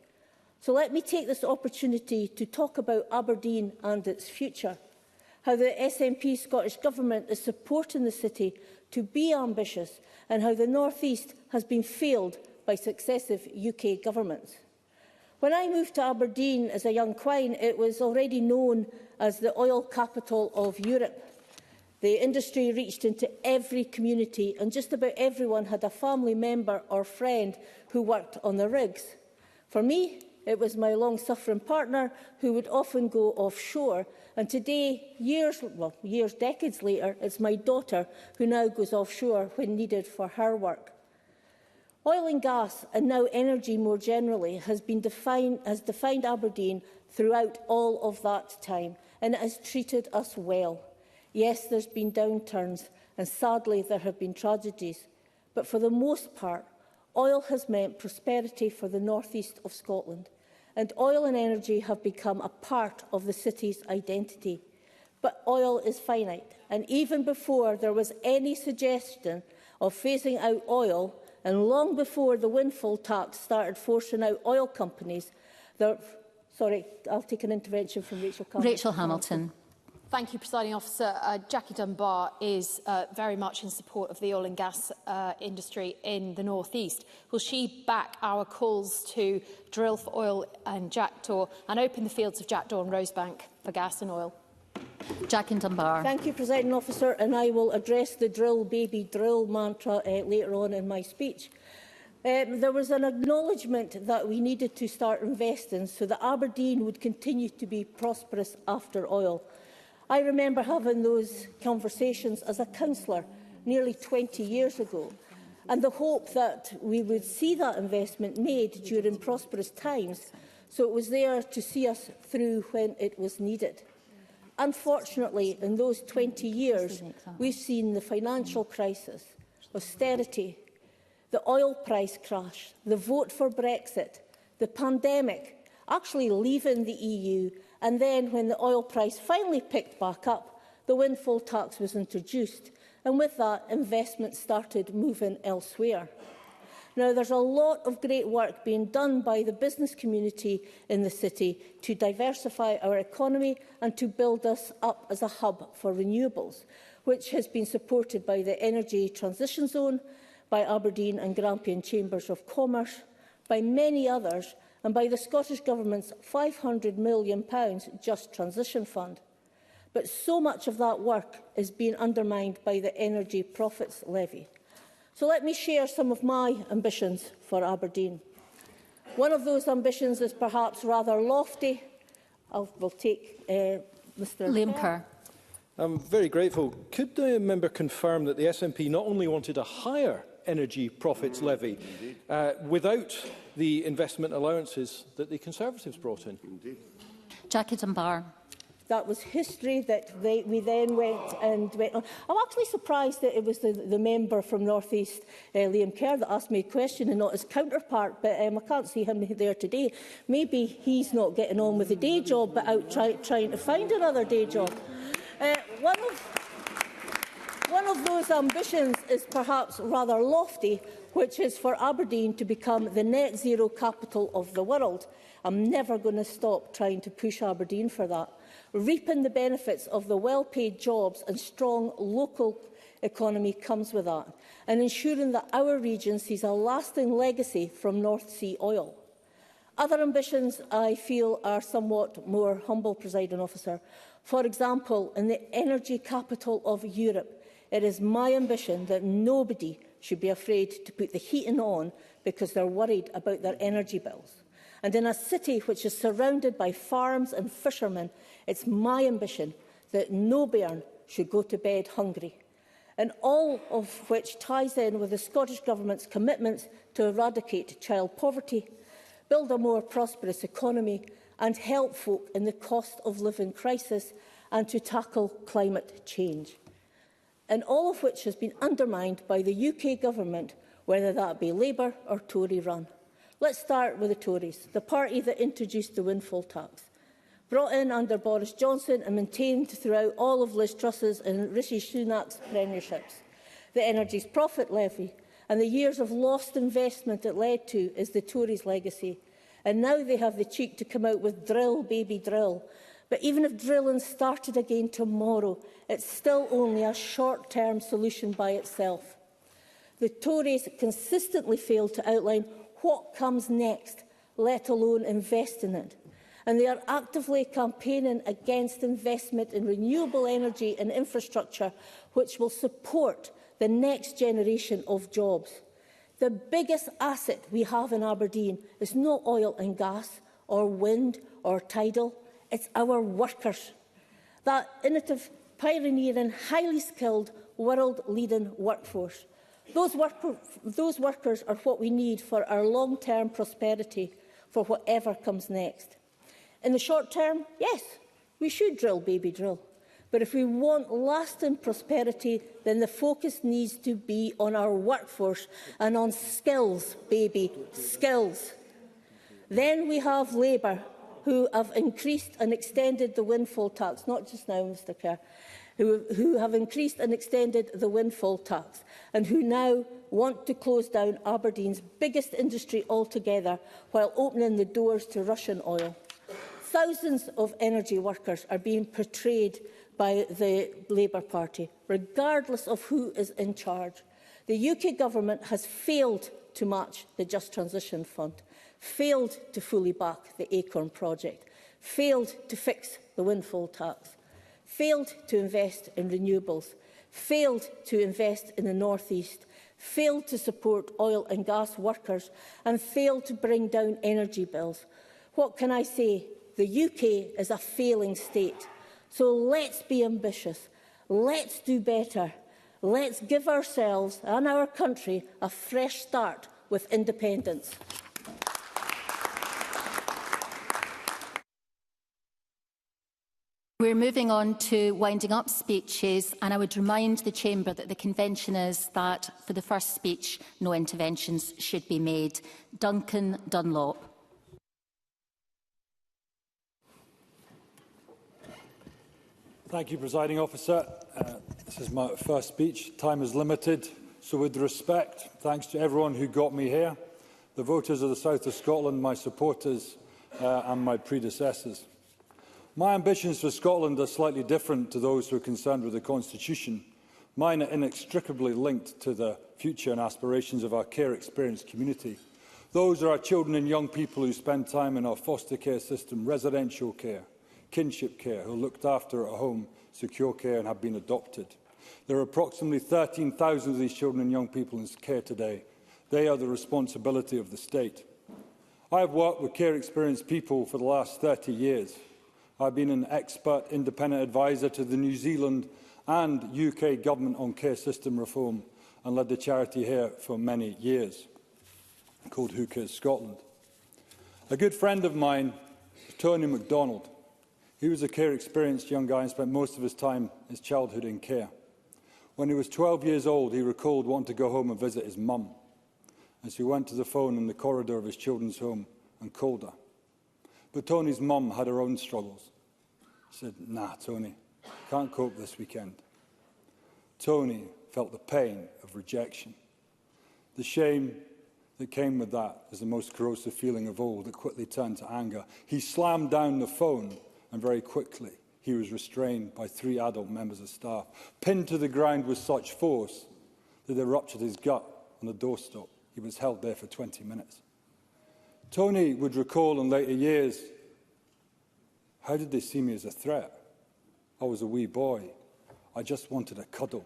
So let me take this opportunity to talk about Aberdeen and its future, how the SNP Scottish Government is supporting the city to be ambitious, and how the North East has been failed by successive UK governments. When I moved to Aberdeen as a young quine, it was already known as the oil capital of Europe. The industry reached into every community, and just about everyone had a family member or friend who worked on the rigs. For me, it was my long-suffering partner who would often go offshore, and today, decades later, it's my daughter who now goes offshore when needed for her work. Oil and gas, and now energy more generally, has defined Aberdeen throughout all of that time, and it has treated us well. Yes, there's been downturns, and sadly there have been tragedies, but for the most part, oil has meant prosperity for the North East of Scotland, and oil and energy have become a part of the city's identity. But oil is finite, and even before there was any suggestion of phasing out oil, and long before the windfall tax started forcing out oil companies, Sorry, I'll take an intervention from Rachel Hamilton. Thank you, Presiding Officer. Jackie Dunbar is very much in support of the oil and gas industry in the North East. Will she back our calls to drill for oil and jackdaw and open the fields of jackdaw and Rosebank for gas and oil? Jackie Dunbar. Thank you, Presiding Officer, and I will address the drill, baby, drill mantra later on in my speech. There was an acknowledgement that we needed to start investing so that Aberdeen would continue to be prosperous after oil. I remember having those conversations as a councillor nearly 20 years ago, and the hope that we would see that investment made during prosperous times, so it was there to see us through when it was needed. Unfortunately, in those 20 years, we've seen the financial crisis, austerity, the oil price crash, the vote for Brexit, the pandemic, actually leaving the EU, and then when the oil price finally picked back up, the windfall tax was introduced, and with that, investment started moving elsewhere. Now, there's a lot of great work being done by the business community in the city to diversify our economy and to build us up as a hub for renewables, which has been supported by the Energy Transition Zone, by Aberdeen and Grampian Chambers of Commerce, by many others, and by the Scottish Government's £500 million Just Transition Fund. But so much of that work is being undermined by the Energy Profits Levy. So let me share some of my ambitions for Aberdeen. One of those ambitions is perhaps rather lofty. We'll take Mr. Liam Kerr. I'm very grateful. Could the member confirm that the SNP not only wanted a higher energy profits levy without the investment allowances that the Conservatives brought in? Jackie Dunbar. That was history that we then went on. I'm actually surprised that it was the member from North East, Liam Kerr, that asked me a question and not his counterpart, but I can't see him there today. Maybe he's not getting on with a day job, but out trying to find another day job. One of those ambitions is perhaps rather lofty, which is for Aberdeen to become the net zero capital of the world. I'm never going to stop trying to push Aberdeen for that. Reaping the benefits of the well-paid jobs and strong local economy comes with that, and ensuring that our region sees a lasting legacy from North Sea oil. Other ambitions, I feel, are somewhat more humble, Presiding Officer. For example, in the energy capital of Europe, it is my ambition that nobody should be afraid to put the heating on because they're worried about their energy bills. And in a city which is surrounded by farms and fishermen, it's my ambition that no bairn should go to bed hungry. And all of which ties in with the Scottish Government's commitments to eradicate child poverty, build a more prosperous economy and help folk in the cost of living crisis, and to tackle climate change. And all of which has been undermined by the UK Government, whether that be Labour or Tory run. Let's start with the Tories, the party that introduced the windfall tax. Brought in under Boris Johnson and maintained throughout all of Liz Truss's and Rishi Sunak's premierships. The Energy Profit Levy and the years of lost investment it led to is the Tories' legacy. And now they have the cheek to come out with drill, baby, drill. But even if drilling started again tomorrow, it's still only a short-term solution by itself. The Tories consistently fail to outline what comes next, let alone invest in it. And they are actively campaigning against investment in renewable energy and infrastructure, which will support the next generation of jobs. The biggest asset we have in Aberdeen is not oil and gas, or wind, or tidal. It's our workers. That innovative, pioneering, highly skilled, world-leading workforce. Those workers are what we need for our long-term prosperity, for whatever comes next. In the short term, yes, we should drill, baby, drill. But if we want lasting prosperity, then the focus needs to be on our workforce and on skills, baby, skills. Then we have Labour, who have increased and extended the windfall tax, not just now, Mr Kerr, who have increased and extended the windfall tax, and who now want to close down Aberdeen's biggest industry altogether while opening the doors to Russian oil. Thousands of energy workers are being portrayed by the Labour Party, regardless of who is in charge. The UK Government has failed to match the Just Transition Fund, failed to fully back the Acorn project, failed to fix the windfall tax, failed to invest in renewables, failed to invest in the North East, failed to support oil and gas workers, and failed to bring down energy bills. What can I say? The UK is a failing state. So let's be ambitious. Let's do better. Let's give ourselves and our country a fresh start with independence. We're moving on to winding up speeches, and I would remind the Chamber that the convention is that for the first speech, no interventions should be made. Duncan Dunlop. Thank you, Presiding Officer. This is my first speech. Time is limited, so with respect, thanks to everyone who got me here, the voters of the South of Scotland, my supporters and my predecessors. My ambitions for Scotland are slightly different to those who are concerned with the Constitution. Mine are inextricably linked to the future and aspirations of our care experienced community. Those are our children and young people who spend time in our foster care system, residential care, kinship care, who are looked after at home, secure care and have been adopted. There are approximately 13,000 of these children and young people in care today. They are the responsibility of the state. I have worked with care experienced people for the last 30 years. I've been an expert independent advisor to the New Zealand and UK government on care system reform and led the charity here for many years, called Who Cares Scotland. A good friend of mine, Tony MacDonald, he was a care experienced young guy and spent most of his time, his childhood, in care. When he was 12 years old, he recalled wanting to go home and visit his mum, as he went to the phone in the corridor of his children's home and called her. But Tony's mum had her own struggles. She said, "Nah, Tony, can't cope this weekend." Tony felt the pain of rejection. The shame that came with that is the most corrosive feeling of all that quickly turned to anger. He slammed down the phone and very quickly he was restrained by 3 adult members of staff, pinned to the ground with such force that they ruptured his gut on the doorstep. He was held there for 20 minutes. Tony would recall in later years, "How did they see me as a threat? I was a wee boy. I just wanted a cuddle.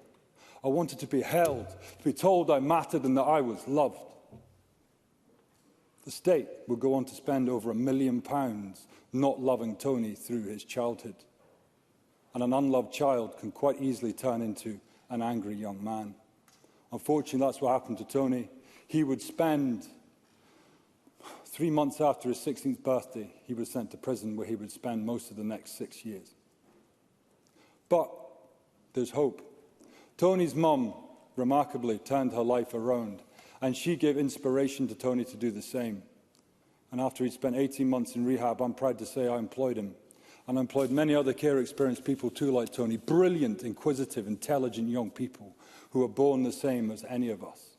I wanted to be held, to be told I mattered and that I was loved." The state would go on to spend over £1 million not loving Tony through his childhood. And an unloved child can quite easily turn into an angry young man. Unfortunately, that's what happened to Tony. He would spend 3 months after his 16th birthday, he was sent to prison where he would spend most of the next 6 years. But there's hope. Tony's mum, remarkably, turned her life around, and she gave inspiration to Tony to do the same. And after he'd spent 18 months in rehab, I'm proud to say I employed him. And I employed many other care experienced people too, like Tony, brilliant, inquisitive, intelligent young people who are born the same as any of us.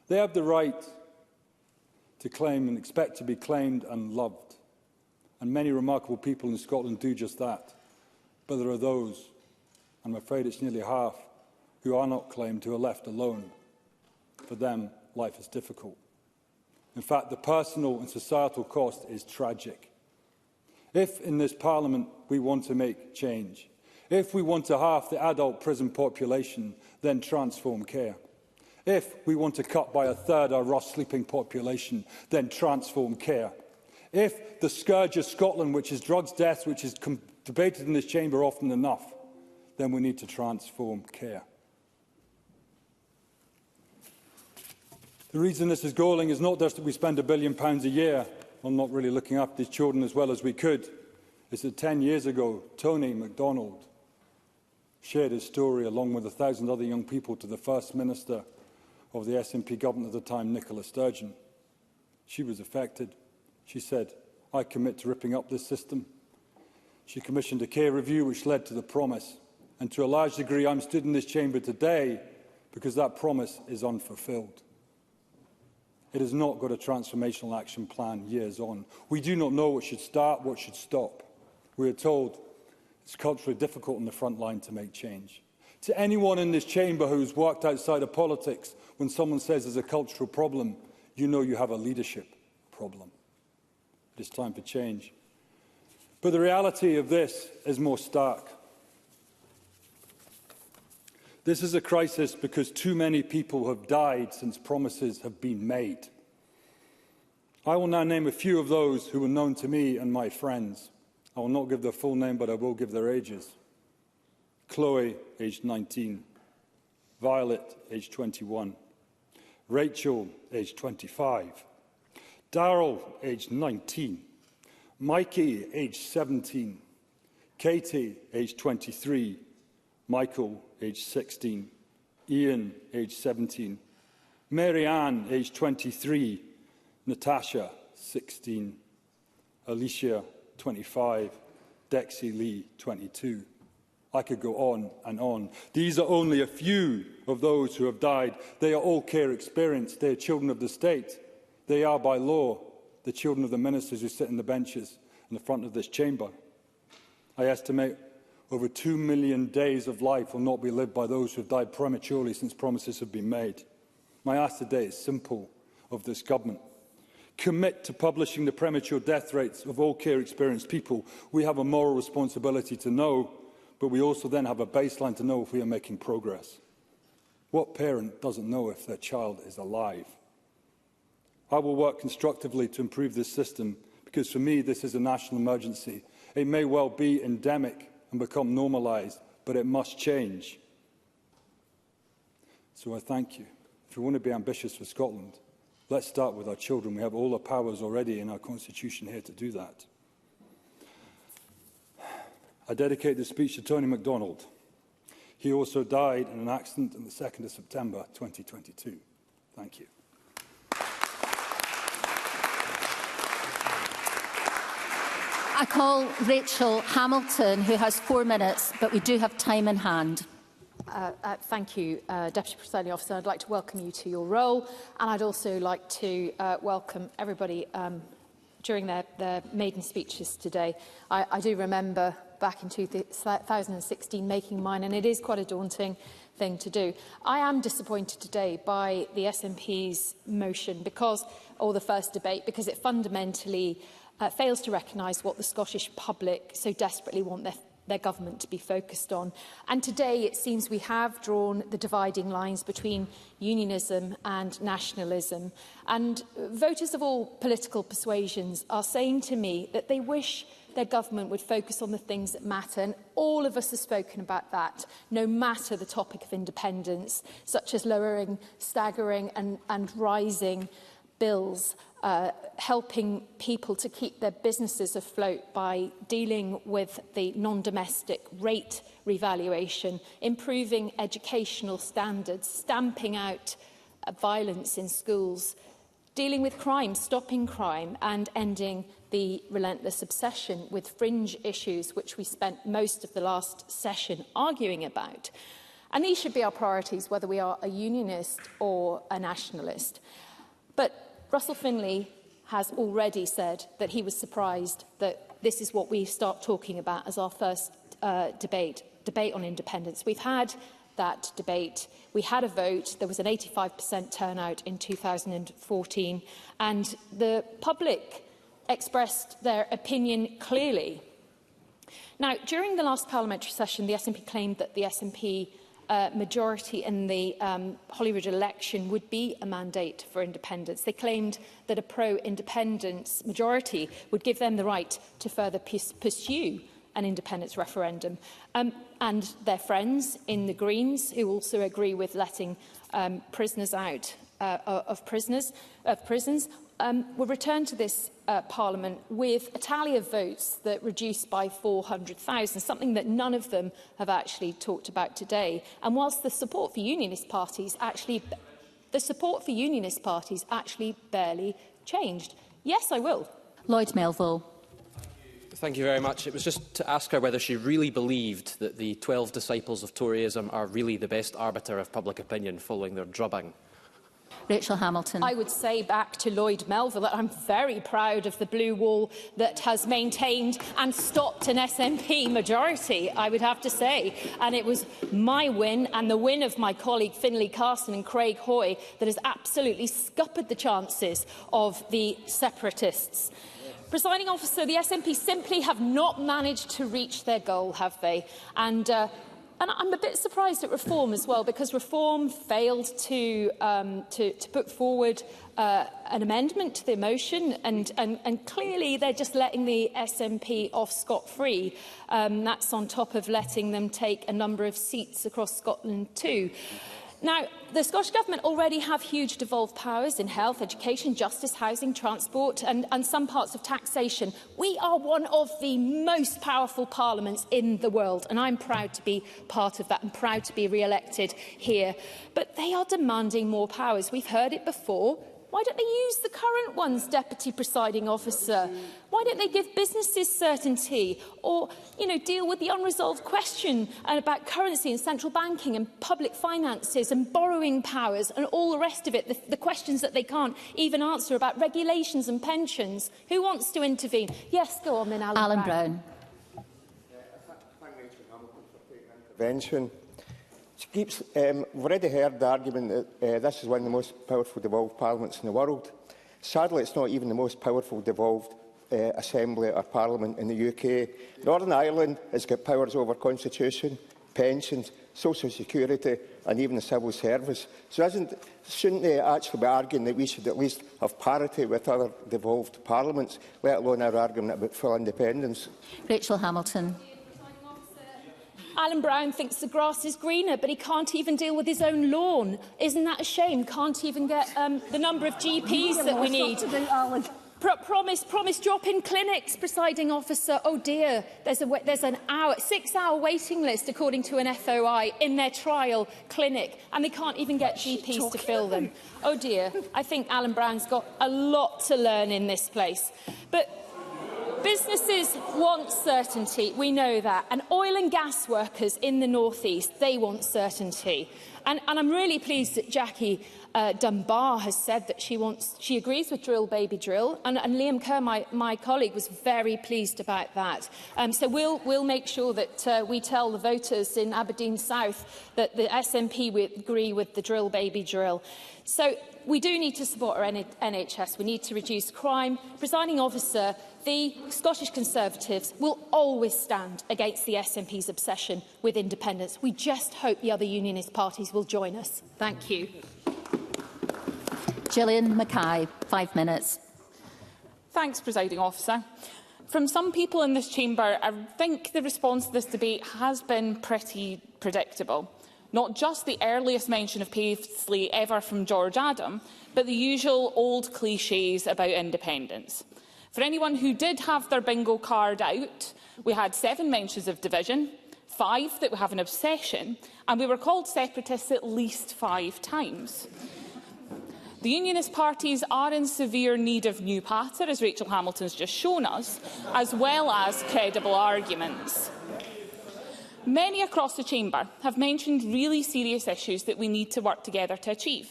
They have the right to claim and expect to be claimed and loved. And many remarkable people in Scotland do just that. But there are those, and I'm afraid it's nearly half, who are not claimed, who are left alone. For them, life is difficult. In fact, the personal and societal cost is tragic. If in this Parliament we want to make change, if we want to halve the adult prison population, then transform care. If we want to cut by 1/3 our rough sleeping population, then transform care. If the scourge of Scotland, which is drugs deaths, which is debated in this chamber often enough, then we need to transform care. The reason this is galling is not just that we spend £1 billion a year on not really looking after these children as well as we could. It's that 10 years ago, Tony MacDonald shared his story along with 1,000 other young people to the First Minister of the SNP government at the time, Nicola Sturgeon. She was affected. She said, "I commit to ripping up this system." She commissioned a care review which led to the promise. And to a large degree, I'm stood in this chamber today because that promise is unfulfilled. It has not got a transformational action plan years on. We do not know what should start, what should stop. We are told it's culturally difficult on the front line to make change. To anyone in this chamber who's worked outside of politics, when someone says there's a cultural problem, you know you have a leadership problem. It is time for change. But the reality of this is more stark. This is a crisis because too many people have died since promises have been made. I will now name a few of those who were known to me and my friends. I will not give their full name, but I will give their ages. Chloe, aged 19. Violet, aged 21. Rachel, aged 25. Darryl, aged 19. Mikey, aged 17. Katie, aged 23. Michael, aged 16. Ian, aged 17. Mary Ann, aged 23. Natasha, 16. Alicia, 25. Dexy Lee, 22. I could go on and on. These are only a few of those who have died. They are all care experienced. They are children of the state. They are, by law, the children of the ministers who sit in the benches in the front of this chamber. I estimate Over 2 million days of life will not be lived by those who have died prematurely since promises have been made. My ask today is simple of this government. Commit to publishing the premature death rates of all care-experienced people. We have a moral responsibility to know, but we also then have a baseline to know if we are making progress. What parent doesn't know if their child is alive? I will work constructively to improve this system because, for me, this is a national emergency. It may well be endemic and become normalised, but it must change. So I thank you. If we want to be ambitious for Scotland, let's start with our children. We have all the powers already in our constitution here to do that. I dedicate this speech to Tony MacDonald. He also died in an accident on the 2nd of September 2022. Thank you. I call Rachel Hamilton, who has 4 minutes, but we do have time in hand. Thank you, Deputy Presiding Officer. I'd like to welcome you to your role, and I'd also like to welcome everybody during their maiden speeches today. I do remember back in 2016 making mine, and it is quite a daunting thing to do. I am disappointed today by the SNP's motion, or the first debate, because it fundamentally fails to recognise what the Scottish public so desperately want their government to be focused on. And today it seems we have drawn the dividing lines between unionism and nationalism. And voters of all political persuasions are saying to me that they wish their government would focus on the things that matter. And all of us have spoken about that, no matter the topic of independence, such as lowering, staggering and rising bills, helping people to keep their businesses afloat by dealing with the non-domestic rate revaluation, improving educational standards, stamping out violence in schools, dealing with crime, stopping crime and ending the relentless obsession with fringe issues which we spent most of the last session arguing about. And these should be our priorities, whether we are a unionist or a nationalist. But Russell Finlay has already said that he was surprised that this is what we start talking about as our first debate on independence. We've had that debate. We had a vote. There was an 85% turnout in 2014, and the public expressed their opinion clearly. Now, during the last parliamentary session, the SNP claimed that the SNP majority in the Holyrood election would be a mandate for independence. They claimed that a pro-independence majority would give them the right to further pursue an independence referendum. And their friends in the Greens, who also agree with letting prisoners out of prisons, will return to this Parliament with a tally of votes that reduced by 400,000, something that none of them have actually talked about today. And whilst the support for unionist parties actually barely changed. Yes, I will. Lloyd Melville. Thank you very much. It was just to ask her whether she really believed that the 12 disciples of Toryism are really the best arbiter of public opinion following their drubbing. Rachel Hamilton. I would say back to Lloyd Melville that I'm very proud of the blue wall that has maintained and stopped an SNP majority, I would have to say. And it was my win and the win of my colleague Finlay Carson and Craig Hoy that has absolutely scuppered the chances of the separatists. Presiding Officer, the SNP simply have not managed to reach their goal, have they? And I'm a bit surprised at Reform as well, because Reform failed to put forward an amendment to the motion, and clearly they're just letting the SNP off scot-free. That's on top of letting them take a number of seats across Scotland too. Now, the Scottish Government already have huge devolved powers in health, education, justice, housing, transport and some parts of taxation. We are one of the most powerful parliaments in the world, and I'm proud to be part of that and proud to be re-elected here. But they are demanding more powers. We've heard it before. Why don't they use the current ones, Deputy Presiding Officer? Why don't they give businesses certainty or, deal with the unresolved question about currency and central banking and public finances and borrowing powers and all the rest of it, the questions that they can't even answer about regulations and pensions? Who wants to intervene? Yes, go on then, Alan Brown. Intervention. We've already heard the argument that this is one of the most powerful devolved parliaments in the world. Sadly, it's not even the most powerful devolved Assembly or Parliament in the UK. Northern Ireland has got powers over Constitution, pensions, social security and even the civil service. So shouldn't they actually be arguing that we should at least have parity with other devolved parliaments, let alone our argument about full independence? Rachel Hamilton. Alan Brown thinks the grass is greener, but he can't even deal with his own lawn. Isn't that a shame? Can't even get the number of GPs that we need. Promise drop-in clinics, presiding officer. Oh dear, there's an 6-hour waiting list, according to an FOI, in their trial clinic, and they can't even get GPs to fill them. Oh dear, I think Alan Brown's got a lot to learn in this place. But businesses want certainty, we know that, and oil and gas workers in the North East, they want certainty. And I'm really pleased that Jackie Dunbar has said that she agrees with drill baby drill, and Liam Kerr, my colleague, was very pleased about that. So we'll make sure that we tell the voters in Aberdeen South that the SNP will agree with the drill baby drill. So we do need to support our NHS. We need to reduce crime. Presiding officer, the Scottish Conservatives will always stand against the SNP's obsession with independence. We just hope the other unionist parties will join us. Thank you. Gillian Mackay, 5 minutes. Thanks, Presiding Officer. From some people in this chamber, I think the response to this debate has been pretty predictable. Not just the earliest mention of Paisley ever from George Adam, but the usual old cliches about independence. For anyone who did have their bingo card out, we had 7 mentions of division, 5 that we have an obsession, and we were called separatists at least 5 times. The unionist parties are in severe need of new patter, as Rachel Hamilton's just shown us, as well as credible arguments. Many across the chamber have mentioned really serious issues that we need to work together to achieve.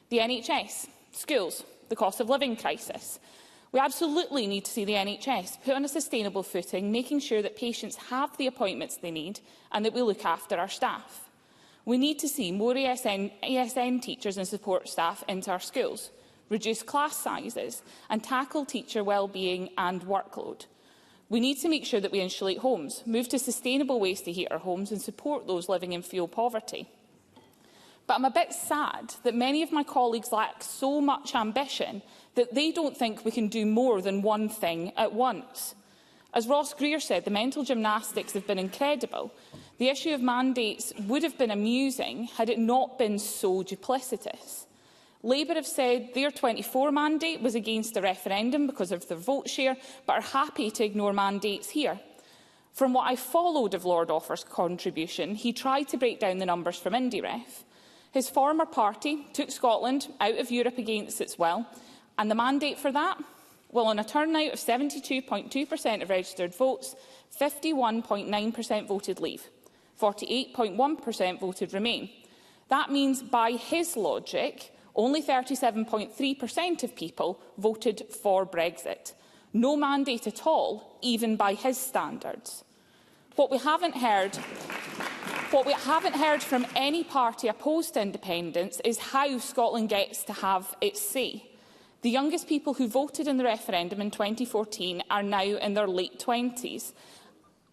The NHS, schools, the cost of living crisis. We absolutely need to see the NHS put on a sustainable footing, making sure that patients have the appointments they need and that we look after our staff. We need to see more ASN teachers and support staff into our schools, reduce class sizes and tackle teacher wellbeing and workload. We need to make sure that we insulate homes, move to sustainable ways to heat our homes and support those living in fuel poverty. But I'm a bit sad that many of my colleagues lack so much ambition that they don't think we can do more than one thing at once. As Ross Greer said, the mental gymnastics have been incredible. The issue of mandates would have been amusing had it not been so duplicitous. Labour have said their 24 mandate was against the referendum because of their vote share, but are happy to ignore mandates here. From what I followed of Lord Offer's contribution, he tried to break down the numbers from IndyRef. His former party took Scotland out of Europe against its will, and the mandate for that? Well, on a turnout of 72.2% of registered votes, 51.9% voted Leave, 48.1% voted Remain. That means, by his logic, only 37.3% of people voted for Brexit. No mandate at all, even by his standards. What we haven't heard from any party opposed to independence is how Scotland gets to have its say. The youngest people who voted in the referendum in 2014 are now in their late 20s.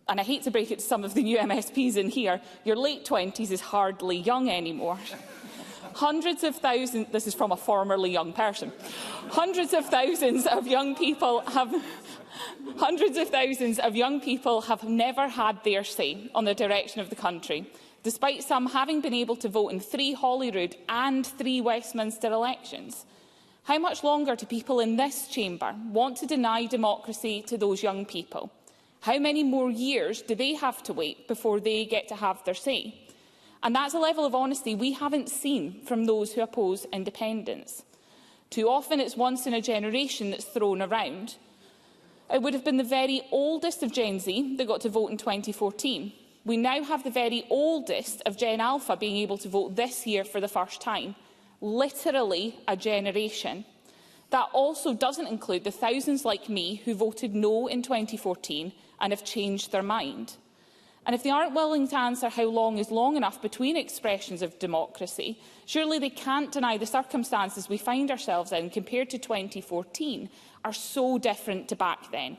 And I hate to break it to some of the new MSPs in here, your late 20s is hardly young anymore. Hundreds of thousands, this is from a formerly young person, hundreds of thousands of young people have never had their say on the direction of the country, despite some having been able to vote in 3 Holyrood and 3 Westminster elections. How much longer do people in this chamber want to deny democracy to those young people? How many more years do they have to wait before they get to have their say? And that's a level of honesty we haven't seen from those who oppose independence. Too often it's once in a generation that's thrown around. It would have been the very oldest of Gen Z that got to vote in 2014. We now have the very oldest of Gen Alpha being able to vote this year for the first time. Literally a generation. That also doesn't include the thousands like me who voted no in 2014 and have changed their mind. And if they aren't willing to answer how long is long enough between expressions of democracy, surely they can't deny the circumstances we find ourselves in compared to 2014 are so different to back then.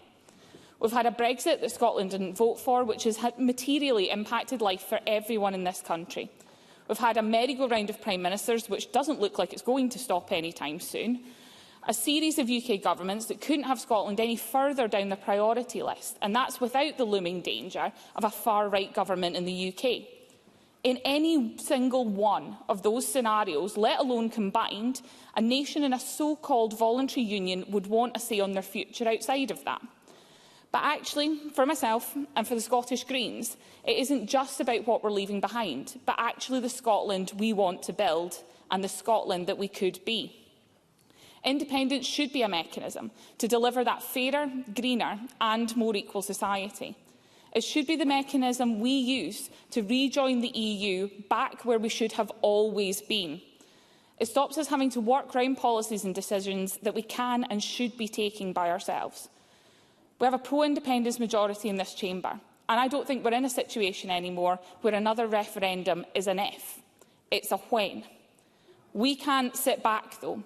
We've had a Brexit that Scotland didn't vote for, which has materially impacted life for everyone in this country. We've had a merry-go-round of Prime Ministers, which doesn't look like it's going to stop anytime soon. A series of UK governments that couldn't have Scotland any further down the priority list, and that's without the looming danger of a far-right government in the UK. In any single one of those scenarios, let alone combined, a nation in a so-called voluntary union would want a say on their future outside of that. But actually, for myself and for the Scottish Greens, it isn't just about what we're leaving behind, but actually the Scotland we want to build and the Scotland that we could be. Independence should be a mechanism to deliver that fairer, greener and more equal society. It should be the mechanism we use to rejoin the EU back where we should have always been. It stops us having to work round policies and decisions that we can and should be taking by ourselves. We have a pro-independence majority in this chamber, and I don't think we're in a situation anymore where another referendum is an if. It's a when. We can't sit back, though.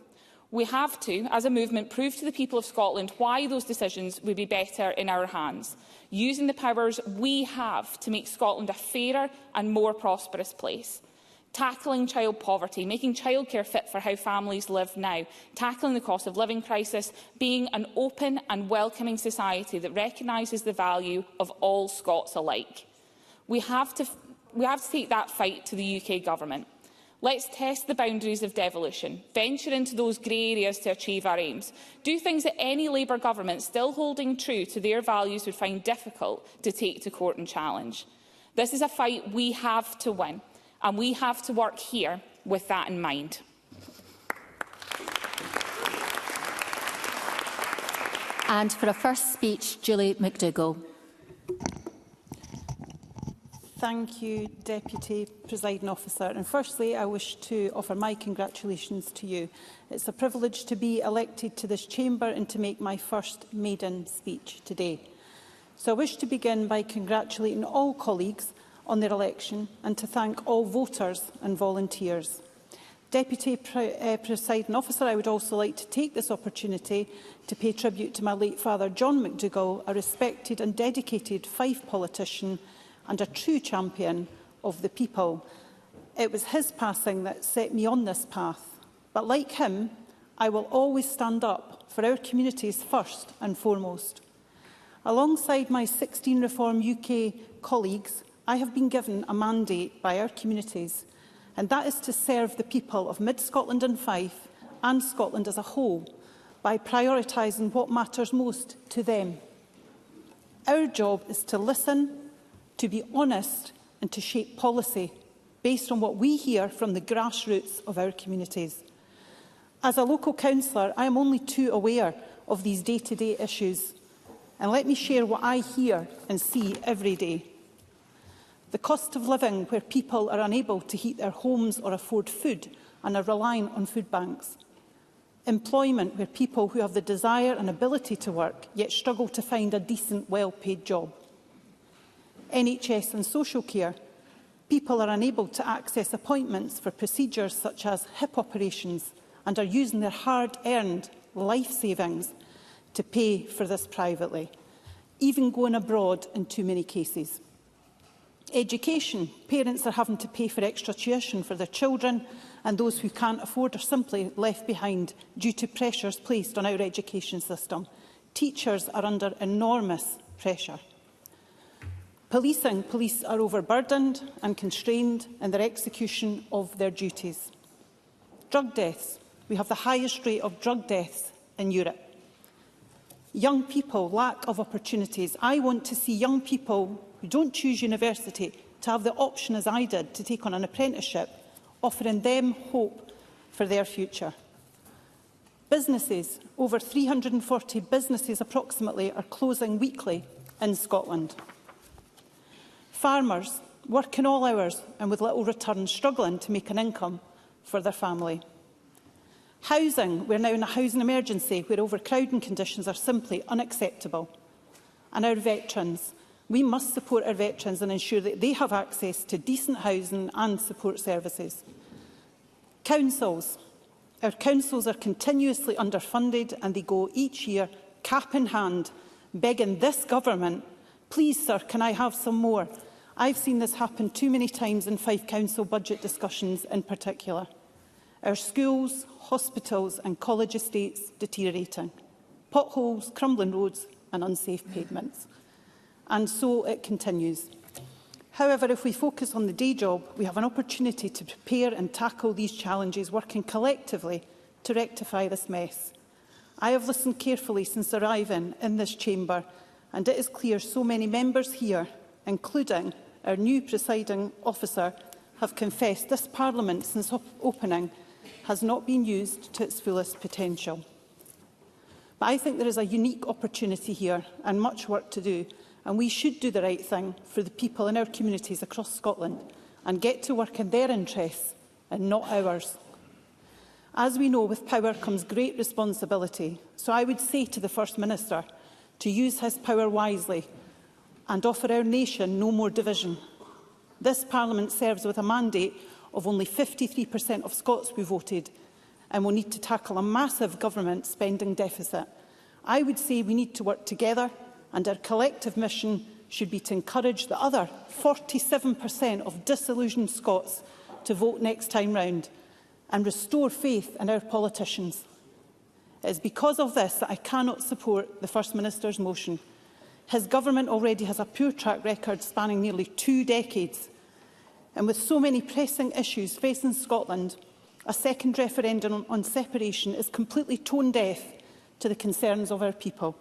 We have to, as a movement, prove to the people of Scotland why those decisions would be better in our hands, using the powers we have to make Scotland a fairer and more prosperous place. Tackling child poverty, making childcare fit for how families live now, tackling the cost of living crisis, being an open and welcoming society that recognises the value of all Scots alike. We have to take that fight to the UK Government. Let's test the boundaries of devolution, venture into those grey areas to achieve our aims, do things that any Labour government still holding true to their values would find difficult to take to court and challenge. This is a fight we have to win, and we have to work here with that in mind. And for a first speech, Julie McDougall. Thank you, Deputy Presiding Officer. And firstly, I wish to offer my congratulations to you. It's a privilege to be elected to this chamber and to make my first maiden speech today. So I wish to begin by congratulating all colleagues on their election and to thank all voters and volunteers. Deputy Presiding Officer, I would also like to take this opportunity to pay tribute to my late father, John McDougall, a respected and dedicated Fife politician and a true champion of the people. It was his passing that set me on this path. But like him, I will always stand up for our communities first and foremost. Alongside my 16 Reform UK colleagues, I have been given a mandate by our communities, and that is to serve the people of Mid-Scotland and Fife and Scotland as a whole by prioritising what matters most to them. Our job is to listen, to be honest and to shape policy based on what we hear from the grassroots of our communities. As a local councillor, I am only too aware of these day-to-day issues, and let me share what I hear and see every day. The cost of living where people are unable to heat their homes or afford food and are relying on food banks. Employment where people who have the desire and ability to work yet struggle to find a decent, well-paid job. NHS and social care. People are unable to access appointments for procedures such as hip operations and are using their hard-earned life savings to pay for this privately, even going abroad in too many cases. Education. Parents are having to pay for extra tuition for their children, and those who can't afford are simply left behind due to pressures placed on our education system. Teachers are under enormous pressure. Policing. Police are overburdened and constrained in their execution of their duties. Drug deaths. We have the highest rate of drug deaths in Europe. Young people, lack of opportunities. I want to see young people who don't choose university to have the option, as I did, to take on an apprenticeship, offering them hope for their future. Businesses. Over 340 businesses approximately are closing weekly in Scotland. Farmers, working all hours and with little return, struggling to make an income for their family. Housing. We're now in a housing emergency where overcrowding conditions are simply unacceptable. And our veterans. We must support our veterans and ensure that they have access to decent housing and support services. Councils. Our councils are continuously underfunded and they go each year, cap in hand, begging this government, please sir, can I have some more? I've seen this happen too many times in Fife Council budget discussions in particular. Our schools, hospitals and college estates deteriorating. Potholes, crumbling roads and unsafe pavements. And so it continues. However, if we focus on the day job, we have an opportunity to prepare and tackle these challenges, working collectively to rectify this mess. I have listened carefully since arriving in this chamber, and it is clear so many members here, including our new presiding officer, have confessed this Parliament since opening has not been used to its fullest potential. But I think there is a unique opportunity here and much work to do, and we should do the right thing for the people in our communities across Scotland and get to work in their interests and not ours. As we know, with power comes great responsibility, so I would say to the First Minister to use his power wisely and offer our nation no more division. This Parliament serves with a mandate of only 53% of Scots who voted and will need to tackle a massive government spending deficit. I would say we need to work together, and our collective mission should be to encourage the other 47% of disillusioned Scots to vote next time round and restore faith in our politicians. It is because of this that I cannot support the First Minister's motion. His government already has a poor track record spanning nearly 2 decades. And with so many pressing issues facing Scotland, a second referendum on separation is completely tone deaf to the concerns of our people.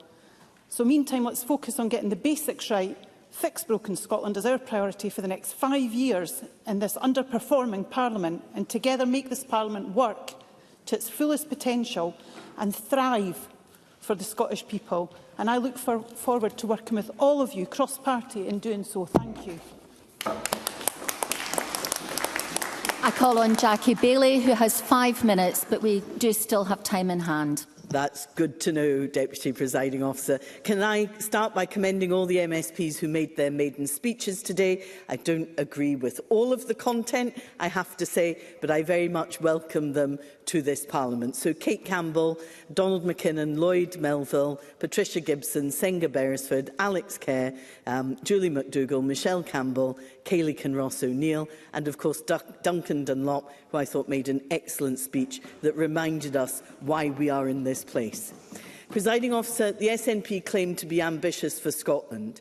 So meantime, let's focus on getting the basics right, fix broken Scotland as our priority for the next 5 years in this underperforming Parliament, and together make this Parliament work to its fullest potential and thrive for the Scottish people. And I look forward to working with all of you cross-party in doing so. Thank you. I call on Jackie Bailey, who has 5 minutes, but we do still have time in hand. That's good to know, Deputy Presiding Officer. Can I start by commending all the MSPs who made their maiden speeches today? I don't agree with all of the content, I have to say, but I very much welcome them to this Parliament. So Kate Campbell, Donald McKinnon, Lloyd Melville, Patricia Gibson, Senga Beresford, Alex Kerr, Julie McDougall, Michelle Campbell, Kayleigh Kinross O'Neill, and of course Duncan Dunlop, who I thought made an excellent speech that reminded us why we are in this place. Presiding Officer, the SNP claim to be ambitious for Scotland,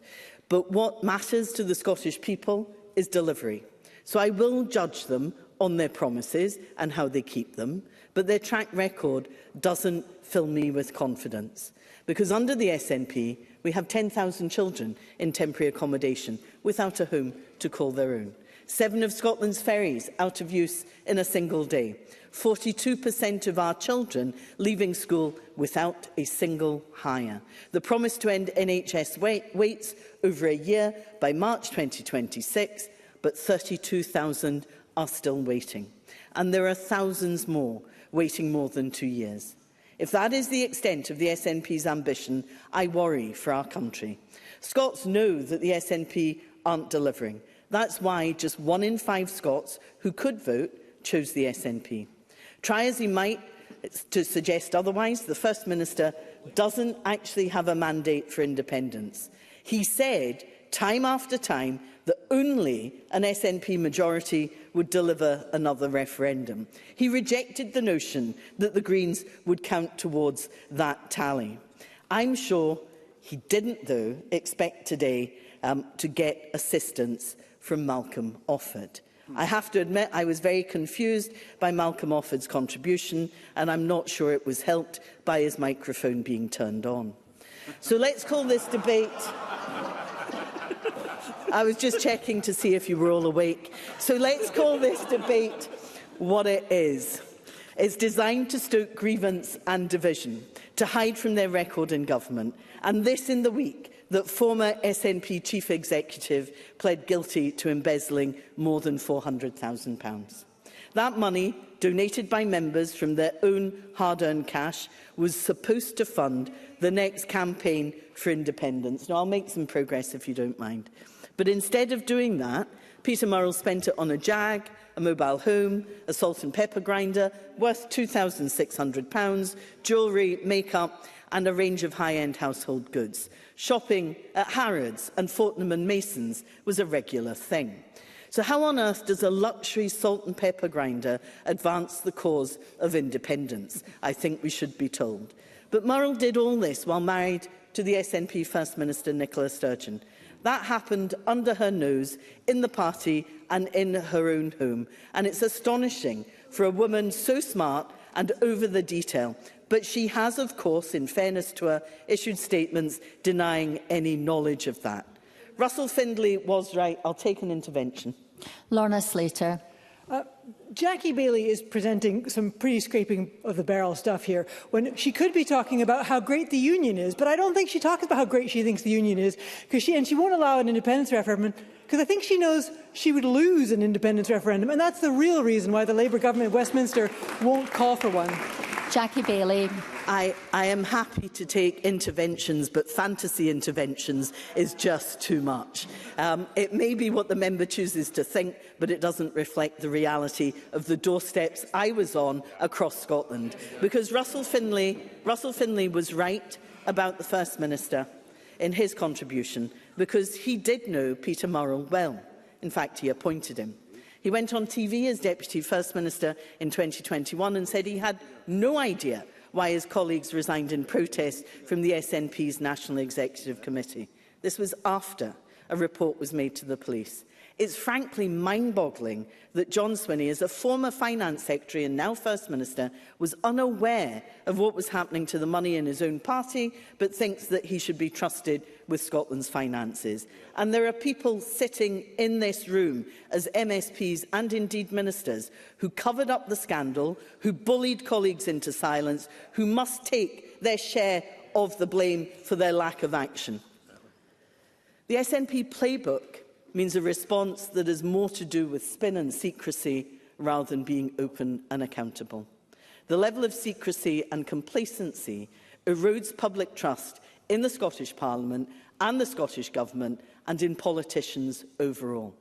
but what matters to the Scottish people is delivery. So I will judge them on their promises and how they keep them, but their track record doesn't fill me with confidence. Because under the SNP, we have 10,000 children in temporary accommodation without a home to call their own. 7 of Scotland's ferries out of use in a single day. 42% of our children leaving school without a single hire. The promise to end NHS waits over a year by March 2026, but 32,000 are still waiting. And there are thousands more waiting more than 2 years. If that is the extent of the SNP's ambition, I worry for our country. Scots know that the SNP aren't delivering. That's why just 1 in 5 Scots who could vote chose the SNP. Try as he might to suggest otherwise, the First Minister doesn't actually have a mandate for independence. He said time after time that only an SNP majority would deliver another referendum. He rejected the notion that the Greens would count towards that tally. I'm sure he didn't, though, expect today to get assistance from Malcolm Offord. I have to admit I was very confused by Malcolm Offord's contribution, and I'm not sure it was helped by his microphone being turned on. So let's call this debate... I was just checking to see if you were all awake. So let's call this debate what it is. It's designed to stoke grievance and division, to hide from their record in government, and this in the week that former SNP Chief Executive pled guilty to embezzling more than £400,000. That money, donated by members from their own hard-earned cash, was supposed to fund the next campaign for independence. Now, I'll make some progress if you don't mind. But instead of doing that, Peter Murrell spent it on a Jag, a mobile home, a salt and pepper grinder worth £2,600, jewellery, makeup and a range of high-end household goods. Shopping at Harrods and Fortnum and Masons was a regular thing. So how on earth does a luxury salt and pepper grinder advance the cause of independence? I think we should be told. But Murrell did all this while married to the SNP First Minister Nicola Sturgeon. That happened under her nose, in the party and in her own home. And it's astonishing for a woman so smart and over the detail. But she has, of course, in fairness to her, issued statements denying any knowledge of that. Russell Findlay was right. I'll take an intervention. Lorna Slater. Jackie Bailey is presenting some pretty scraping of the barrel stuff here, when she could be talking about how great the union is, but I don't think she talks about how great she thinks the union is, and she won't allow an independence referendum because I think she knows she would lose an independence referendum, and that's the real reason why the Labour government of Westminster won't call for one. Jackie Bailey. I am happy to take interventions, but fantasy interventions is just too much. It may be what the member chooses to think, but it doesn't reflect the reality of the doorsteps I was on across Scotland. Because Russell Findlay was right about the First Minister in his contribution, because he did know Peter Murrell well. In fact, he appointed him. He went on TV as Deputy First Minister in 2021 and said he had no idea why his colleagues resigned in protest from the SNP's National Executive Committee. This was after a report was made to the police. It's frankly mind-boggling that John Swinney, as a former Finance Secretary and now First Minister, was unaware of what was happening to the money in his own party, but thinks that he should be trusted with Scotland's finances. And there are people sitting in this room as MSPs and indeed ministers who covered up the scandal, who bullied colleagues into silence, who must take their share of the blame for their lack of action. The SNP playbook means a response that is more to do with spin and secrecy rather than being open and accountable. The level of secrecy and complacency erodes public trust in the Scottish Parliament and the Scottish Government and in politicians overall.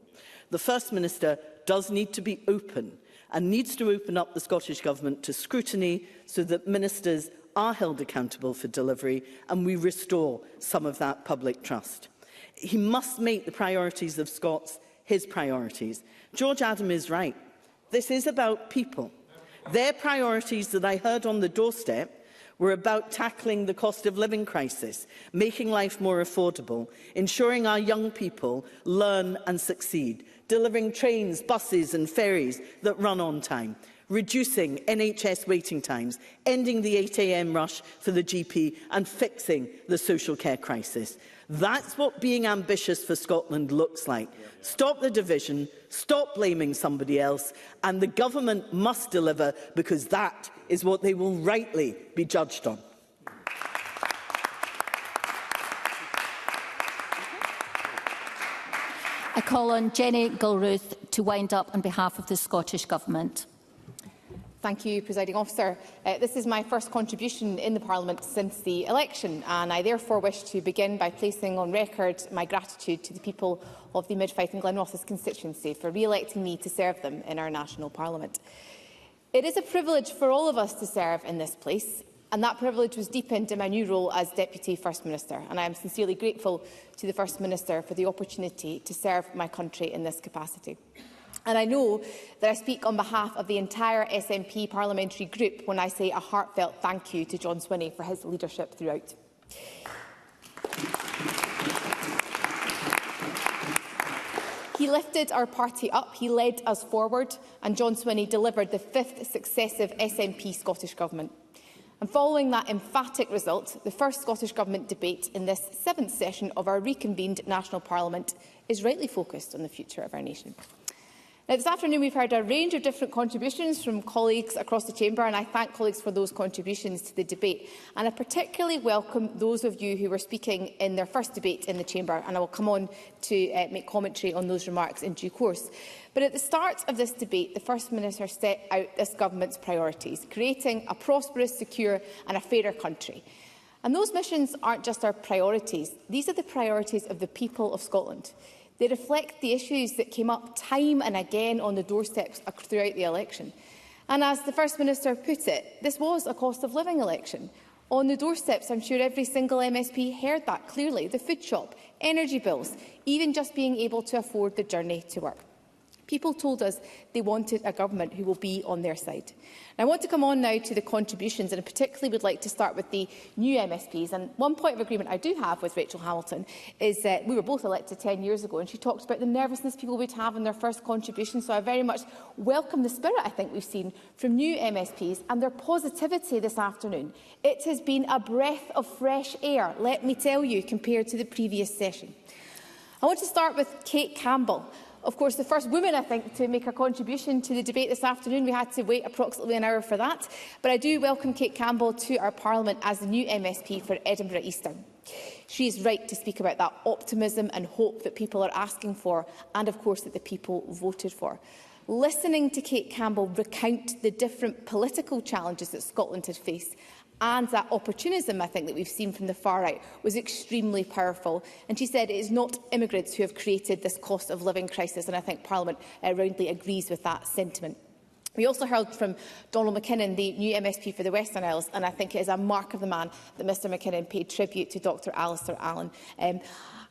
The First Minister does need to be open and needs to open up the Scottish Government to scrutiny so that ministers are held accountable for delivery and we restore some of that public trust. He must make the priorities of Scots his priorities. George Adam is right. This is about people. Their priorities that I heard on the doorstep were about tackling the cost of living crisis, making life more affordable, ensuring our young people learn and succeed, delivering trains, buses and ferries that run on time, reducing NHS waiting times, ending the 8 a.m. rush for the GP and fixing the social care crisis. That's what being ambitious for Scotland looks like. Stop the division, stop blaming somebody else, and the government must deliver because that is what they will rightly be judged on. I call on Jenny Gilruth to wind up on behalf of the Scottish Government. Thank you, Presiding Officer. This is my first contribution in the Parliament since the election, and I therefore wish to begin by placing on record my gratitude to the people of the Mid-Fife and Glenrothes constituency for re-electing me to serve them in our national Parliament. It is a privilege for all of us to serve in this place, and that privilege was deepened in my new role as Deputy First Minister, and I am sincerely grateful to the First Minister for the opportunity to serve my country in this capacity. And I know that I speak on behalf of the entire SNP parliamentary group when I say a heartfelt thank you to John Swinney for his leadership throughout. He lifted our party up, he led us forward, and John Swinney delivered the 5th successive SNP Scottish Government. And following that emphatic result, the first Scottish Government debate in this 7th session of our reconvened National Parliament is rightly focused on the future of our nation. Now, this afternoon we've heard a range of different contributions from colleagues across the chamber, and I thank colleagues for those contributions to the debate. And I particularly welcome those of you who were speaking in their first debate in the chamber, and I will come on to make commentary on those remarks in due course. But at the start of this debate, the First Minister set out this government's priorities, creating a prosperous, secure and a fairer country. And those missions aren't just our priorities, these are the priorities of the people of Scotland. They reflect the issues that came up time and again on the doorsteps throughout the election. And as the First Minister put it, this was a cost of living election. On the doorsteps, I'm sure every single MSP heard that clearly. The food shop, energy bills, even just being able to afford the journey to work. People told us they wanted a government who will be on their side. Now, I want to come on now to the contributions, and I particularly would like to start with the new MSPs. And one point of agreement I do have with Rachel Hamilton is that we were both elected 10 years ago, and she talked about the nervousness people would have in their first contribution. So I very much welcome the spirit I think we've seen from new MSPs and their positivity this afternoon. It has been a breath of fresh air, let me tell you, compared to the previous session. I want to start with Kate Campbell. Of course, the first woman, I think, to make a contribution to the debate this afternoon. We had to wait approximately an hour for that. But I do welcome Kate Campbell to our Parliament as the new MSP for Edinburgh Eastern. She is right to speak about that optimism and hope that people are asking for, and of course that the people voted for. Listening to Kate Campbell recount the different political challenges that Scotland had faced, and that opportunism, I think, that we've seen from the far right was extremely powerful. And she said it is not immigrants who have created this cost of living crisis, and I think Parliament roundly agrees with that sentiment. We also heard from Donald McKinnon, the new MSP for the Western Isles, and I think it is a mark of the man that Mr McKinnon paid tribute to Dr Alistair Allen.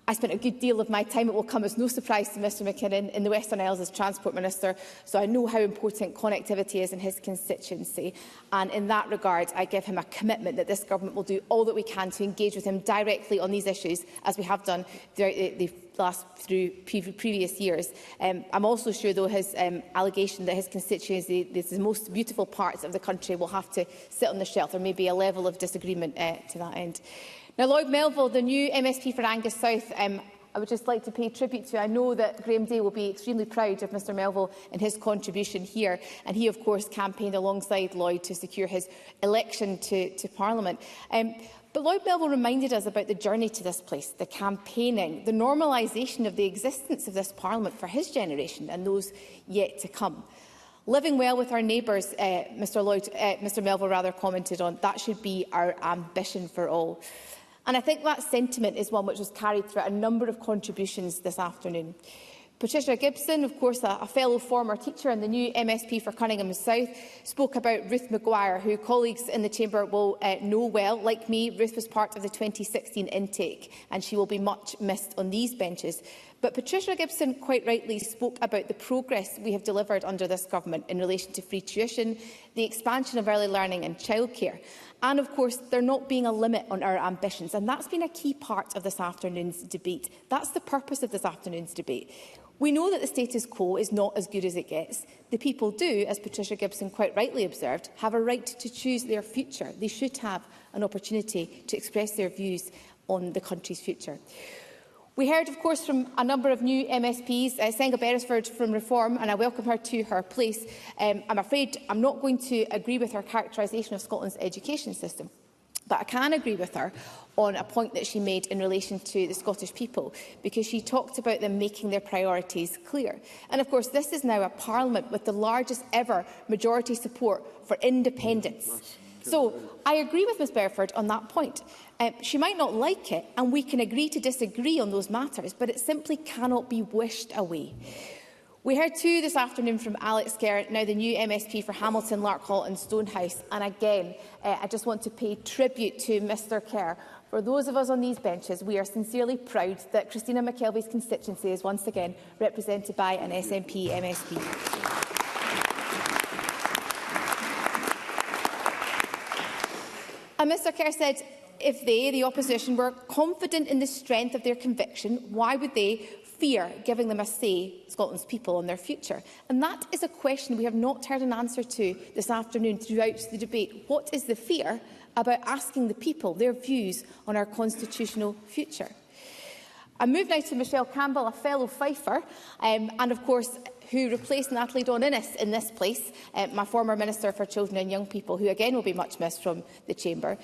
I spent a good deal of my time, it will come as no surprise to Mr McKinnon, in the Western Isles as Transport Minister, so I know how important connectivity is in his constituency. And in that regard, I give him a commitment that this government will do all that we can to engage with him directly on these issues, as we have done throughout the previous years. I'm also sure, though, his allegation that his constituency is the most beautiful parts of the country will have to sit on the shelf. There may be a level of disagreement to that end. Now, Lloyd Melville, the new MSP for Angus South, I would just like to pay tribute to. I know that Graham Day will be extremely proud of Mr Melville and his contribution here, and he, of course, campaigned alongside Lloyd to secure his election to Parliament. But Lloyd Melville reminded us about the journey to this place, the campaigning, the normalisation of the existence of this Parliament for his generation and those yet to come. Living well with our neighbours, Mr Melville commented on, that should be our ambition for all. And I think that sentiment is one which was carried through a number of contributions this afternoon. Patricia Gibson, of course, a fellow former teacher and the new MSP for Cunningham South, spoke about Ruth Maguire, who colleagues in the chamber will know well. Like me, Ruth was part of the 2016 intake, and she will be much missed on these benches. But Patricia Gibson quite rightly spoke about the progress we have delivered under this government in relation to free tuition, the expansion of early learning and childcare, and of course there not being a limit on our ambitions. And that's been a key part of this afternoon's debate. That's the purpose of this afternoon's debate. We know that the status quo is not as good as it gets. The people do, as Patricia Gibson quite rightly observed, have a right to choose their future. They should have an opportunity to express their views on the country's future. We heard, of course, from a number of new MSPs, Senga Beresford from Reform, and I welcome her to her place. I'm afraid I'm not going to agree with her characterisation of Scotland's education system, but I can agree with her on a point that she made in relation to the Scottish people, because she talked about them making their priorities clear. And of course, this is now a Parliament with the largest ever majority support for independence. So I agree with Ms Beresford on that point. She might not like it, and we can agree to disagree on those matters, but it simply cannot be wished away. We heard too this afternoon from Alex Kerr, now the new MSP for Hamilton, Larkhall and Stonehouse. And again, I just want to pay tribute to Mr Kerr. For those of us on these benches, we are sincerely proud that Christina McKelvey's constituency is once again represented by an SNP MSP. And Mr Kerr said, if they, the opposition, were confident in the strength of their conviction, why would they fear giving them a say, Scotland's people, on their future? And that is a question we have not heard an answer to this afternoon throughout the debate. What is the fear about asking the people their views on our constitutional future? I move now to Michelle Campbell, a fellow Fifer, and of course who replaced Natalie Dawn Innes in this place, my former Minister for Children and Young People, who again will be much missed from the Chamber.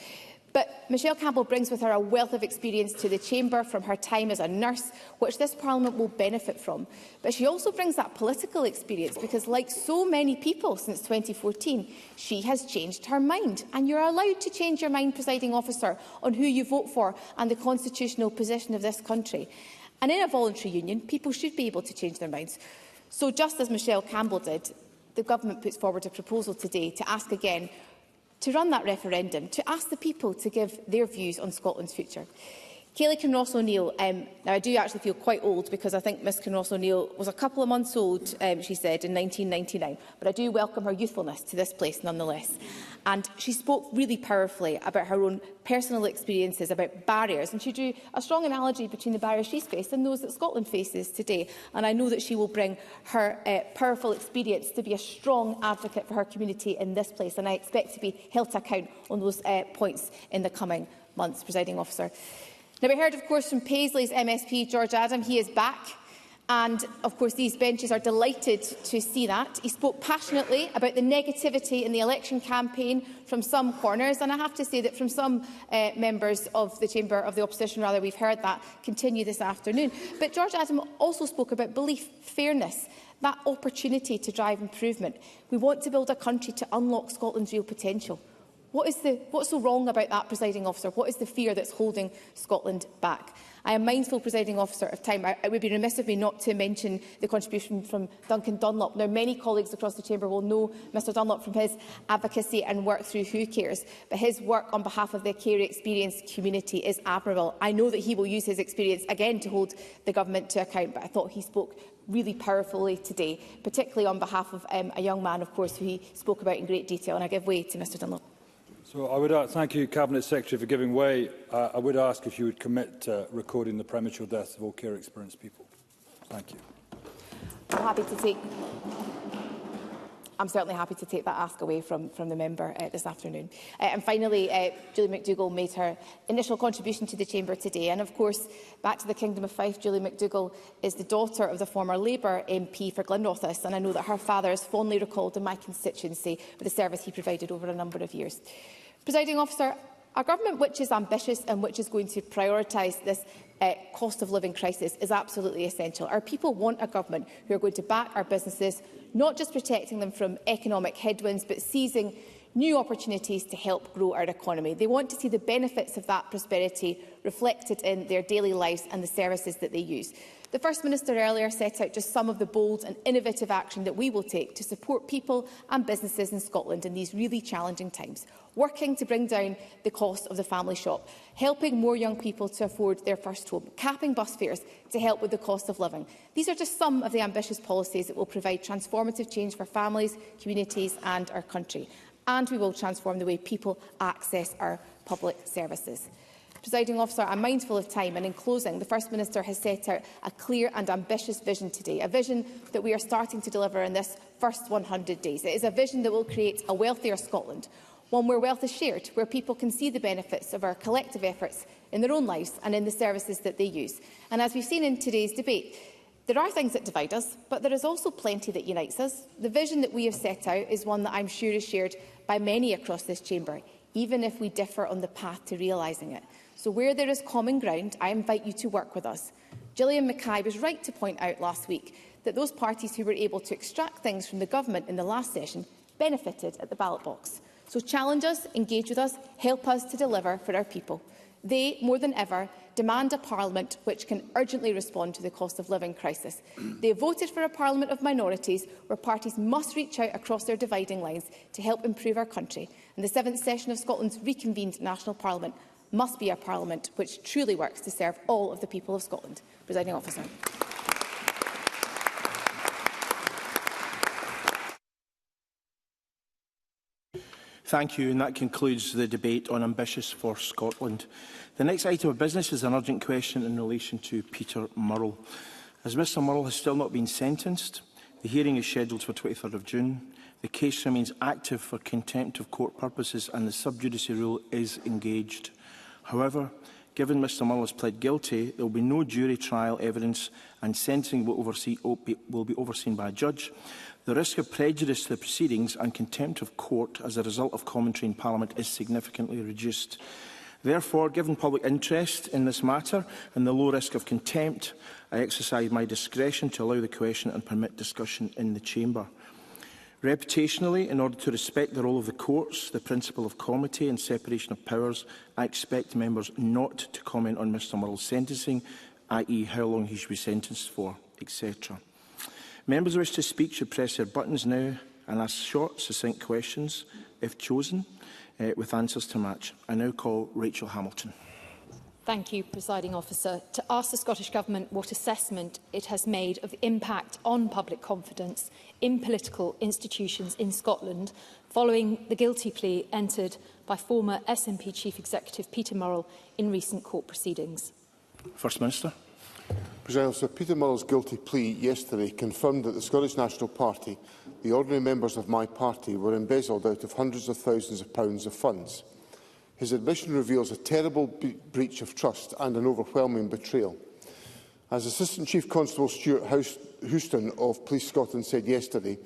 But Michelle Campbell brings with her a wealth of experience to the Chamber from her time as a nurse, which this Parliament will benefit from. But she also brings that political experience because, like so many people since 2014, she has changed her mind. And you're allowed to change your mind, Presiding Officer, on who you vote for and the constitutional position of this country. And in a voluntary union, people should be able to change their minds. So just as Michelle Campbell did, the Government puts forward a proposal today to ask again to run that referendum, to ask the people to give their views on Scotland's future. Kayleigh Kinross O'Neill, now I do actually feel quite old because I think Miss Kinross O'Neill was a couple of months old, she said, in 1999, but I do welcome her youthfulness to this place nonetheless. And she spoke really powerfully about her own personal experiences, about barriers, and she drew a strong analogy between the barriers she's faced and those that Scotland faces today. And I know that she will bring her powerful experience to be a strong advocate for her community in this place, and I expect to be held to account on those points in the coming months, Presiding Officer. Now, we heard, of course, from Paisley's MSP, George Adam. He is back. And, of course, these benches are delighted to see that. He spoke passionately about the negativity in the election campaign from some corners. And I have to say that from some members of the Chamber of the Opposition, we've heard that continue this afternoon. But George Adam also spoke about belief, fairness, that opportunity to drive improvement. We want to build a country to unlock Scotland's real potential. What's so wrong about that, Presiding Officer? What is the fear that's holding Scotland back? I am mindful, Presiding Officer, of time. It would be remiss of me not to mention the contribution from Duncan Dunlop. Now, many colleagues across the Chamber will know Mr Dunlop from his advocacy and work through Who Cares, but his work on behalf of the care experience community is admirable. I know that he will use his experience again to hold the Government to account, but I thought he spoke really powerfully today, particularly on behalf of a young man, of course, who he spoke about in great detail, and I give way to Mr Dunlop. So I would thank you, Cabinet Secretary, for giving way. I would ask if you would commit to recording the premature deaths of all care experienced people. Thank you. I'm certainly happy to take that ask away from the member this afternoon. And finally, Julie McDougall made her initial contribution to the Chamber today. And of course, back to the Kingdom of Fife, Julie McDougall is the daughter of the former Labour MP for Glenrothes, and I know that her father is fondly recalled in my constituency for the service he provided over a number of years. Presiding Officer, a government which is ambitious and which is going to prioritise this cost of living crisis is absolutely essential. Our people want a government who are going to back our businesses, not just protecting them from economic headwinds, but seizing new opportunities to help grow our economy. They want to see the benefits of that prosperity reflected in their daily lives and the services that they use. The First Minister earlier set out just some of the bold and innovative action that we will take to support people and businesses in Scotland in these really challenging times, working to bring down the cost of the family shop, helping more young people to afford their first home, capping bus fares to help with the cost of living. These are just some of the ambitious policies that will provide transformative change for families, communities and our country. And we will transform the way people access our public services. Presiding Officer, I'm mindful of time, and in closing, the First Minister has set out a clear and ambitious vision today, a vision that we are starting to deliver in this first 100 days. It is a vision that will create a wealthier Scotland, one where wealth is shared, where people can see the benefits of our collective efforts in their own lives and in the services that they use. And as we've seen in today's debate, there are things that divide us, but there is also plenty that unites us. The vision that we have set out is one that I'm sure is shared by many across this chamber, even if we differ on the path to realising it. So where there is common ground, I invite you to work with us. Gillian Mackay was right to point out last week that those parties who were able to extract things from the government in the last session benefited at the ballot box. So challenge us, engage with us, help us to deliver for our people. They, more than ever, demand a parliament which can urgently respond to the cost of living crisis. They have voted for a parliament of minorities where parties must reach out across their dividing lines to help improve our country. And the 7th session of Scotland's reconvened national parliament must be a parliament which truly works to serve all of the people of Scotland. Presiding Officer. Thank you, and that concludes the debate on Ambitious for Scotland. The next item of business is an urgent question in relation to Peter Murrell. As Mr Murrell has still not been sentenced, the hearing is scheduled for 23rd of June. The case remains active for contempt of court purposes and the sub judice rule is engaged. However, Given Mr Mull has pled guilty, there will be no jury trial evidence and sentencing will be overseen by a judge. The risk of prejudice to the proceedings and contempt of court as a result of commentary in Parliament is significantly reduced. Therefore, given public interest in this matter and the low risk of contempt, I exercise my discretion to allow the question and permit discussion in the Chamber. Reputationally, in order to respect the role of the courts, the principle of comity and separation of powers, I expect members not to comment on Mr Murrell's sentencing, i.e. how long he should be sentenced for, etc. Members who wish to speak should press their buttons now and ask short, succinct questions, if chosen, with answers to match. I now call Rachel Hamilton. Thank you, Presiding Officer. To ask the Scottish Government what assessment it has made of the impact on public confidence in political institutions in Scotland following the guilty plea entered by former SNP Chief Executive Peter Murrell in recent court proceedings. First Minister. Presiding Officer, Peter Murrell's guilty plea yesterday confirmed that the Scottish National Party, the ordinary members of my party, were embezzled out of hundreds of thousands of pounds of funds. His admission reveals a terrible breach of trust and an overwhelming betrayal. As Assistant Chief Constable Stuart Houston of Police Scotland said yesterday,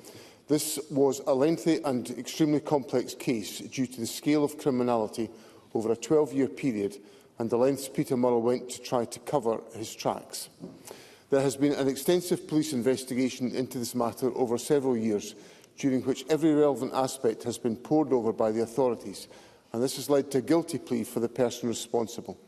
this was a lengthy and extremely complex case due to the scale of criminality over a 12-year period and the lengths Peter Murrell went to try to cover his tracks. There has been an extensive police investigation into this matter over several years, during which every relevant aspect has been pored over by the authorities, and this has led to a guilty plea for the person responsible.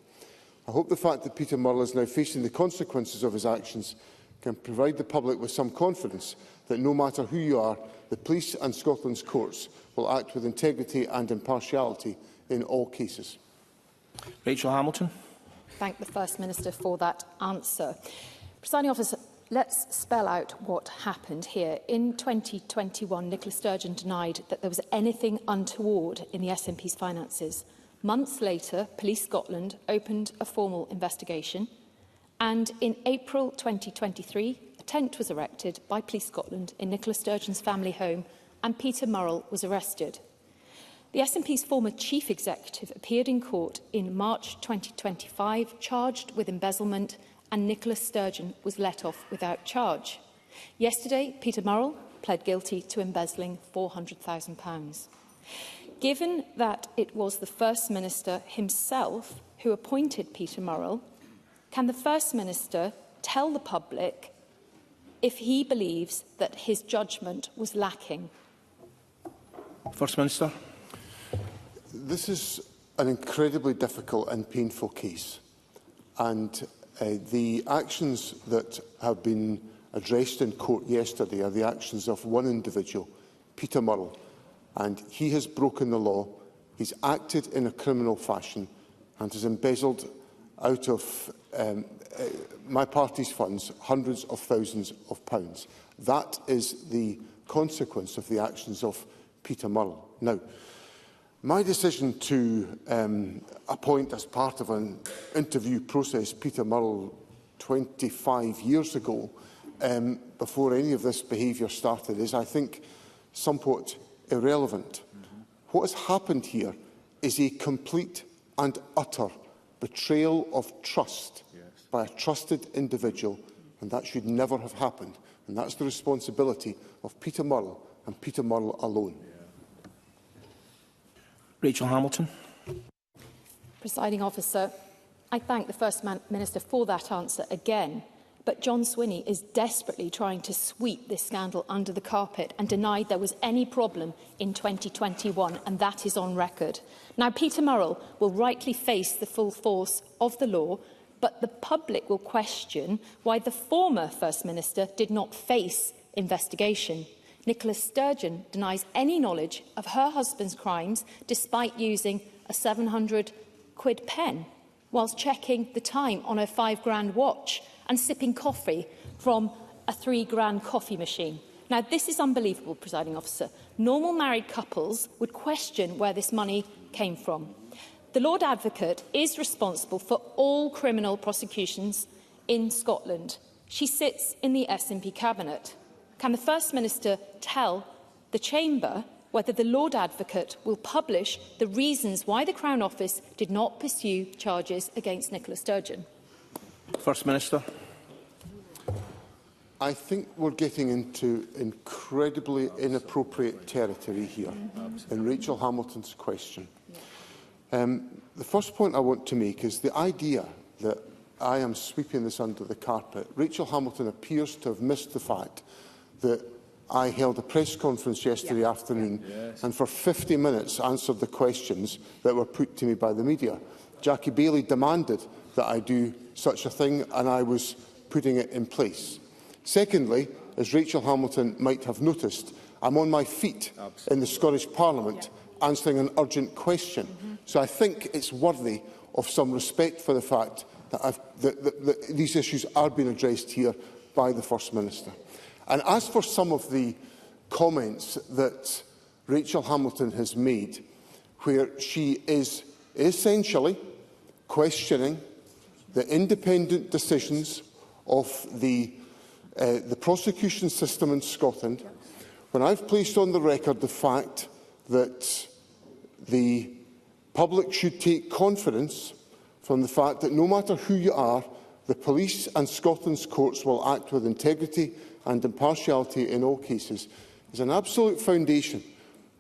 I hope the fact that Peter Murrell is now facing the consequences of his actions can provide the public with some confidence that no matter who you are, the police and Scotland's courts will act with integrity and impartiality in all cases. Rachel Hamilton. Thank the First Minister for that answer. Presiding Officer, let's spell out what happened here. In 2021, Nicola Sturgeon denied that there was anything untoward in the SNP's finances. Months later, Police Scotland opened a formal investigation, and in April 2023, a tent was erected by Police Scotland in Nicola Sturgeon's family home, and Peter Murrell was arrested. The SNP's former chief executive appeared in court in March 2025, charged with embezzlement, and Nicola Sturgeon was let off without charge. Yesterday, Peter Murrell pled guilty to embezzling £400,000. Given that it was the First Minister himself who appointed Peter Murrell, can the First Minister tell the public if he believes that his judgment was lacking? First Minister. This is an incredibly difficult and painful case, and the actions that have been addressed in court yesterday are the actions of one individual, Peter Murrell, and he has broken the law, he's acted in a criminal fashion and has embezzled out of my party's funds hundreds of thousands of pounds. That is the consequence of the actions of Peter Murrell. Now, my decision to appoint as part of an interview process Peter Murrell 25 years ago, before any of this behaviour started, is, I think, somewhat irrelevant. What has happened here is a complete and utter betrayal of trust by a trusted individual, and that should never have happened. And that's the responsibility of Peter Murrell and Peter Murrell alone. Rachel Hamilton. Presiding Officer, I thank the First Minister for that answer again, but John Swinney is desperately trying to sweep this scandal under the carpet and denied there was any problem in 2021, and that is on record. Now, Peter Murrell will rightly face the full force of the law, but the public will question why the former First Minister did not face investigation. Nicola Sturgeon denies any knowledge of her husband's crimes despite using a £700 pen whilst checking the time on her £5,000 watch and sipping coffee from a £3,000 coffee machine. Now, this is unbelievable, Presiding Officer. Normal married couples would question where this money came from. The Lord Advocate is responsible for all criminal prosecutions in Scotland. She sits in the SNP Cabinet. Can the First Minister tell the Chamber whether the Lord Advocate will publish the reasons why the Crown Office did not pursue charges against Nicola Sturgeon. First Minister. I think we're getting into incredibly inappropriate territory here in Rachel Hamilton's question. The first point I want to make is the idea that I am sweeping this under the carpet. Rachel Hamilton appears to have missed the fact that I held a press conference yesterday afternoon and for 50 minutes answered the questions that were put to me by the media. Jackie Baillie demanded that I do such a thing, and I was putting it in place. Secondly, as Rachel Hamilton might have noticed, I'm on my feet in the Scottish Parliament answering an urgent question. So I think it's worthy of some respect for the fact that these issues are being addressed here by the First Minister. And as for some of the comments that Rachel Hamilton has made, where she is essentially questioning the independent decisions of the prosecution system in Scotland, when I've placed on the record the fact that the public should take confidence from the fact that no matter who you are, the police and Scotland's courts will act with integrity and impartiality in all cases, is an absolute foundation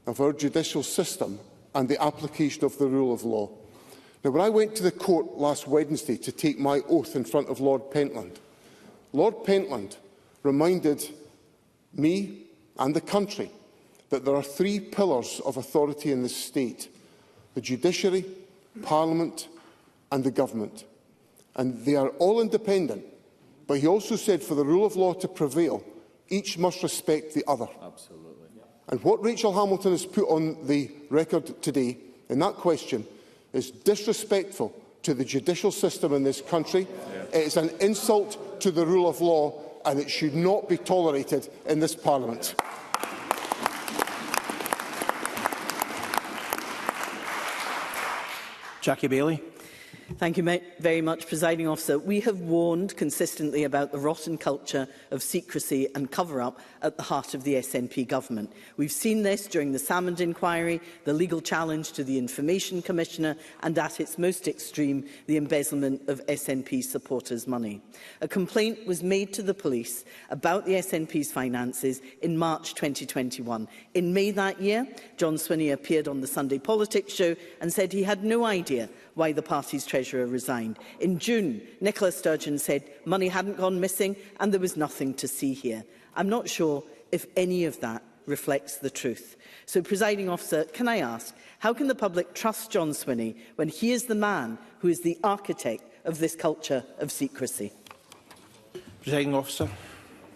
of our judicial system and the application of the rule of law. Now, when I went to the court last Wednesday to take my oath in front of Lord Pentland reminded me and the country that there are three pillars of authority in this state: the judiciary, Parliament and the government. And they are all independent. But he also said for the rule of law to prevail, each must respect the other. Absolutely. And what Rachel Hamilton has put on the record today in that question is disrespectful to the judicial system in this country. It is an insult to the rule of law, and it should not be tolerated in this Parliament. Jackie Baillie. Thank you very much, Presiding Officer. We have warned consistently about the rotten culture of secrecy and cover-up at the heart of the SNP government. We've seen this during the Salmond inquiry, the legal challenge to the Information Commissioner, and at its most extreme, the embezzlement of SNP supporters' money. A complaint was made to the police about the SNP's finances in March 2021. In May that year, John Swinney appeared on the Sunday Politics show and said he had no idea why the party's treasurer resigned. In June, Nicola Sturgeon said money hadn't gone missing and there was nothing to see here. I'm not sure if any of that reflects the truth. So, Presiding Officer, can I ask, how can the public trust John Swinney when he is the man who is the architect of this culture of secrecy? Presiding Officer.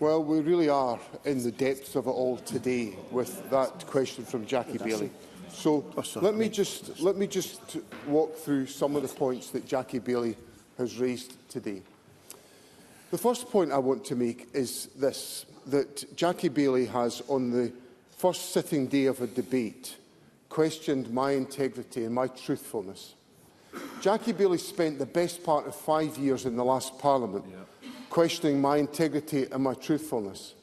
Well, we really are in the depths of it all today with that question from Jackie Baillie. So let me just walk through some of the points that Jackie Baillie has raised today. The first point I want to make is this, that Jackie Baillie has, on the first sitting day of a debate, questioned my integrity and my truthfulness. Jackie Baillie spent the best part of 5 years in the last Parliament questioning my integrity and my truthfulness.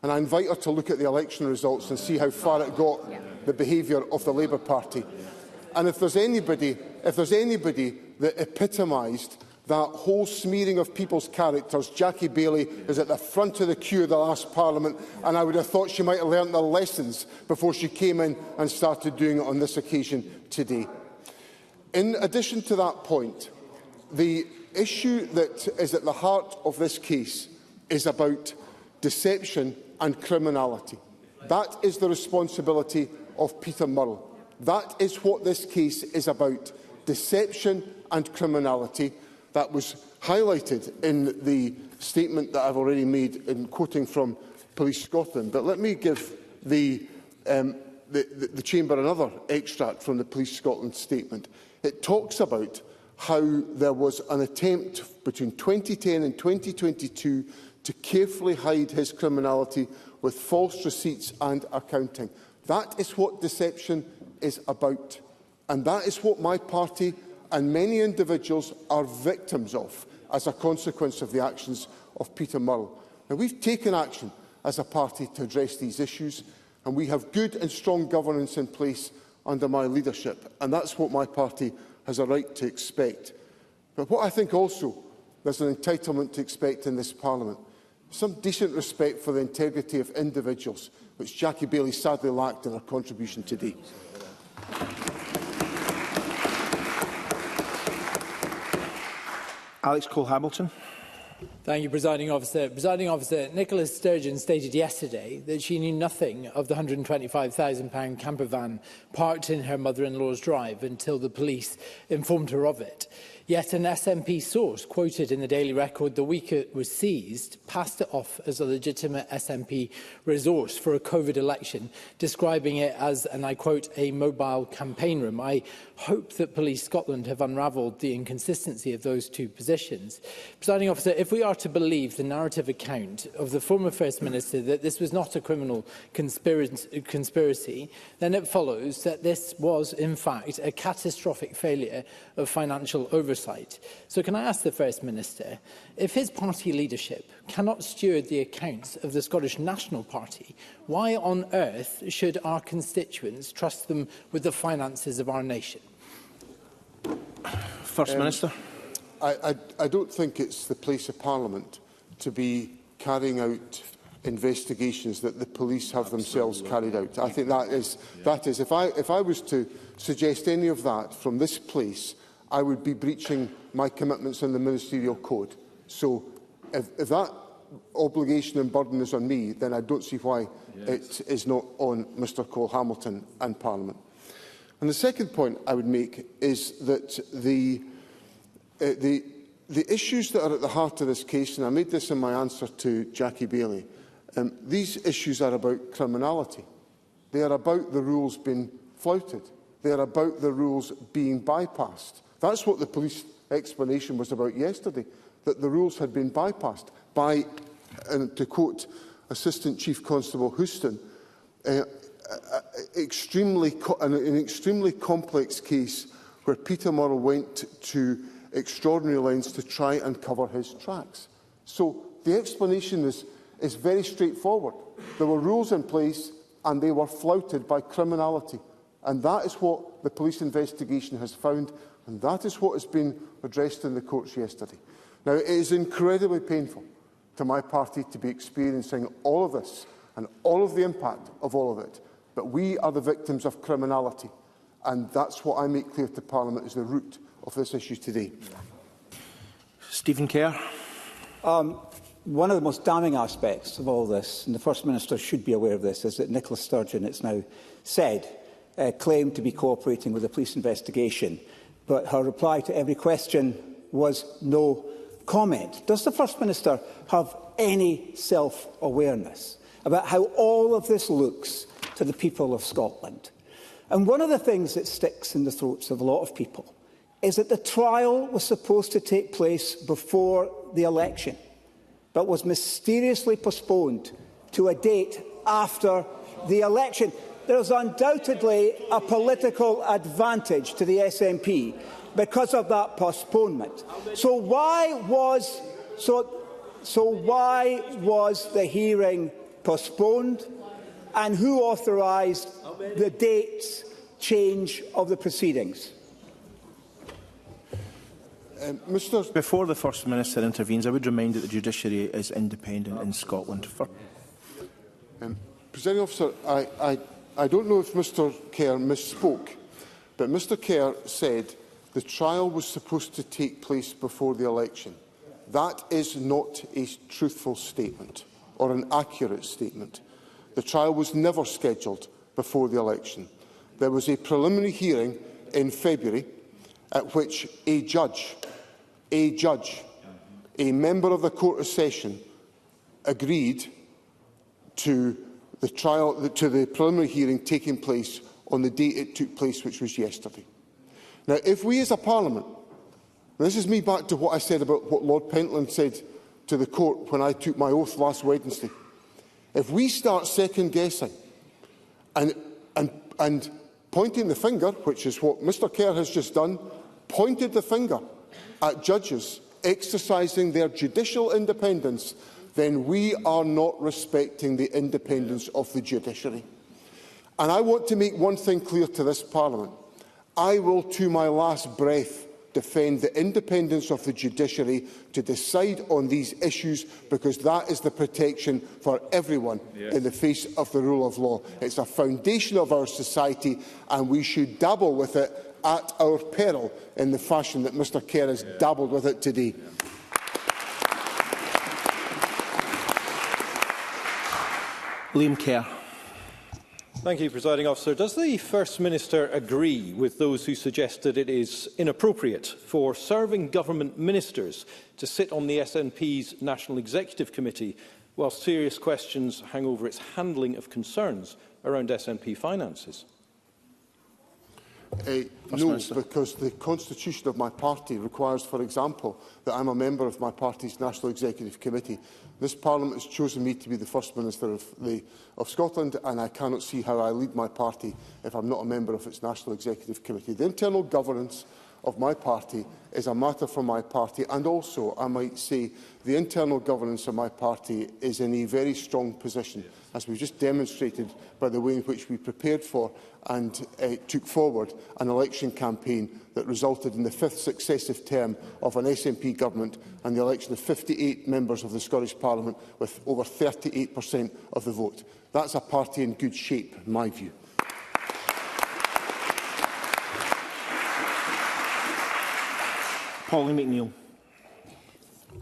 And I invite her to look at the election results and see how far it got the behaviour of the Labour Party. And if there's anybody that epitomised that whole smearing of people's characters, Jackie Baillie is at the front of the queue of the last Parliament, and I would have thought she might have learnt the lessons before she came in and started doing it on this occasion today. In addition to that point, the issue that is at the heart of this case is about deception and criminality. That is the responsibility of Peter Murrell. That is what this case is about, deception and criminality. That was highlighted in the statement that I've already made in quoting from Police Scotland. But let me give the Chamber another extract from the Police Scotland statement. It talks about how there was an attempt between 2010 and 2022 to carefully hide his criminality with false receipts and accounting. That is what deception is about. And that is what my party and many individuals are victims of as a consequence of the actions of Peter Murrell. Now, we've taken action as a party to address these issues, and we have good and strong governance in place under my leadership, and that's what my party has a right to expect. But what I think also there's an entitlement to expect in this Parliament, some decent respect for the integrity of individuals, which Jackie Baillie sadly lacked in her contribution today. Alex Cole-Hamilton. Thank you, Presiding Officer. Presiding Officer, Nicola Sturgeon stated yesterday that she knew nothing of the £125,000 camper van parked in her mother-in-law's drive until the police informed her of it. Yet an SNP source quoted in the Daily Record the week it was seized passed it off as a legitimate SNP resource for a COVID election, describing it as, and I quote, a mobile campaign room. I hope that Police Scotland have unravelled the inconsistency of those two positions. Presiding Officer, if we are to believe the narrative account of the former First Minister that this was not a criminal conspiracy, then it follows that this was, in fact, a catastrophic failure of financial oversight. So can I ask the First Minister, if his party leadership cannot steward the accounts of the Scottish National Party, why on earth should our constituents trust them with the finances of our nation? First Minister. I don't think it's the place of Parliament to be carrying out investigations that the police have themselves carried out. I think that is if I was to suggest any of that from this place, I would be breaching my commitments in the Ministerial Code. So if that obligation and burden is on me, then I don't see why it is not on Mr Cole-Hamilton and Parliament. And the second point I would make is that the issues that are at the heart of this case, and I made this in my answer to Jackie Baillie, these issues are about criminality. They are about the rules being flouted. They are about the rules being bypassed. That's what the police explanation was about yesterday, that the rules had been bypassed by, and to quote Assistant Chief Constable Houston, an extremely complex case where Peter Murrell went to extraordinary lengths to try and cover his tracks. So the explanation is very straightforward. There were rules in place and they were flouted by criminality. And that is what the police investigation has found, and that is what has been addressed in the courts yesterday. Now, it is incredibly painful to my party to be experiencing all of this and all of the impact of all of it, but we are the victims of criminality, and that's what I make clear to Parliament is the root of this issue today. Stephen Kerr. One of the most damning aspects of all this, and the First Minister should be aware of this, is that Nicola Sturgeon, it's now said, claimed to be cooperating with the police investigation, but her reply to every question was no comment. Does the First Minister have any self-awareness about how all of this looks to the people of Scotland? And one of the things that sticks in the throats of a lot of people is that the trial was supposed to take place before the election, but was mysteriously postponed to a date after the election. There's undoubtedly a political advantage to the SNP because of that postponement. So why was the hearing postponed, and who authorised the date's change of the proceedings? Before the First Minister intervenes, I would remind that the judiciary is independent in Scotland. Presiding Officer, I don't know if Mr Kerr misspoke, but Mr Kerr said the trial was supposed to take place before the election. That is not a truthful statement or an accurate statement. The trial was never scheduled before the election. There was a preliminary hearing in February at which a judge, a member of the Court of Session, agreed to the preliminary hearing taking place on the date it took place, which was yesterday. Now, if we as a Parliament, and this is me back to what I said about what Lord Pentland said to the Court when I took my oath last Wednesday, if we start second-guessing and pointing the finger, which is what Mr Kerr has just done, pointed the finger at judges exercising their judicial independence, then we are not respecting the independence of the judiciary. And I want to make one thing clear to this Parliament. I will, to my last breath, defend the independence of the judiciary to decide on these issues, because that is the protection for everyone in the face of the rule of law. It's a foundation of our society, and we should dabble with it at our peril in the fashion that Mr Kerr has dabbled with it today. Liam Kerr. Thank you, Presiding Officer. Does the First Minister agree with those who suggest that it is inappropriate for serving government ministers to sit on the SNP's National Executive Committee while serious questions hang over its handling of concerns around SNP finances? No, because the constitution of my party requires, for example, that I am a member of my party's National Executive Committee. This Parliament has chosen me to be the First Minister of Scotland, and I cannot see how I lead my party if I am not a member of its National Executive Committee. The internal governance of my party is a matter for my party, and also, I might say, the internal governance of my party is in a very strong position, as we have just demonstrated by the way in which we prepared for and took forward an election campaign that resulted in the 5th successive term of an SNP government and the election of 58 members of the Scottish Parliament with over 38% of the vote. That is a party in good shape, in my view. Pauline McNeill.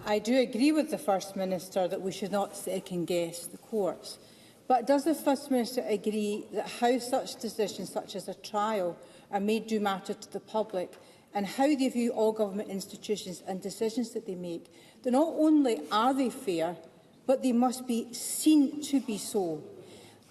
I do agree with the First Minister that we should not second-guess the courts. But does the First Minister agree that how such decisions, such as a trial, are made do matter to the public, and how they view all government institutions and decisions that they make, that not only are they fair, but they must be seen to be so?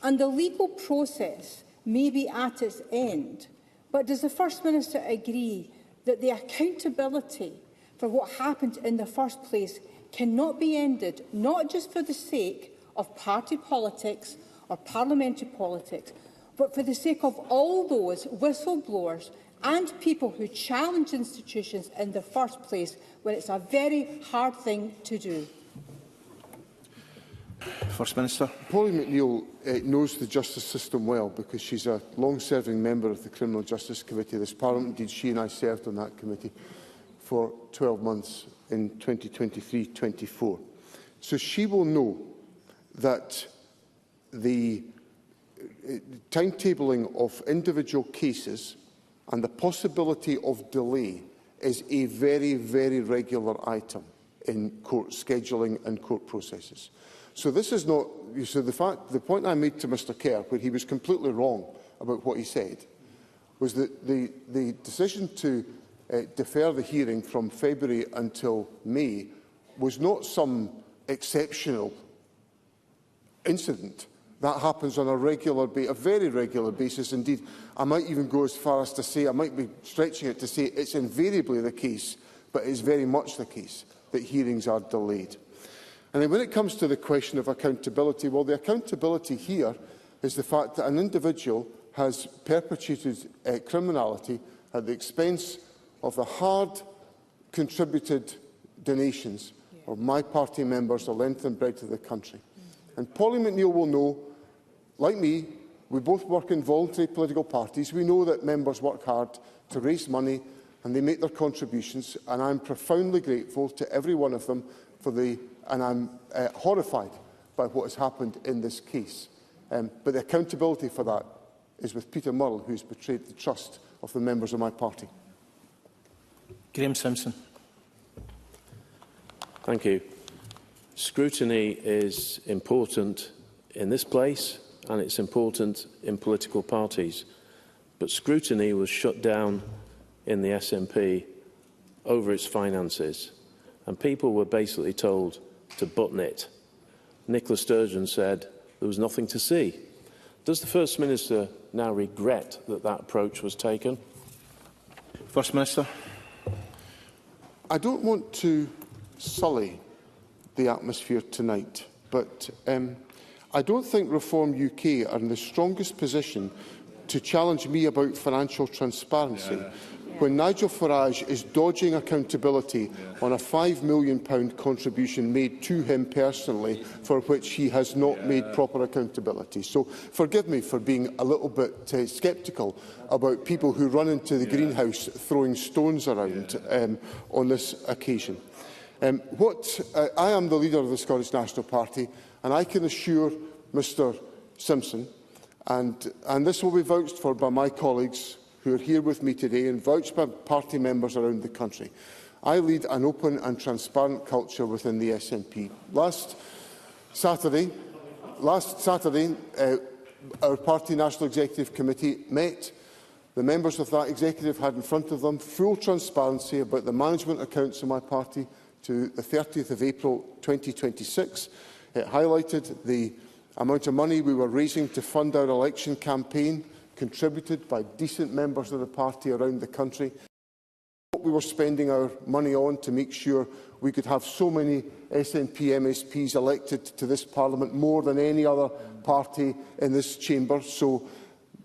And the legal process may be at its end, but does the First Minister agree that the accountability for what happened in the first place cannot be ended, not just for the sake of party politics or parliamentary politics, but for the sake of all those whistleblowers and people who challenge institutions in the first place, when it's a very hard thing to do? First Minister. Pauline McNeill knows the justice system well, because she's a long-serving member of the Criminal Justice Committee of this Parliament. Indeed, she and I served on that committee for 12 months in 2023-24. So she will know that the timetabling of individual cases and the possibility of delay is a very, very regular item in court scheduling and court processes. So this is not. So the point I made to Mr Kerr, where he was completely wrong about what he said, was that the decision to defer the hearing from February until May was not some exceptional incident. That happens on a very regular basis. Indeed, I might even go as far as to say, I might be stretching it to say it's invariably the case, but it is very much the case that hearings are delayed. And then when it comes to the question of accountability, well, the accountability here is the fact that an individual has perpetrated criminality at the expense of the hard-contributed donations of my party members, the length and breadth of the country. And Pauline McNeill will know, like me, we both work in voluntary political parties. We know that members work hard to raise money and they make their contributions, and I'm profoundly grateful to every one of them and I'm horrified by what has happened in this case. But the accountability for that is with Peter Murrell, who has betrayed the trust of the members of my party. Graham Simpson. Thank you. Scrutiny is important in this place and it's important in political parties. But scrutiny was shut down in the SNP over its finances, and people were basically told to button it. Nicola Sturgeon said there was nothing to see. Does the First Minister now regret that that approach was taken? First Minister. I don't want to sully the atmosphere tonight, but I don't think Reform UK are in the strongest position to challenge me about financial transparency when Nigel Farage is dodging accountability on a £5 million contribution made to him personally, for which he has not made proper accountability. So forgive me for being a little bit sceptical about people who run into the greenhouse throwing stones around on this occasion. I am the leader of the Scottish National Party, and I can assure Mr Simpson, and this will be vouched for by my colleagues who are here with me today and vouched by party members around the country. I lead an open and transparent culture within the SNP. Last Saturday, our party National Executive Committee met. The members of that executive had in front of them full transparency about the management accounts of my party to the 30th of April 2026. It highlighted the amount of money we were raising to fund our election campaign, contributed by decent members of the party around the country. What we were spending our money on to make sure we could have so many SNP MSPs elected to this Parliament, more than any other party in this chamber. So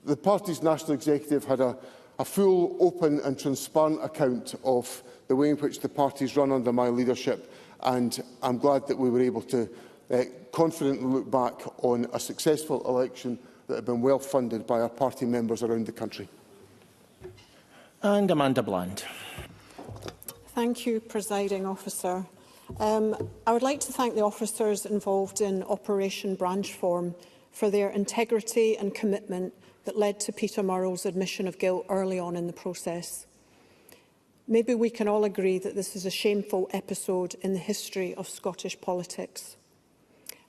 the party's National Executive had a full, open and transparent account of the way in which the party is run under my leadership, and I'm glad that we were able to confidently look back on a successful election that have been well funded by our party members around the country. And Amanda Bland. Thank you, Presiding Officer. I would like to thank the officers involved in Operation Branchform for their integrity and commitment that led to Peter Murrell's admission of guilt early on in the process. Maybe we can all agree that this is a shameful episode in the history of Scottish politics.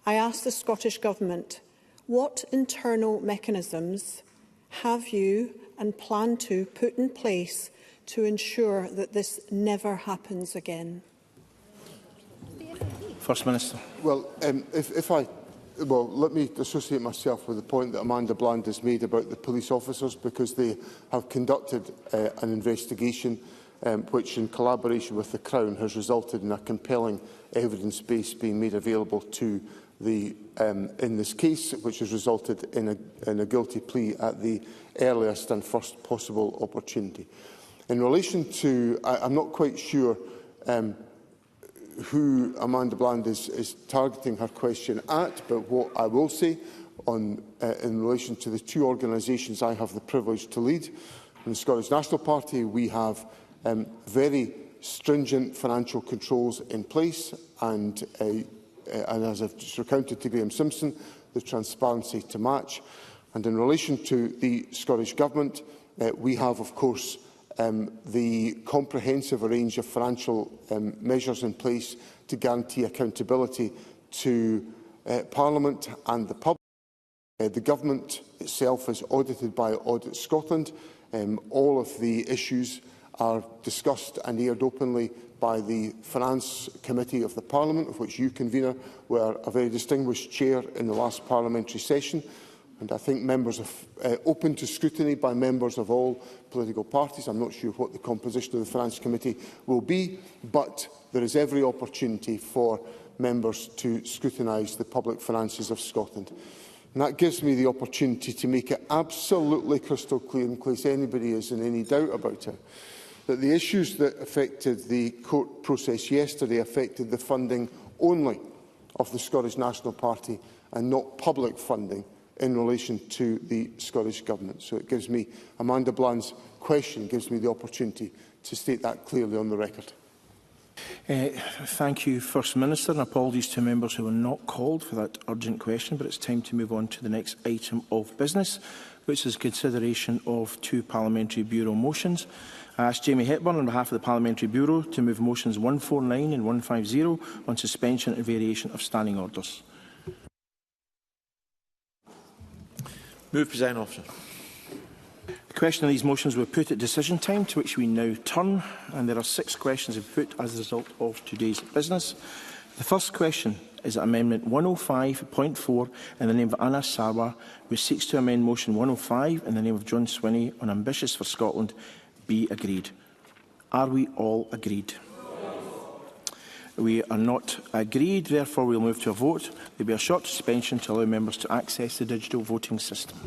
I ask the Scottish Government, what internal mechanisms have you and plan to put in place to ensure that this never happens again? First Minister. Well, let me associate myself with the point that Amanda Bland has made about the police officers, because they have conducted an investigation which, in collaboration with the Crown, has resulted in a compelling evidence base being made available to in this case, which has resulted in a guilty plea at the earliest and first possible opportunity. In relation to, I'm not quite sure who Amanda Bland is targeting her question at, but what I will say in relation to the two organisations I have the privilege to lead, in the Scottish National Party, we have very stringent financial controls in place, and as I've just recounted to Graeme Simpson, the transparency to match. And in relation to the Scottish Government, we have, of course, the comprehensive range of financial measures in place to guarantee accountability to Parliament and the public. The Government itself is audited by Audit Scotland. All of the issues are discussed and aired openly by the Finance Committee of the Parliament, of which you, convener, were a very distinguished chair in the last parliamentary session. And I think members are open to scrutiny by members of all political parties. I'm not sure what the composition of the Finance Committee will be, but there is every opportunity for members to scrutinise the public finances of Scotland. And that gives me the opportunity to make it absolutely crystal clear, in case anybody is in any doubt about it, that the issues that affected the court process yesterday affected the funding only of the Scottish National Party and not public funding in relation to the Scottish Government. So it gives me, Amanda Bland's question gives me the opportunity to state that clearly on the record. Thank you, First Minister, and apologies to members who were not called for that urgent question, but it's time to move on to the next item of business, which is consideration of two Parliamentary Bureau motions. I ask Jamie Hepburn on behalf of the Parliamentary Bureau to move motions 149 and 150 on suspension and variation of standing orders. Move, Presiding Officer. The question of these motions were put at decision time, to which we now turn, and there are 6 questions put as a result of today's business. The first question is that Amendment 105.4 in the name of Anna Sarwar, which seeks to amend Motion 105 in the name of John Swinney on Ambitious for Scotland, be agreed. Are we all agreed? We are not agreed, therefore we will move to a vote. There will be a short suspension to allow members to access the digital voting system.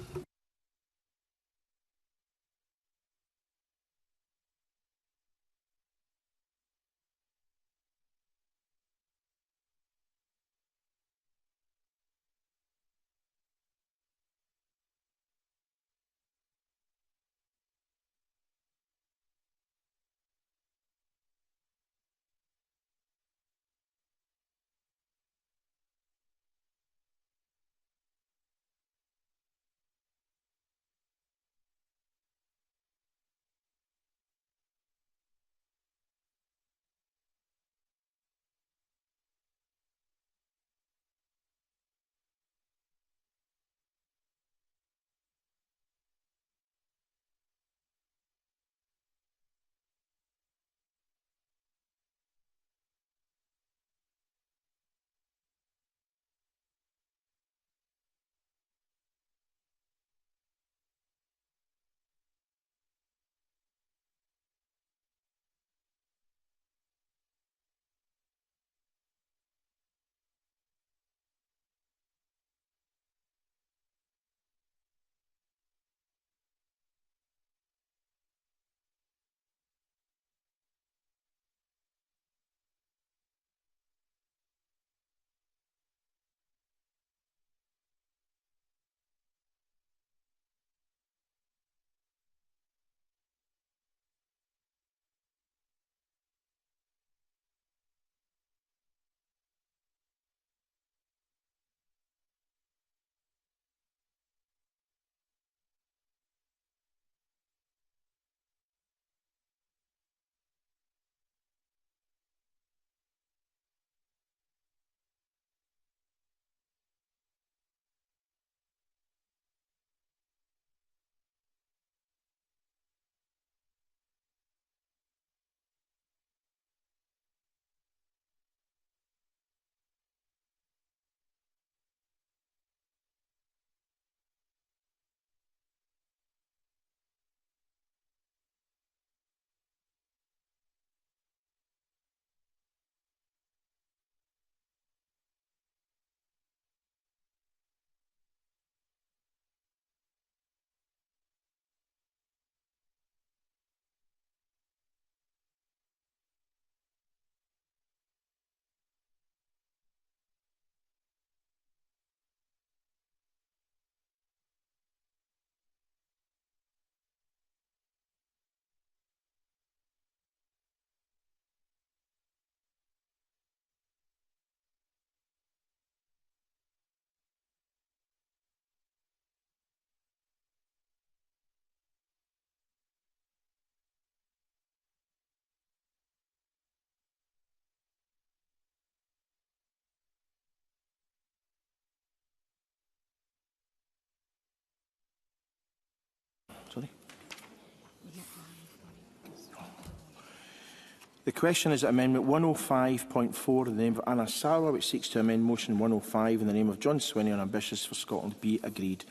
The question is that Amendment 105.4 in the name of Anna Sarwar, which seeks to amend Motion 105 in the name of John Swinney on Ambitious for Scotland, be agreed.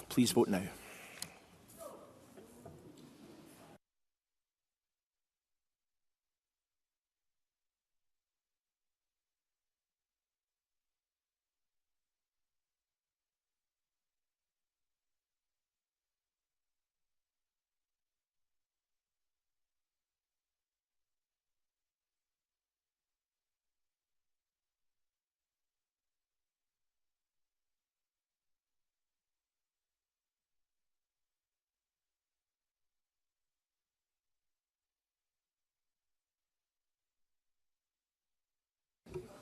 Please vote now.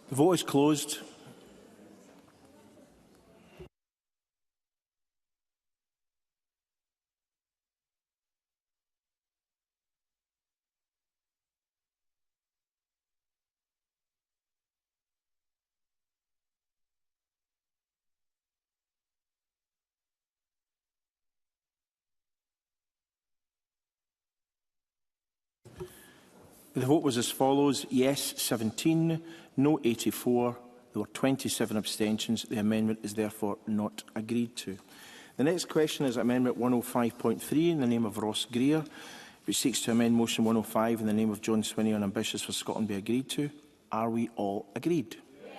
The vote is closed. The vote was as follows: yes 17, no 84. There were 27 abstentions. The amendment is therefore not agreed to. The next question is Amendment 105.3 in the name of Ross Greer, which seeks to amend Motion 105 in the name of John Swinney on Ambitious for Scotland, be agreed to. Are we all agreed? Yes.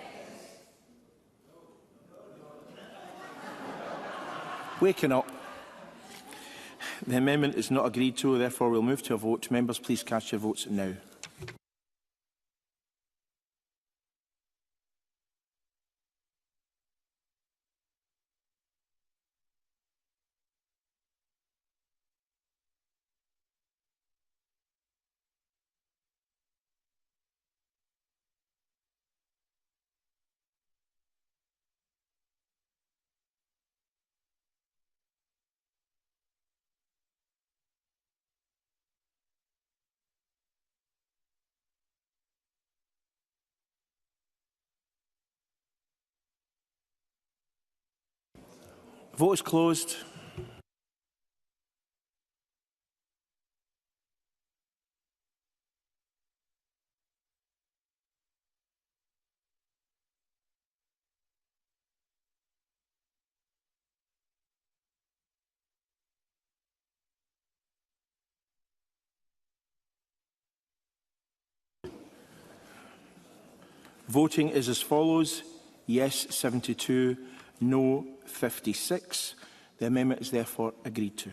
Waking up. The amendment is not agreed to, therefore we'll move to a vote. Members, please cast your votes now. Vote is closed. Voting is as follows: yes 72, no 56. The amendment is therefore agreed to.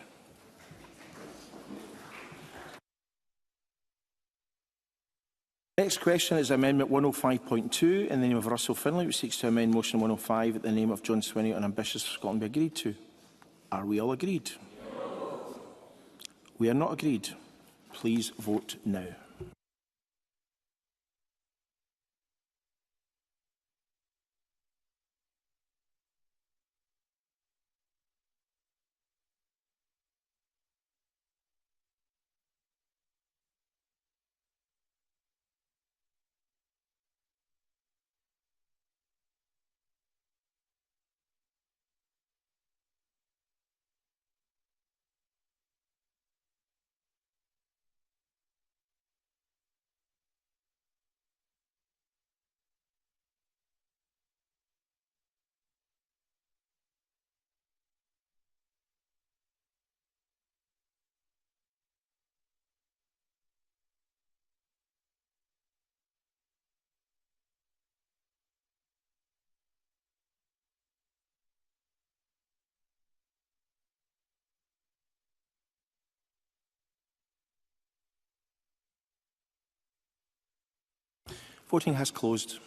Next question is Amendment 105.2 in the name of Russell Finlay, which seeks to amend Motion 105 in the name of John Swinney on Ambitious for Scotland, be agreed to. Are we all agreed? No. We are not agreed. Please vote now. Voting has closed.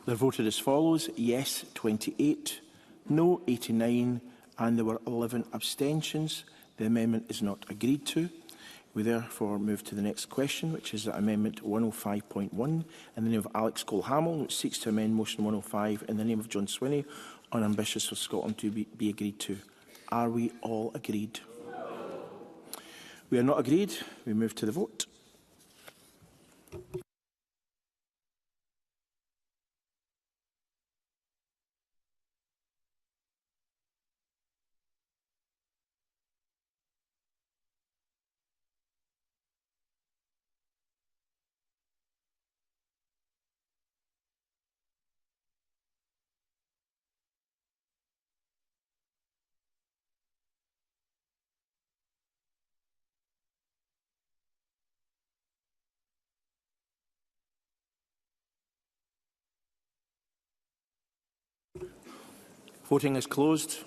They voted as follows: yes 28, no 89, and there were 11 abstentions. The amendment is not agreed to. We therefore move to the next question, which is Amendment 105.1 in the name of Alex Cole-Hamilton, which seeks to amend Motion 105 in the name of John Swinney on Ambitious for Scotland to be agreed to. Are we all agreed? No. We are not agreed. We move to the vote. Voting is closed.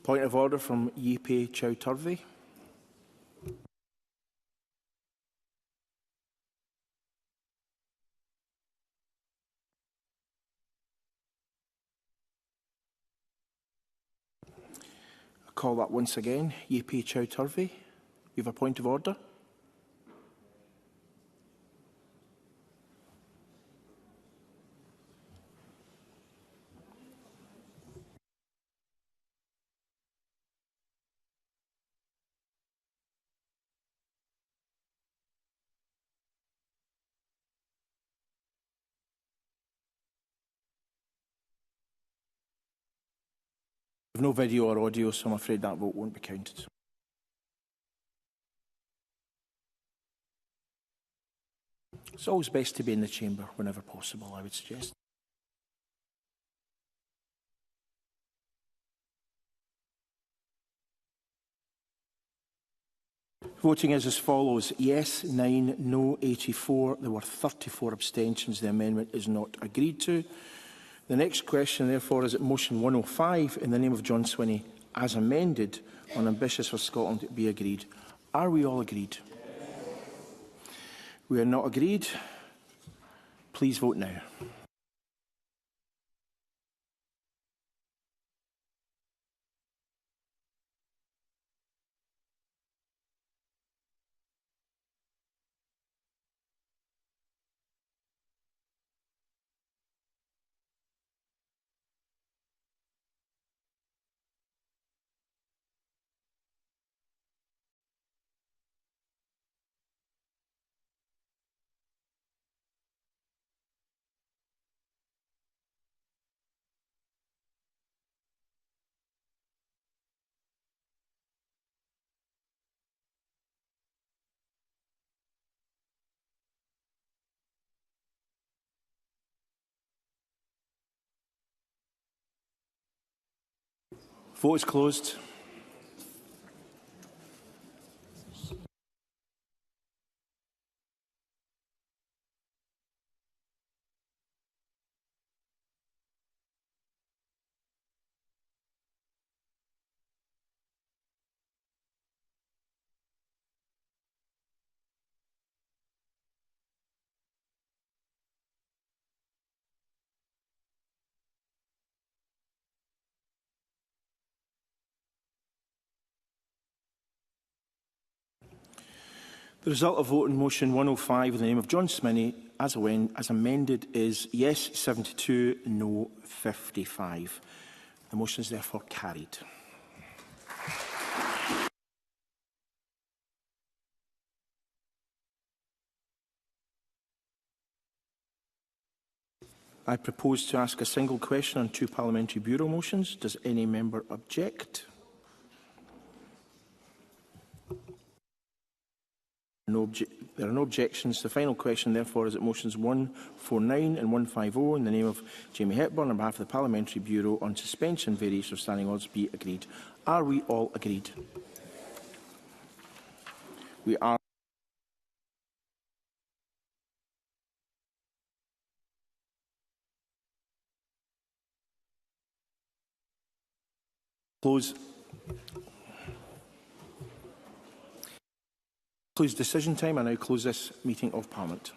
Point of order from Yipe Chowturvey. I call that once again. Yipe Chowturvey. You have a point of order. We have no video or audio, so I'm afraid that vote won't be counted. It's always best to be in the chamber whenever possible, I would suggest. Voting is as follows. Yes, 9, no, 84. There were 34 abstentions. The amendment is not agreed to. The next question, therefore, is that motion 105 in the name of John Swinney, as amended, on Ambitious for Scotland, be agreed. Are we all agreed? Yes. We are not agreed. Please vote now. Vote is closed. The result of vote in motion 105 in the name of John Swinney as amended is yes 72, no 55. The motion is therefore carried. I propose to ask a single question on 2 Parliamentary Bureau motions. Does any member object? There are no objections. The final question, therefore, is that motions 149 and 150 in the name of Jamie Hepburn on behalf of the Parliamentary Bureau on suspension and variation of standing orders be agreed. Are we all agreed? We are. Close decision time. I now close this meeting of Parliament.